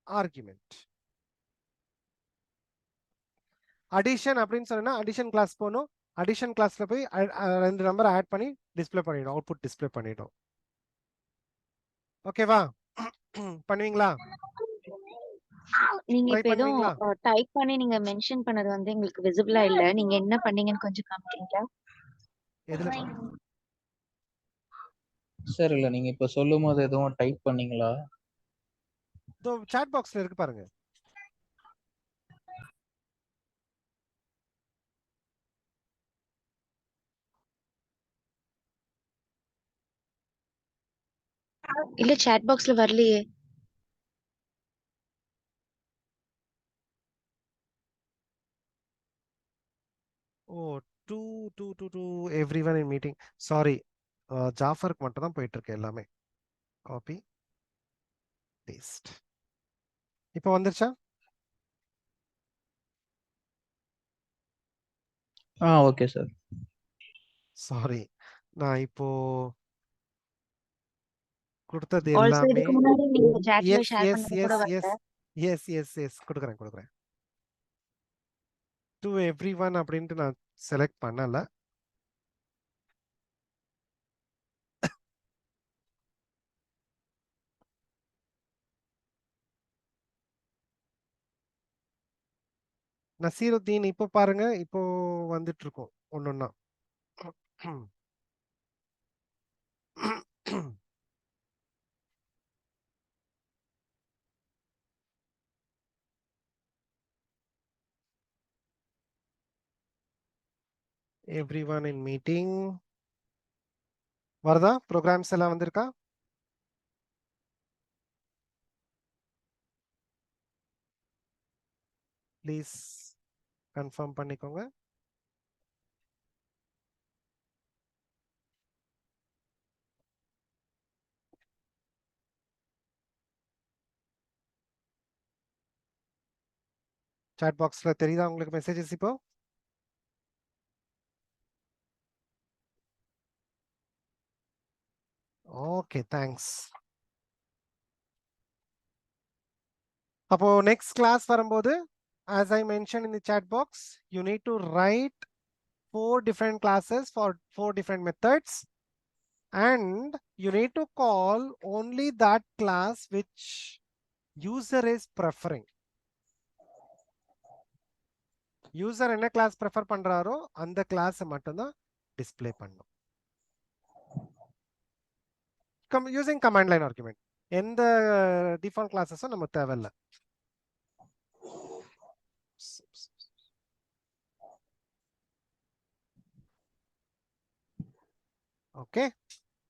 argument. addition அப்படின்னு சொன்னா addition class போணும். addition classல போய் ரெண்டு நம்பர் ஆட் பண்ணி டிஸ்ப்ளே பண்ணிடும், அவுட்புட் டிஸ்ப்ளே பண்ணிடும். ஓகேவா? பண்ணுவீங்களா? நீங்க ட்ரை இப்ப ஏதோ பண்ணுவீங்களா? டைப் பண்ணி நீங்க மென்ஷன் பண்ணது வந்து எங்களுக்கு விசிபிளா இல்ல. நீங்க என்ன பண்ணீங்கன்னு கொஞ்சம் காமிக்கிறீங்களா? எதுல? சார் இல்ல நீங்க இப்ப சொல்லும் போது எதுவும் டைப் பண்ணீங்களா? இதோ சாட் பாக்ஸ்ல இருக்கு பாருங்க. இல்ல சாட் பாக்ஸ்ல வரலையே. Oh, to everyone in meeting. Sorry, ஜாஃபருக்கு மட்டும் தான் போயிட்டு இருக்கு எல்லாமே. Copy paste. இப்போ வந்துருச்சா? Okay sir. சாரி, நான் இப்போ கொடுத்தது ஆல்சோ எல்லாமே இதுக்கு முன்னாடி நீங்க சாட்ல எஸ் ஷேர் எஸ் பண்ணது கூட எஸ் வரல. எஸ் எஸ் எஸ் எஸ் கொடுக்குறேன். டு எவ்ரி ஒன் அப்படின்ட்டு நான் செலக்ட் பண்ணல. நசீருத்தீன் இப்போ பாருங்க, இப்போ வந்துட்டு இருக்கோம் ஒன்னொன்னா. everyone in meeting வருதா? ப்ரோக்ராம்ஸ் எல்லாம் வந்திருக்கா? ப்ளீஸ் கன்ஃபார்ம் பண்ணிக்கோங்க. சாட் பாக்ஸ்ல தெரியுதா உங்களுக்கு மெசேஜஸ் இப்போ? Okay, thanks. அப்போ நெக்ஸ்ட் கிளாஸ் வரும்போது, as I mentioned in the chat box, you need to write 4 different classes for 4 different methods, and you need to call only that class which user is preferring. User என்ன class prefer பண்றாரோ அந்த class மட்டும் தான் display பண்ணும். Using command line argument. எந்த default கிளாஸஸும் நம்ம தேவையில்ல. Okay,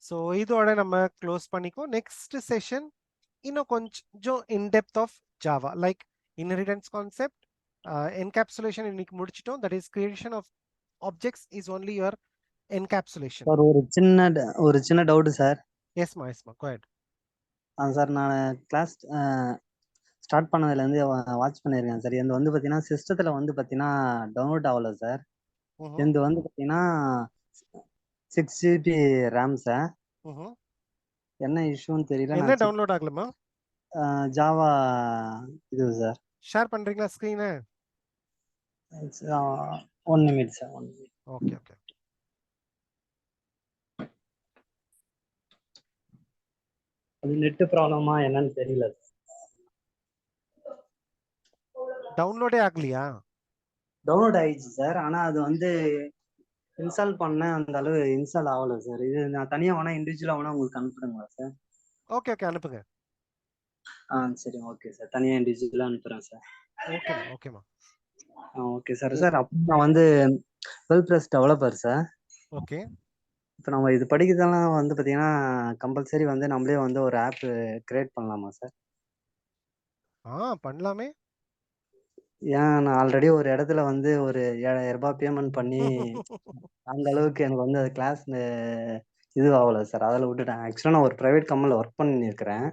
so இதோட நம்ம க்ளோஸ் பண்ணிக்கோ. நெக்ஸ்ட் செஷன் இன்னும் கொஞ்சம் in depth of Java, like inheritance concept, encapsulation இன்னைக்கு முடிச்சிட்டோம். That is creation of objects is only your encapsulation. Sir ஒரு சின்ன டவுட் சார். எஸ்மா கோ ஹெட். சார் நான் கிளாஸ் ஸ்டார்ட் பண்ணதுலேருந்து வாட்ச் பண்ணியிருக்கேன் சார். இது வந்து பார்த்தீங்கன்னா சிஸ்டத்தில் வந்து பார்த்தீங்கன்னா டவுன்லோட் ஆகல சார். இது வந்து பார்த்தீங்கன்னா 6 GB ரேம் சார். என்ன இஷ்யூன்னு தெரியல. என்ன டவுன்லோட் ஆகலமா? ஜாவா இது சார். ஷேர் பண்றீங்களா ஸ்கிரீனை? 1 நிமிட் சார். 1 நிமிட். ஓகே. அது நெட் ப்ராப்ளமா என்னன்னு தெரியல. டவுன்லோடே ஆகலையா? டவுன்லோட் ஆயிடுச்சு சார், ஆனா அது வந்து இன்ஸ்டால் பண்ண அந்த அளவு இன்ஸ்டால் ஆகல சார். இது நான் தனியா வேணா இண்டிவிஜுவலா வேணா உங்களுக்கு அனுப்புறேங்களா சார்? ஓகே அனுப்புங்க. சரி ஓகே சார், தனியா இண்டிவிஜுவலா அனுப்புறேன் சார். ஓகேமா. Okay sir. அப்போ நான் வந்து WordPress டெவலப்பர் சார். ஓகே. இப்போ நம்ம இது படிக்கிறதெல்லாம் வந்து பார்த்தீங்கன்னா கம்பல்சரி வந்து நம்மளே வந்து ஒரு ஆப் கிரியேட் பண்ணலாமா சார்? பண்ணலாமே. ஏன் நான் ஆல்ரெடி ஒரு இடத்துல வந்து ஒரு 7,000 ரூபாய் பேமெண்ட் பண்ணி அந்த அளவுக்கு எனக்கு வந்து அது கிளாஸ் இது ஆகல சார், அதில் விட்டுட்டேன். ஆக்சுவலாக நான் ஒரு ப்ரைவேட் கம்பெனியில் ஒர்க் பண்ணியிருக்கிறேன்.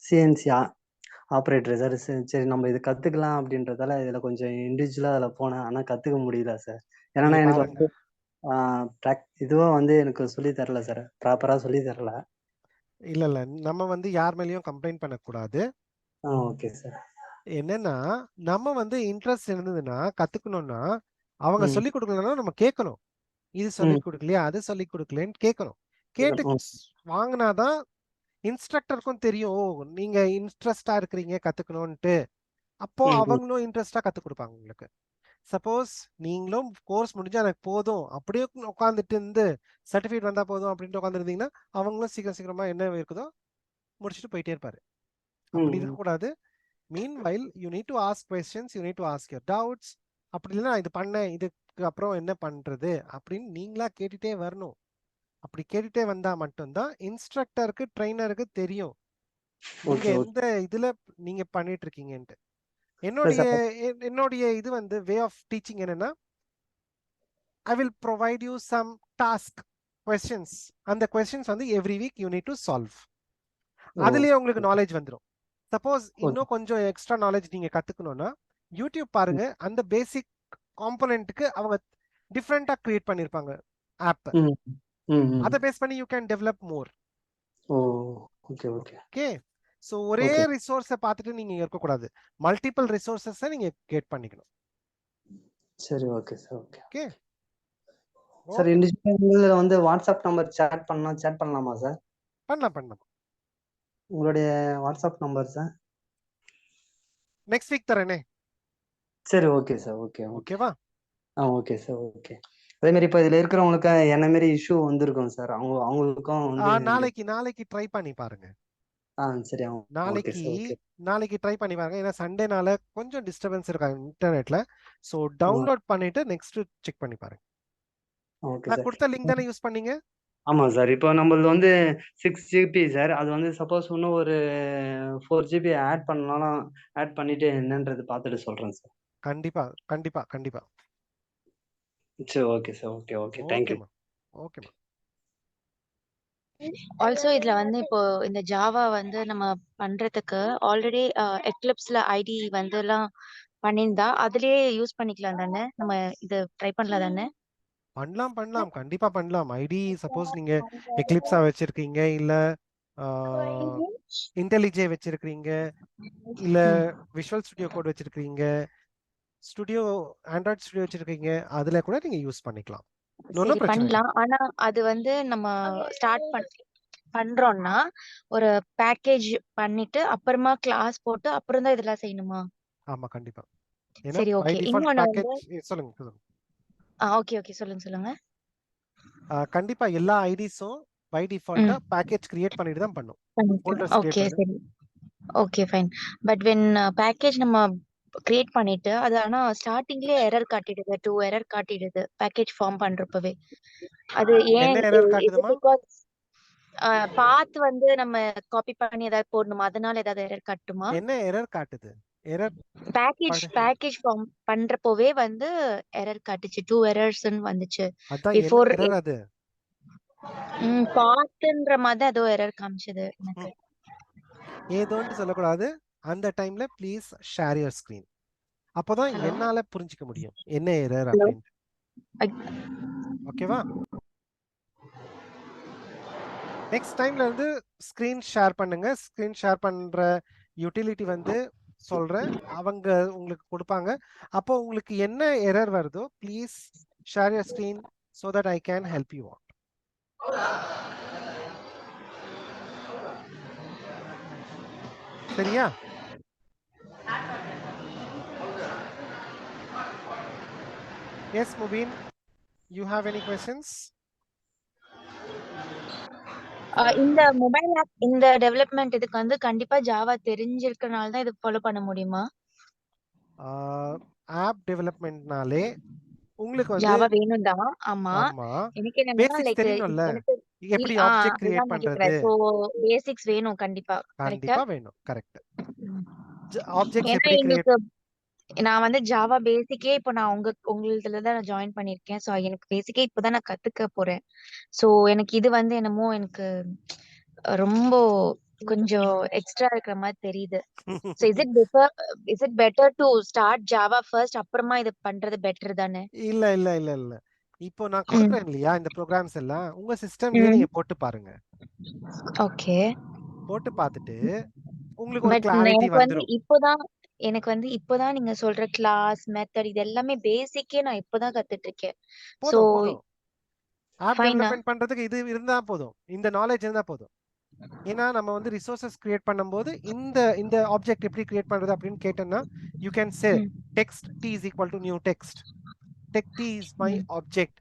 CNC operator sir. சரி நம்ம இது கத்துக்கலாம் அப்படின்றதால இதுல கொஞ்சம் இண்டிவிஜுவலா அதுல போனேன். ஆனா கத்துக்க முடியல சார். ஏன்னா இங்க எனக்கு பாருங்க. வந்து இதுவா வந்து எனக்கு சொல்லி தரல சார். ப்ராப்பரா சொல்லி தரல. இல்ல நம்ம வந்து யார் மேலயும் கம்ப்ளைண்ட் பண்ணக்கூடாது. Okay sir. என்னன்னா நம்ம வந்து இன்ட்ரெஸ்ட் இருந்ததுன்னா கத்துக்கணும்னா அவங்க ம். சொல்லி கொடுக்கலன்னா நம்ம கேட்கணும். இது சொல்லி ம். கொடுக்கலையா, அது சொல்லி கொடுக்கலன்னு கேட்கணும். கேட்டு ம். வாங்கினாதான் இன்ஸ்ட்ரக்டருக்கும் தெரியும், ஓ நீங்க இன்ட்ரெஸ்டா இருக்கிறீங்க கத்துக்கணும்ட்டு. அப்போ ம். ம். அவங்களும் இன்ட்ரெஸ்டா கத்து கொடுப்பாங்க உங்களுக்கு. சப்போஸ் நீங்களும் கோர்ஸ் முடிஞ்சா எனக்கு போதும் அப்படியே உட்காந்துட்டு இருந்து சர்டிஃபிகேட் வந்தா போதும் அப்படின்ட்டு உட்காந்துருந்தீங்கன்னா அவங்களும் சீக்கிரமா என்ன இருக்குதோ முடிச்சுட்டு போயிட்டே இருப்பாரு. அப்படி ம். இருக்கக்கூடாது. Meanwhile you need to ask questions, you need to ask your doubts. அப்படி இல்லைன்னா இது பண்ணேன், இதுக்கு அப்புறம் என்ன பண்றது அப்படின்னு நீங்களா கேட்டுட்டே வரணும். அப்படி கேட்டுட்டே வந்தா மட்டும்தான் இன்ஸ்ட்ரக்டருக்கு ட்ரெயினருக்கு தெரியும் நீங்க ஓகே ஓகே எந்த இதுல நீங்க பண்ணிட்டு இருக்கீங்கன்ட்டு. இல்ல என்னுடைய சார். என்னுடைய இது வந்து வே ஆஃப் டீச்சிங் என்னன்னா, I will provide you some task questions. அந்த கொஸ்டின்ஸ் வந்து every week you need to solve. Oh அதுலயே உங்களுக்கு நாலேஜ் வந்துடும். Suppose okay. இன்னும் கொஞ்சம் எக்ஸ்ட்ரா நாலேஜ் நீங்க கத்துக்கணும்னா யூடியூப் பாருங்க. அந்த பேசிக் காம்போனன்ட்க்கு அவங்க டிஃப்ரெண்டா கிரியேட் பண்ணிருப்பாங்க ஆப். ம். ம். ம். அதை பேஸ் பண்ணி you can develop more. Oh okay okay okay. So ஒரே ஓகே. ரிசோர்ஸை பார்த்துட்டு நீங்க இருக்கக்கூடாது. மல்டிபிள் ரிசோர்ஸஸை நீங்க கெட் பண்ணிக்கணும். சரி okay sir. Okay okay sir. Okay individual வந்து வாட்ஸ்அப் நம்பர் சேட் பண்ணலாமா சார்? பண்ணலாம். உங்களுடைய WhatsApp number sir? Next week தரேனே. சரி ஓகே சார். Okay okay. ஓகேவா? Okay sir. ஓகே. அதே மாதிரி இப்போ இதுல இருக்கிறவங்களுக்கு என்ன மாதிரி இஷ்யூ வந்திருக்கும் சார். அவங்களுக்கும் வந்து நாளைக்கு ட்ரை பண்ணி பாருங்க. சரி. Okay sir. ஓகே. நாளைக்கு ட்ரை பண்ணி பாருங்க. ஏன்னா சண்டேனால கொஞ்சம் டிஸ்டர்பன்ஸ் இருக்காங்க இன்டர்நெட்ல. ஸோ டவுன்லோட் பண்ணிட்டு நெக்ஸ்ட் செக் பண்ணி பாருங்க. ஓகே நான் சார். கொடுத்த லிங்க் தானே யூஸ் பண்ணீங்க? ஆமா சார். இப்போ நம்மளது வந்து 6 ஜிபி சார். அது வந்து சப்போஸ் இன்னும் ஒரு 4 ஜிபி ஆட் பண்ணாலும் ஆட் பண்ணிட்டு என்னன்றது பார்த்துட்டு சொல்றேன் சார். கண்டிப்பா. சரி okay sir. Okay okay. Thank you. ஓகேம்மா. ஆல்சோ இதுல வந்து இப்போ இந்த ஜாவா வந்து நம்ம பண்றதுக்கு ஆல்ரெடி எக்லிப்ஸ்ல ஐடி வந்து எல்லாம் பண்ணியிருந்தா அதுலயே யூஸ் பண்ணிக்கலாம் தானே? நம்ம இது ட்ரை பண்ணலாம் தானே? பண்ணலாம். கண்டிப்பா பண்ணலாம். ஐடி சப்போஸ் நீங்க எக்லிப்ஸா வச்சிருக்கீங்க, இல்ல இன்டெலிஜே வச்சிருக்கீங்க, இல்ல விஷுவல் ஸ்டுடியோ கோட் வச்சிருக்கீங்க, ஆண்ட்ராய்ட் ஸ்டுடியோ வச்சிருக்கீங்க, அதுல கூட நீங்க யூஸ் பண்ணிக்கலாம். ஒன்றும் சரி பிரச்சனை இல்லை. பண்ணலாம். ஆனா அது வந்து நம்ம ஸ்டார்ட் பண்றோம்னா ஒரு பேக்கேஜ் பண்ணிட்டு அப்புறமா கிளாஸ் போட்டு அப்புறம் தான் இதெல்லாம் செய்யணுமா? ஆமா கண்டிப்பா. ஏன்னா சரி பை ஓகே. டிஃபால்ட் இன்னொன்னு வந்து பேக்கேஜ் சொல்லுங்க. ஓகே சொல்லுங்க. கண்டிப்பா எல்லா ஐடிஸும் பை டிஃபால்ட்டா பேக்கேஜ் கிரியேட் பண்ணிட்டு தான் பண்ணும். ஃபோல்டர்ஸ் கிரியேட் ஓகே பண்ணி. சரி. Okay fine. But when package நம்ம கிரியேட் பண்ணிட்டு அது ஆனா ஸ்டார்டிங்லயே எரர் காட்டிடுது, 2 எரர் காட்டிடுது பேக்கேஜ் ஃபார்ம் பண்றப்பவே. அது ஏன்? என்ன எரர் இஸ் இட் காட்டுதுமா? பிகாஸ் பாத் வந்து நம்ம காப்பி பண்ணி ஏதாவது போடணுமா? அதனால ஏதாவது எரர் காட்டுமா? என்ன எரர் காட்டுது? எரர் பேக்கேஜ் ஃபார்ம் பண்றப்பவே வந்து எரர் காட்டுச்சு. 2 எரர்ஸ்ன்னு வந்துச்சு. அதான் என்ன பிஃபோர் எரர் அது? பாத்ன்ற மாதிரி ஏதோ எரர் காமிச்சது எனக்கு. ஏதோன்ட்டு சொல்லக்கூடாது. அந்த டைம்ல ப்ளீஸ் ஷேர் யுவர் ஸ்கிரீன். அப்போதான் ஹலோ என்னால புரிஞ்சுக்க முடியும் என்ன எரர் ஹலோ அப்படின்ட்டு. ஓகேவா? நெக்ஸ்ட் டைம்ல இருந்து ஸ்கிரீன் ஷேர் பண்ணுங்க. ஸ்கிரீன் ஷேர் பண்ற யூட்டிலிட்டி வந்து சொல்றேன், அவங்க உங்களுக்கு கொடுப்பாங்க. அப்போ உங்களுக்கு என்ன எரர் வருதோ please share your screen so that I can help you out. சரியா? Yes, Mubin, you have any questions? இந்த மொபைல் ஆப் இந்த டெவலப்மெண்ட் இதுக்கு வந்து கண்டிப்பா ஜாவா தெரிஞ்சிருக்கனால தான் இது ஃபாலோ பண்ண முடியுமா? ஆப் டெவலப்மெண்ட்னாலே உங்களுக்கு வந்து ஜாவா வேணும் தான். ஆமா. ஆமா எனக்கு என்னன்னா பேசிக்ஸ் லைக் தெரியணும்ல, எனக்கு எப்படி ஆப்ஜெக்ட் கிரியேட் அதுதான் நான் பண்றது. கேக்குறேன். சோ பேசிக்ஸ் வேணும் கண்டிப்பா. கரெக்ட்டா? கண்டிப்பா வேணும். கரெக்ட். ஆப்ஜெக்ட்ஸ் ஏன்னா எப்படி கிரியேட். எங்களுக்கு நான் வந்து ஜாவா பேசிக்கே இப்போ நான் உங்களுதுல தான் நான் ஜாயின் பண்ணிருக்கேன். சோ எனக்கு பேசிக்கே இப்பதான் நான் கத்துக்க போறேன். சோ எனக்கு இது வந்து என்னமோ எனக்கு ரொம்ப கொஞ்சம் எக்ஸ்ட்ரா இருக்கிற மாதிரி தெரியுது. So is it better to start Java first அப்புறமா இது பண்றது பெட்டர் தானே? இல்ல இல்ல இல்ல இல்ல. இப்போ நான் ம். கொடுக்குறேன் இல்லையா இந்த ப்ரோக்ராம்ஸ் எல்லாம் உங்க சிஸ்டம்லயே நீங்க போட்டு பாருங்க. ஓகே. போட்டு பார்த்துட்டு உங்களுக்கு ஒரு பட் கிளாரிட்டி எனக்கு வந்து இப்போதான் நீங்க சொல்ற கிளாஸ் மெத்தட் இது எல்லாமே பேசிக்கே நான் இப்போதான் கத்துட்டு இருக்கேன். சோ போதும் போதும். ஆப் ஃபைனா. டெவலப்மெண்ட் பண்றதுக்கு இது இருந்தா போதும், இந்த நாலேஜ் இருந்தா போதும். ஏன்னா நம்ம வந்து ரிசோர்சஸ் கிரியேட் பண்ணும்போது இந்த இந்த ஆப்ஜெக்ட் எப்படி கிரியேட் பண்றது அப்படின்னு கேட்டோம்னா you can say text t is equal to new text, text t is my object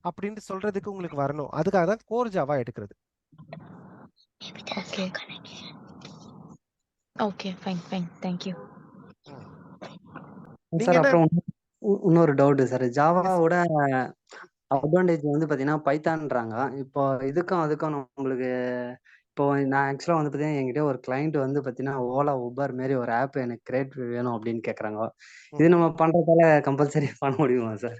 அப்படின்னு சொல்றதுக்கு உங்களுக்கு வரணும். அதுக்காக தான் கோர் ஜாவா எடுக்கிறது. Okay okay fine thank you. நீங்க சார் என்ன அப்புறம் இன்னொரு டவுட் சார், ஜாவாவோட அட்வான்டேஜ் வந்து பார்த்தீங்கன்னா பைத்தான்றாங்க. இப்போ இதுக்கும் அதுக்கும் உங்களுக்கு இப்போ நான் ஆக்சுவலாக வந்து பார்த்தீங்கன்னா என்கிட்ட ஒரு கிளைண்ட் வந்து பார்த்தீங்கன்னா ஓலா ஊபர் மாரி ஒரு ஆப் எனக்கு கிரியேட் வேணும் அப்படின்னு கேட்குறாங்க. இது நம்ம பண்றதால கம்பல்சரி பண்ண முடியுமா சார்?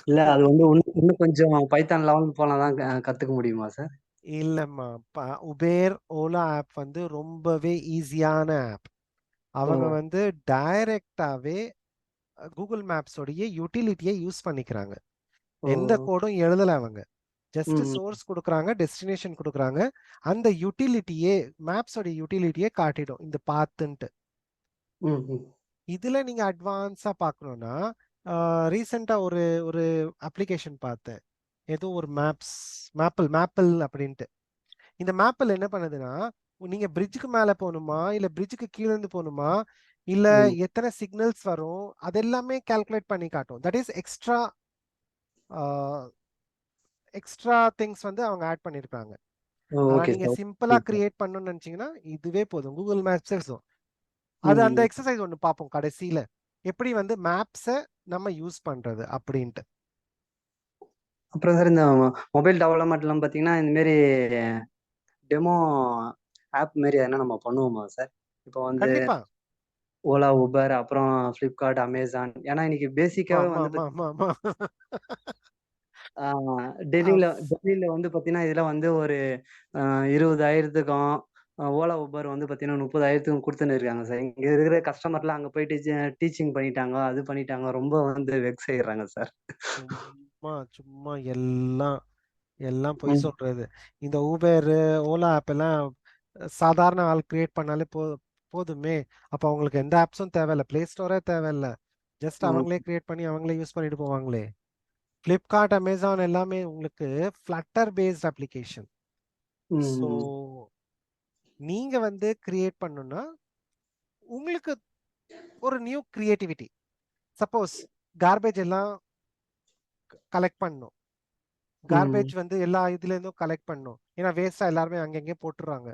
இல்ல அது வந்து இன்னும் கொஞ்சம் பைத்தான் லெவல் போனா தான் கத்துக்க முடியுமா சார்? இல்லம்மா, உபேர் ஓலா ஆப் வந்து ரொம்பவே ஈஸியான ஆப். அவங்க வந்து டைரக்டாவே கூகுள் மேப்ஸோடைய யூட்டிலிட்டியை யூஸ் பண்ணிக்கிறாங்க. எந்த கோடும் எழுதல அவங்க, ஜஸ்ட் சோர்ஸ் கொடுக்குறாங்க, டெஸ்டினேஷன் கொடுக்குறாங்க, அந்த யூட்டிலிட்டியே மேப்ஸோட யூட்டிலிட்டியே காட்டிடும் இந்த பாத்துன்ட்டு. இதுல நீங்க அட்வான்ஸா பார்க்கணும்னா ரீசெண்டா ஒரு ஒரு அப்ளிகேஷன் பார்த்தேன், ஏதோ ஒரு மேப்பிள் அப்படின்ட்டு. இந்த மேப்பிள் என்ன பண்ணுதுன்னா நீங்க பிரிட்ஜுக்கு மேல போகணுமா இல்ல பிரிட்ஜுக்கு கீழே இருந்து போகணுமா இல்ல எத்தனை சிக்னல்ஸ் வரும் அதெல்லாமே கால்குலேட் பண்ணி காட்டும். தட் இஸ் எக்ஸ்ட்ரா திங்ஸ் வந்து அவங்க ஆட் பண்ணிருக்காங்க. ஆனா நீங்க சிம்பிளா கிரியேட் பண்ணணும்னு நினைச்சீங்கன்னா இதுவே போதும், கூகுள் மேப்ஸ். அது அந்த எக்ஸசைஸ் ஒன்று பார்ப்போம் கடைசியில, எப்படி வந்து மேப்ஸை நம்ம யூஸ் பண்றது அப்படின்ட்டு. அப்புறம் சார் இந்த மொபைல் டெவலப்மெண்ட்லாம் பார்த்தீங்கன்னா இந்த மாரி டெமோ ஆப் மாரி எதனா நம்ம பண்ணுவோமா சார்? இப்போ வந்து கண்டிப்பா ஓலா ஊபர் அப்புறம் ஃப்ளிப்கார்ட் அமேசான், ஏன்னா இன்னைக்கு பேசிக்காவே வந்து டெல்லியில வந்து பார்த்தீங்கன்னா இதில் வந்து ஒரு 20,000க்கும் ஓலா ஊபர் வந்து பார்த்தீங்கன்னா 30,000க்கும் கொடுத்துன்னு இருக்காங்க சார். இங்கே இருக்கிற கஸ்டமர்லாம் அங்கே போயிட்டு டீச்சிங் பண்ணிட்டாங்க, அது பண்ணிட்டாங்க, ரொம்ப வந்து வெக்ஸ் ஆயிடுறாங்க சார். சும்மா எல்லாம் பொய் சொல்றது. இந்த ஊபர் ஓலா ஆப் எல்லாம் சாதாரண ஆள் கிரியேட் பண்ணாலே போதுமே. அப்ப அவங்களுக்கு எந்த ஆப்ஸும் தேவையில்ல, பிளே ஸ்டோரே தேவையில்ல, ஜஸ்ட் அவங்களே கிரியேட் பண்ணி அவங்களே யூஸ் பண்ணிட்டு போவாங்களே. ஃப்ளிப்கார்ட் அமேசான் எல்லாமே உங்களுக்கு ஃப்ளட்டர் பேஸ்ட் அப்ளிகேஷன். ஸோ நீங்க வந்து கிரியேட் பண்ணணும்னா உங்களுக்கு ஒரு நியூ கிரியேட்டிவிட்டி. சப்போஸ் கார்பேஜ் எல்லாம் கலெக்ட் பண்ணும், கார்பேஜ் வந்து எல்லா இதுல இருந்தும் கலெக்ட் பண்ணும், ஏன்னா வேஸ்டா எல்லாருமே அங்கங்கே போட்டுறாங்க.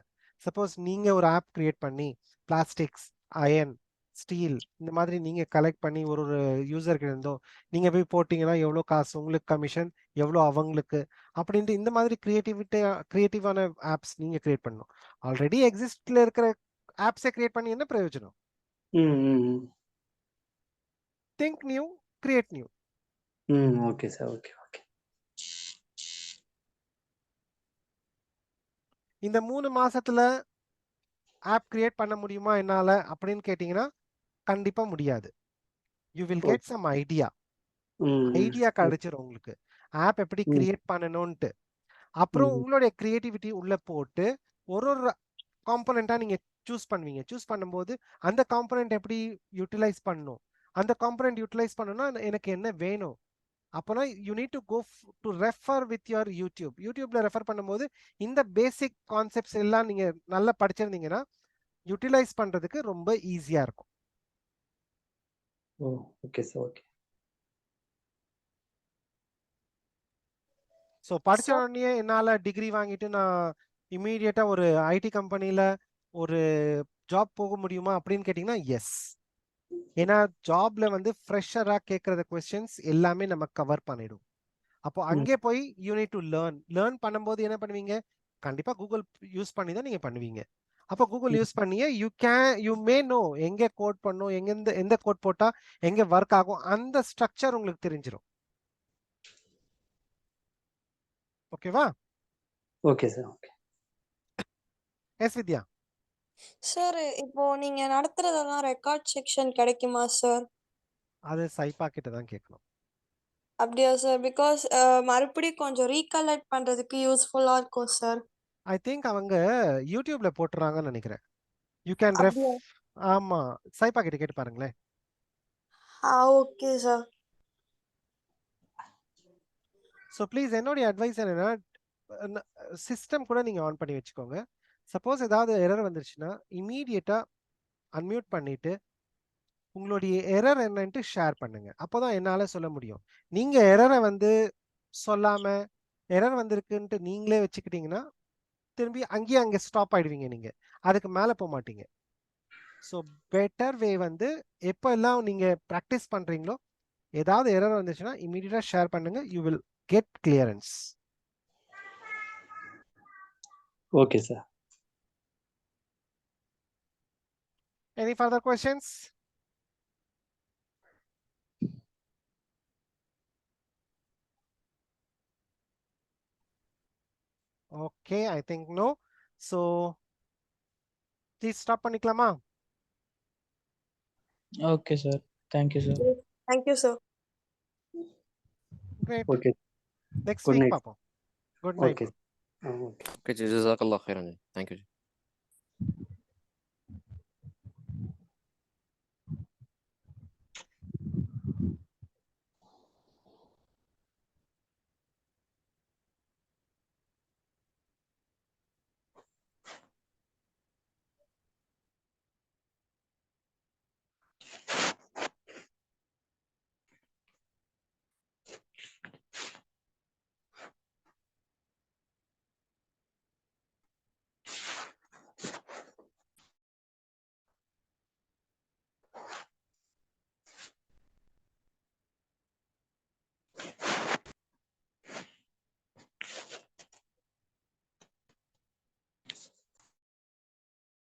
சப்போஸ் நீங்க ஒரு ஆப் கிரியேட் பண்ணி பிளாஸ்டிக்ஸ், அயன், ஸ்டீல் இந்த மாதிரி நீங்க கலெக்ட் பண்ணி ஒரு யூசருக்கு இருந்தோ நீங்க போய் போட்டீங்கன்னா எவ்வளோ காசு உங்களுக்கு கமிஷன், எவ்வளோ அவங்களுக்கு அப்படின்ட்டு இந்த மாதிரி கிரியேட்டிவான ஆப்ஸ் நீங்க கிரியேட் பண்ணணும். ஆல்ரெடி எக்ஸிஸ்ட்ல இருக்கிற ஆப்ஸை கிரியேட் பண்ணி என்ன பிரயோஜனம்? Think new, create new. Okay sir, okay. இந்த 3 மாசத்துல ஆப் கிரியேட் பண்ண முடியுமா என்னால அப்படின்னு கேட்டீங்கன்னா கண்டிப்பா முடியாது. You will get some idea கிடைச்சிரும் உங்களுக்கு ஆப் எப்படி கிரியேட் பண்ணணும்ட்டு. அப்புறம் உங்களுடைய கிரியேட்டிவிட்டி உள்ள போட்டு ஒரு காம்பனண்டா நீங்க சூஸ் பண்ணுவீங்க. சூஸ் பண்ணும்போது அந்த காம்பனண்ட் எப்படி யூட்டிலைஸ் பண்ணணும், அந்த காம்பனண்ட் யூட்டிலைஸ் பண்ணணும்னா எனக்கு என்ன வேணும், அப்போனா you need to go to refer with your யூடியூப்ல ரெஃபர் பண்ணும்போது இந்த பேசிக் கான்செப்ட்ஸ் எல்லாம் நீங்க நல்லா படிச்சிருந்தீங்கன்னா யூட்டிலைஸ் பண்றதுக்கு ரொம்ப ஈஸியா இருக்கும். Okay sir, okay. ஸோ படிச்ச உடனே என்னால டிகிரி வாங்கிட்டு நான் இமீடியட்டா ஒரு ஐடி கம்பெனில ஒரு ஜாப் போக முடியுமா அப்படின்னு கேட்டீங்கன்னா எஸ். ஏன்னா ஜாப்ல வந்து ஃப்ரெஷரா கேட்கற கொஸ்டின்ஸ் எல்லாமே நம்ம கவர் பண்ணிடும். அப்போ அங்கே போய் யூ நீட் டு லேர்ன் பண்ணும்போது என்ன பண்ணுவீங்க, கண்டிப்பா கூகுள் யூஸ் பண்ணி தான் நீங்க பண்ணுவீங்க. அப்போ கூகுள் யூஸ் பண்ணியே யூ மே நோ எங்க கோட் பண்ணும், எந்த கோட் போட்டா எங்க ஒர்க் ஆகும், அந்த ஸ்ட்ரக்சர் உங்களுக்கு தெரிஞ்சிடும். ஓகேவா? Okay sir, okay. எஸ் வித்யா. சார் இப்போ நீங்க நடத்துறதெல்லாம் ரெக்கார்ட் செக்ஷன் கிடைக்குமா சார்? அது சைபா கிட்ட தான் கேட்கணும். அப்படியா சார்? பிகாஸ் மறுபடியும் கொஞ்சம் ரீகலெக்ட் பண்றதுக்கு யூஸ்ஃபுல்லா இருக்கும் சார். ஐ திங்க் அவங்க யூடியூப்ல போட்டுறாங்கன்னு நினைக்கிறேன். You can ref. அப்படியா? ஆமா, சைபா கிட்ட கேட்டு பாருங்களேன். Okay sir. ஸோ ப்ளீஸ் என்னுடைய அட்வைஸ் என்னன்னா, சிஸ்டம் கூட நீங்கள் ஆன் பண்ணி வச்சுக்கோங்க. சப்போஸ் ஏதாவது எரர் வந்துருச்சுன்னா இமீடியட்டாக அன்மியூட் பண்ணிட்டு உங்களுடைய எரர் என்னன்ட்டு ஷேர் பண்ணுங்க. அப்போதான் என்னால் சொல்ல முடியும். நீங்கள் எரரை வந்து சொல்லாமல் எரர் வந்திருக்குன்ட்டு நீங்களே வச்சுக்கிட்டீங்கன்னா திரும்பி அங்கே ஸ்டாப் ஆயிடுவீங்க. நீங்கள் அதுக்கு மேலே போக மாட்டீங்க. ஸோ பெட்டர் வே வந்து எப்போ எல்லாம் நீங்கள் ப்ராக்டிஸ் பண்ணுறீங்களோ ஏதாவது எரர் வந்துச்சுன்னா இமீடியட்டாக ஷேர் பண்ணுங்க. You will get clearance. Okay sir. Any further questions? Okay, I think no. So please stop பண்ணிக்கலாமா? Okay sir. Thank you sir. Thank you sir. Great. Okay. Next Good week night. பார்ப்போம். Good night. Okay. Okay, Jazakallah khairan. Thank you.